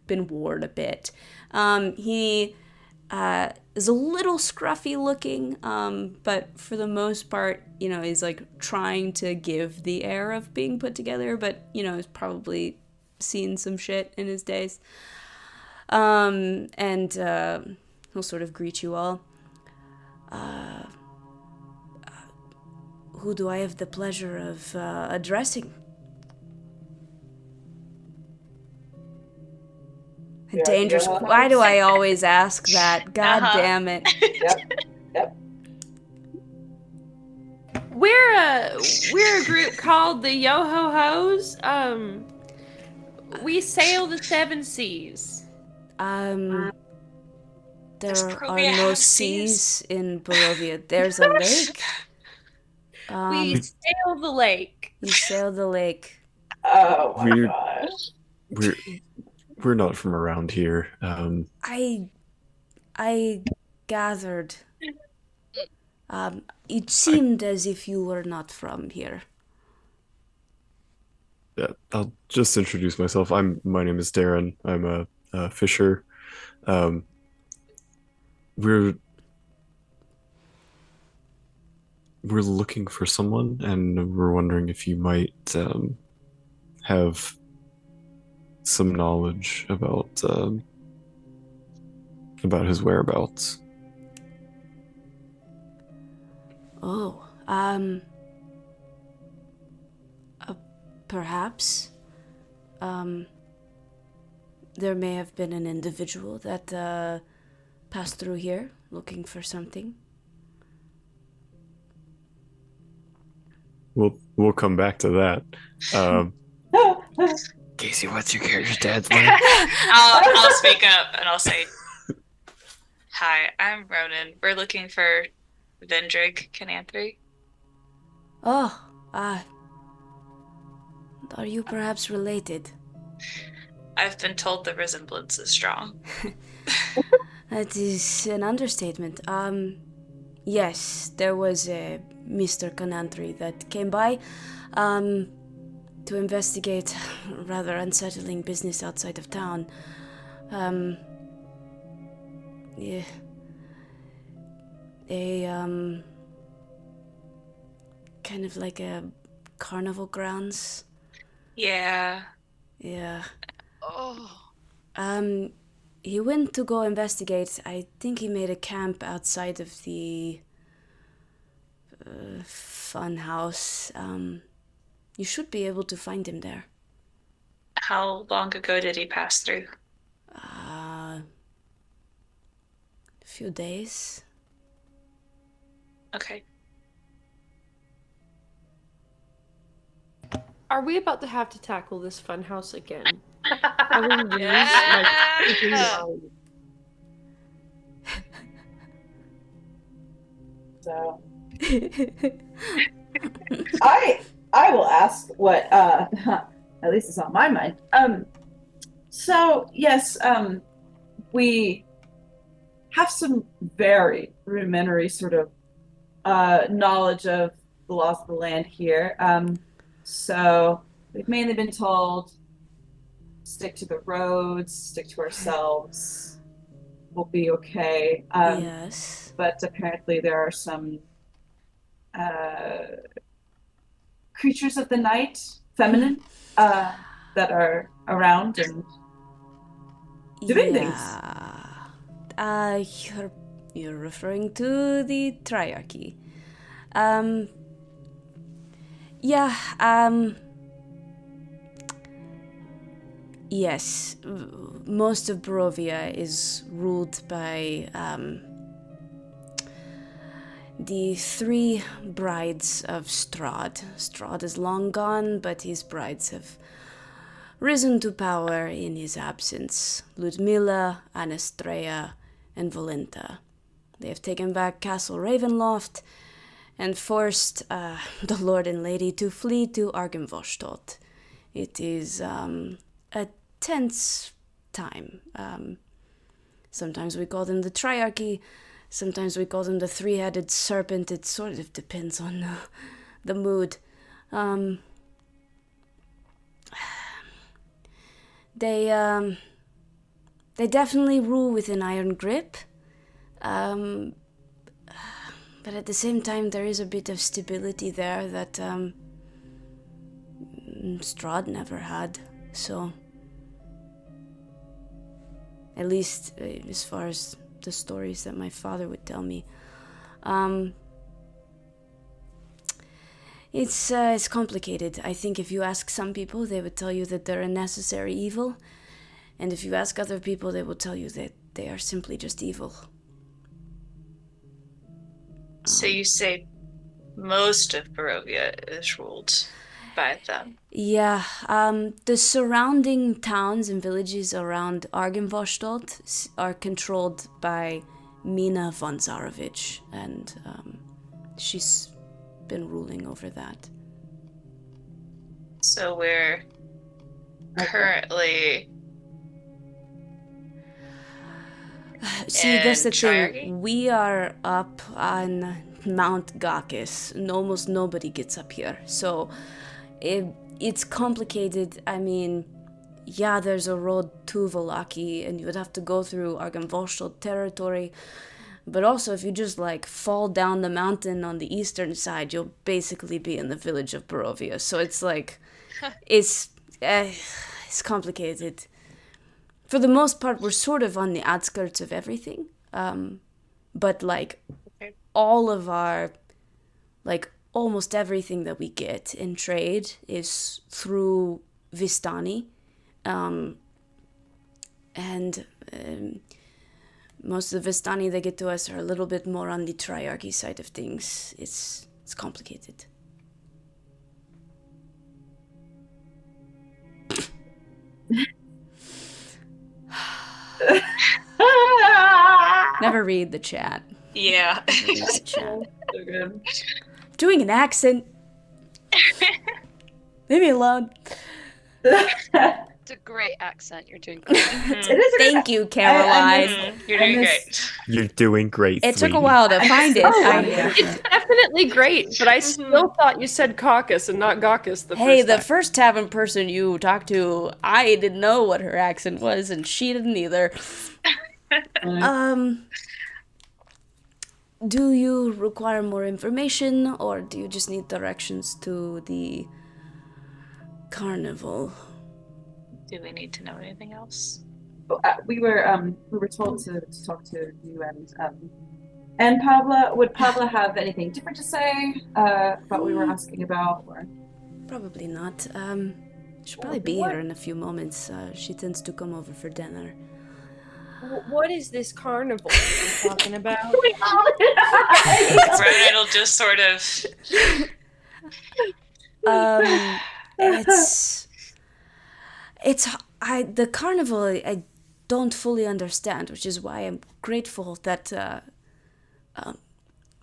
been worn a bit. He is a little scruffy looking, but for the most part, he's trying to give the air of being put together, but he's probably seen some shit in his days. And he'll sort of greet you all. Who do I have the pleasure of addressing? Yeah, Dangerous. yeah. Why do I always ask that? God Uh-huh. damn it. Yep. We're a group called the Yo-Ho-Hos. We sail the seven seas. There Does are Barovia no have seas seas? in Barovia. There's a lake. We sail the lake. You sail the lake. Oh my Weird. gosh. We're not from around here. I gathered. It seemed as if you were not from here. Yeah, I'll just introduce myself. My name is Darren. I'm a fisher. We're looking for someone, and we're wondering if you might have some knowledge about his whereabouts. Oh, perhaps. There may have been an individual that passed through here looking for something. We'll come back to that. Casey, what's your character's dad's name? I'll speak up and I'll say, "Hi, I'm Ronan. We're looking for Vendrig Cananthri." Oh, are you perhaps related? I've been told the resemblance is strong. That is an understatement. Yes, there was a Mr. Canantry that came by, to investigate rather unsettling business outside of town. Yeah. Kind of like a carnival grounds. Yeah. Yeah. Oh. He went to go investigate. I think he made a camp outside of the fun house. You should be able to find him there. How long ago did he pass through? A few days. Okay. Are we about to have to tackle this funhouse again? I will lose my freaking mind. So I will ask what at least is on my mind. So yes, we have some very rudimentary sort of knowledge of the laws of the land here. So we've mainly been told stick to the roads, stick to ourselves, we'll be okay. Yes. But apparently there are some creatures of the night, feminine, that are around and doing things. You're referring to the Triarchy. Yes, most of Barovia is ruled by the 3 brides of Strahd. Strahd is long gone, but his brides have risen to power in his absence. Ludmilla, Anastrea, and Valenta. They have taken back Castle Ravenloft and forced the Lord and Lady to flee to Argynvostolt. It is a tense time. Sometimes we call them the Triarchy, sometimes we call them the 3-headed serpent. It sort of depends on the mood. They definitely rule with an iron grip. But at the same time, there is a bit of stability there that Strahd never had. So, at least as far as the stories that my father would tell me, it's complicated. I think if you ask some people, they would tell you that they're a necessary evil, and if you ask other people, they will tell you that they are simply just evil. So you say most of Barovia is ruled by them? Yeah, the surrounding towns and villages around Argynvostolt are controlled by Mina von Zarovich, and she's been ruling over that. So we're currently... See, that's the Triarchy? thing. We are up on Mount Gakis, and almost nobody gets up here. So it's complicated. I mean, yeah, there's a road to Valaki, and you would have to go through Argynvostolt territory. But also, if you just fall down the mountain on the eastern side, you'll basically be in the village of Barovia. So it's it's complicated. For the most part, we're sort of on the outskirts of everything. But all of our, almost everything that we get in trade is through Vistani. Most of the Vistani that get to us are a little bit more on the Triarchy side of things. It's complicated. Never read the chat. Yeah. Never read the chat. So good. Doing an accent. Leave me alone. Did It's a great accent. You're doing great. It is a Thank good- you, Caroline. You're doing miss- great. You're doing great. It took a sweetie. while to I find miss it. so I- many accents. It's definitely great, but I still thought you said caucus and not Gawkus the Hey, first the time. first tavern person you talked to, I didn't know what her accent was, and she didn't either. Do you require more information, or do you just need directions to the carnival? Do we need to know anything else? We were told to talk to you and Pablo. Would Pablo have anything different to say about what we were asking about? Or? Probably not. She'll probably be here in a few moments. She tends to come over for dinner. What is this carnival you're talking about? Reginald just sort of. The carnival I don't fully understand, which is why I'm grateful that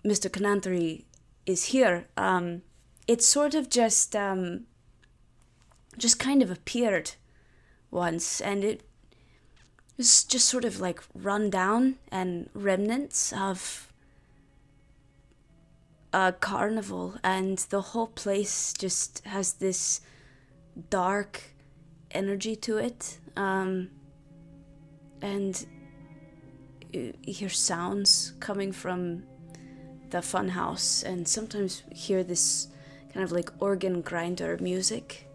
Mr. Cananthry is here. It sort of just kind of appeared once, and it was just sort of like run down and remnants of a carnival, and the whole place just has this dark energy to it, and you hear sounds coming from the funhouse, and sometimes hear this kind of like organ grinder music,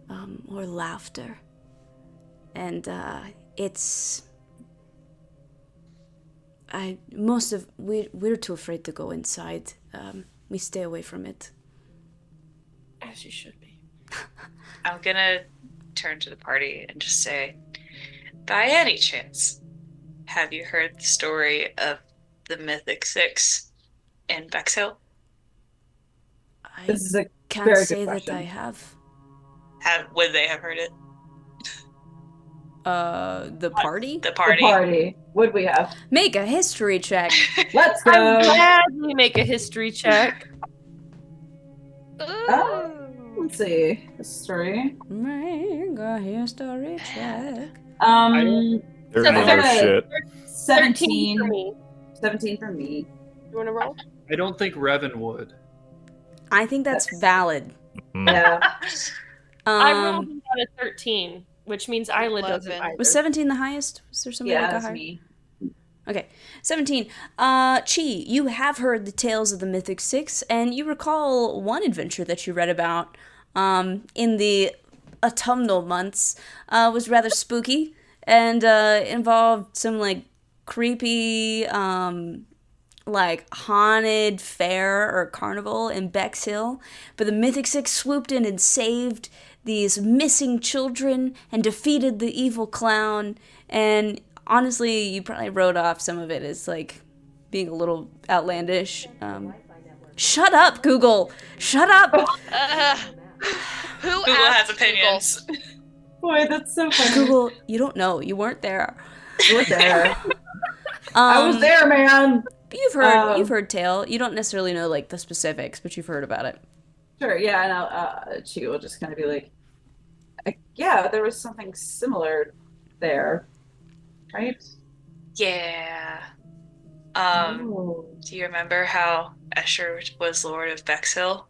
or laughter, and we're too afraid to go inside. We stay away from it. As you should be. I'm gonna turn to the party and just say, by any chance, have you heard the story of the Mythic Six in Bexhill? This is a Can't very good say that question. I have. Would they have heard it? The party? The The party. party. Would we have? Make a history check. Let's I'm go. glad we make a history check. Let's see. History. Make a history check. There's So no there's a- shit. 13 for 17. me. 17 for me. You want to roll? I don't think Revan would. I think that's valid. Yeah. I rolled about a 13, which means Aila doesn't 11. either. Was 17 the highest? Was there somebody that Yeah, got that's higher? me. Okay, 17. Chi, you have heard the tales of the Mythic Six, and you recall one adventure that you read about in the autumnal months was rather spooky and involved some like creepy like haunted fair or carnival in Bexhill. But the Mythic Six swooped in and saved these missing children and defeated the evil clown. And honestly, you probably wrote off some of it as like being a little outlandish. Shut up, Google! Shut up! Who Google asked has opinions. Boy, that's so funny. Google, you don't know. You weren't there. You were there. I was there, man. You've heard tale. You don't necessarily know like the specifics, but you've heard about it. Sure, yeah, and she will just kind of be like, yeah, there was something similar there, right? Yeah. Oh. Do you remember how Escher was Lord of Bexhill?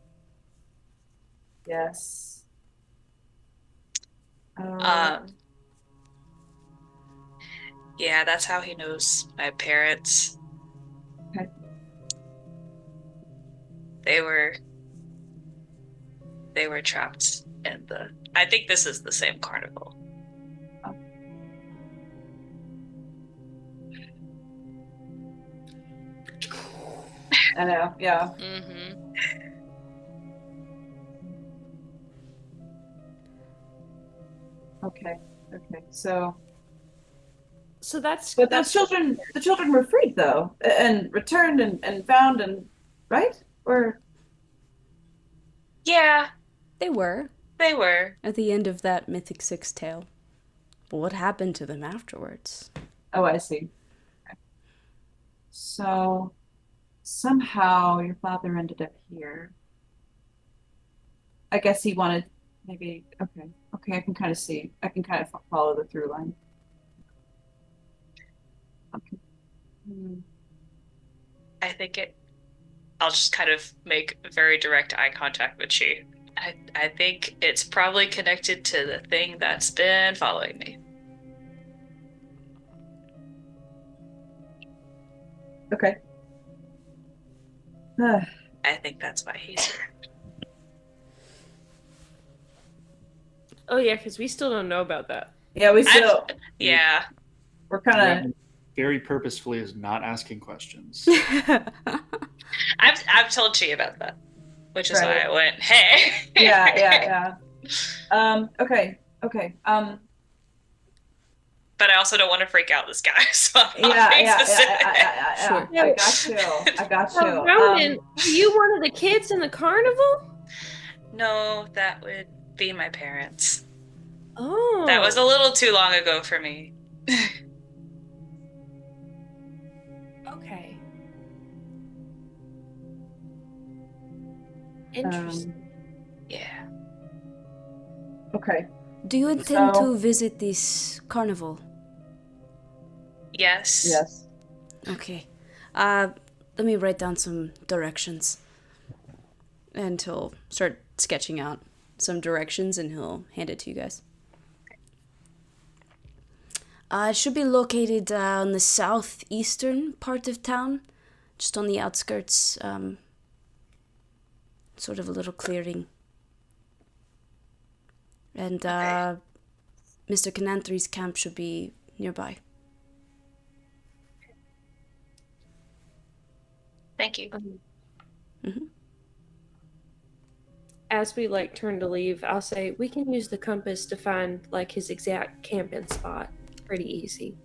Yes. Yeah, that's how he knows my parents. Okay. They were trapped in the. I think this is the same carnival. I know, yeah. Mm-hmm. Okay, so that's but that's the children were freed though, and returned and found and right? Or Yeah, They were they were. at the end of that Mythic Six tale. But what happened to them afterwards? oh, I see. Okay. So somehow your father ended up here. I guess he wanted maybe okay. Okay, I can kind of see. I can kind of follow the through line. Okay. I think I'll just kind of make very direct eye contact with Chi. I think it's probably connected to the thing that's been following me. Okay. I think that's why he's here. Oh yeah, because we still don't know about that. Yeah, Yeah. we're kind of very purposefully is not asking questions. I've told Chi about that, which is Right. why I went, hey. yeah. Okay. But I also don't want to freak out this guy, so I'm not being Yeah. Sure. I got you. Ronan, are you one of the kids in the carnival? No, that would be my parents. Oh. That was a little too long ago for me. Okay. Interesting. Yeah. Okay. Do you intend So- to visit this carnival? Yes. Yes. Okay. Let me write down some directions. And he'll start sketching out some directions and he'll hand it to you guys. It should be located on the southeastern part of town, just on the outskirts, sort of a little clearing. And Mr. Cananthry's camp should be nearby. Thank you. As we turn to leave, I'll say we can use the compass to find his exact camping spot. Pretty easy.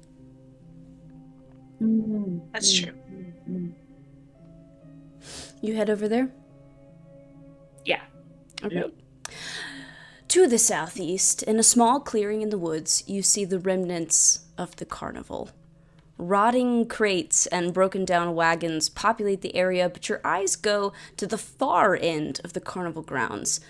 That's true. You head over there? Yeah. Okay. Yep. To the southeast, in a small clearing in the woods, you see the remnants of the carnival. Rotting crates and broken down wagons populate the area, but your eyes go to the far end of the carnival grounds.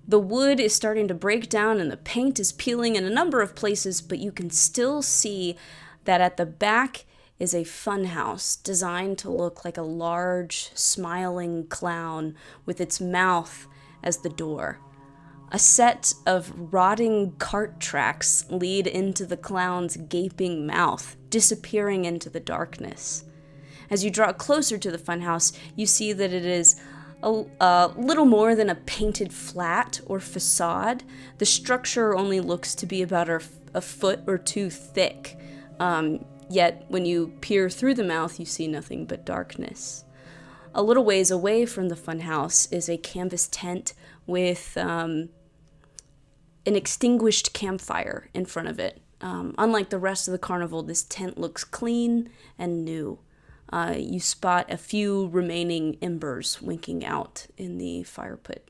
The wood is starting to break down and the paint is peeling in a number of places, but you can still see that at the back is a funhouse designed to look like a large, smiling clown with its mouth as the door. A set of rotting cart tracks lead into the clown's gaping mouth, disappearing into the darkness. As you draw closer to the funhouse, you see that it is a little more than a painted flat or facade. The structure only looks to be about a foot or two thick, yet when you peer through the mouth, you see nothing but darkness. A little ways away from the funhouse is a canvas tent with an extinguished campfire in front of it. Unlike the rest of the carnival, this tent looks clean and new. You spot a few remaining embers winking out in the fire pit.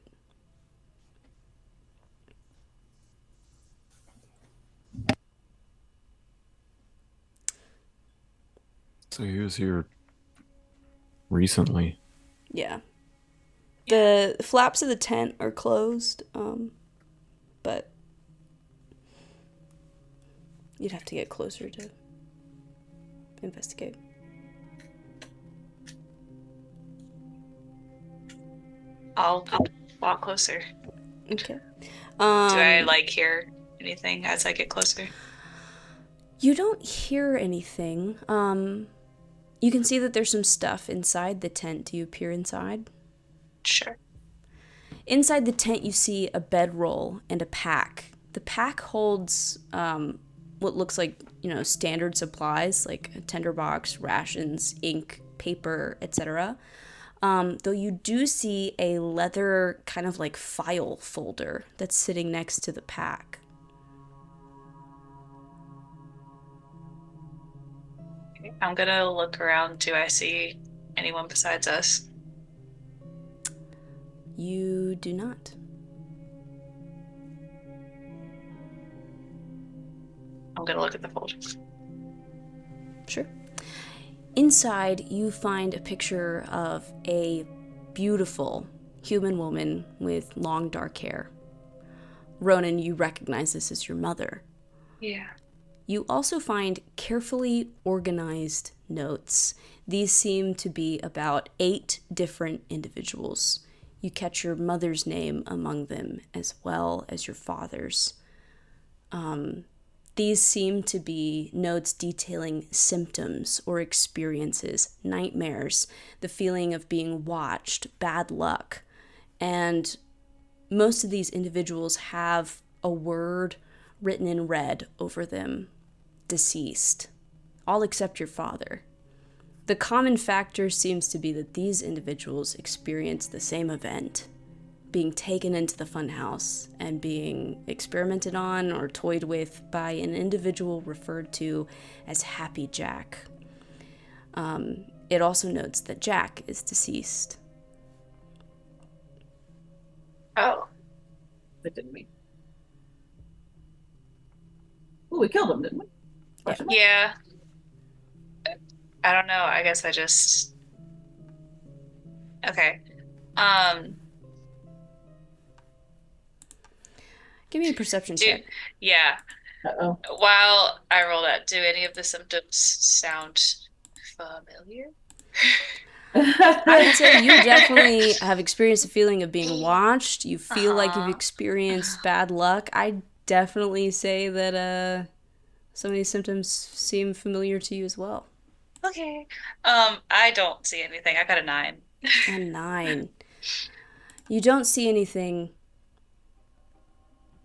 So he was here recently. Yeah. The flaps of the tent are closed, but you'd have to get closer to investigate. I'll walk closer. Okay. Do I hear anything as I get closer? You don't hear anything. You can see that there's some stuff inside the tent. Do you peer inside? Sure. Inside the tent, you see a bedroll and a pack. The pack holds what looks like, standard supplies like a tinderbox, rations, ink, paper, etc. Though you do see a leather kind of file folder that's sitting next to the pack. I'm gonna look around. Do I see anyone besides us? You do not. I'm gonna look at the folders. Sure. Inside, you find a picture of a beautiful human woman with long dark hair. Ronan, you recognize this as your mother. Yeah. You also find carefully organized notes. These seem to be about 8 different individuals. You catch your mother's name among them as well as your father's. These seem to be notes detailing symptoms or experiences, nightmares, the feeling of being watched, bad luck. And most of these individuals have a word written in red over them: deceased. All except your father. The common factor seems to be that these individuals experienced the same event, being taken into the funhouse and being experimented on or toyed with by an individual referred to as Happy Jack. It also notes that Jack is deceased. Oh. But didn't we? Oh, we killed him, didn't we? Yeah. I don't know. I guess I just... Okay. Give me a perception check. Yeah. Uh-oh. While I roll that, do any of the symptoms sound familiar? I would say you definitely have experienced a feeling of being watched. You feel like you've experienced bad luck. I definitely say that some of these symptoms seem familiar to you as well. Okay. I don't see anything. I got a 9. A 9. You don't see anything,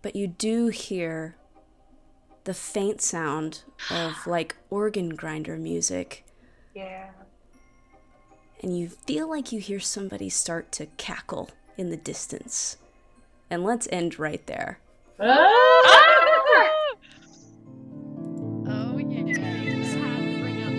but you do hear the faint sound of like organ grinder music. Yeah. And you feel like you hear somebody start to cackle in the distance. And let's end right there. Oh yeah. Just had to bring up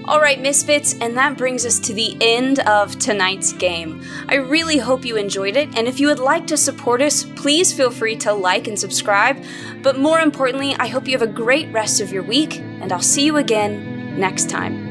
Alright, Misfits, and that brings us to the end of tonight's game. I really hope you enjoyed it, and if you would like to support us, please feel free to like and subscribe. But more importantly, I hope you have a great rest of your week, and I'll see you again next time.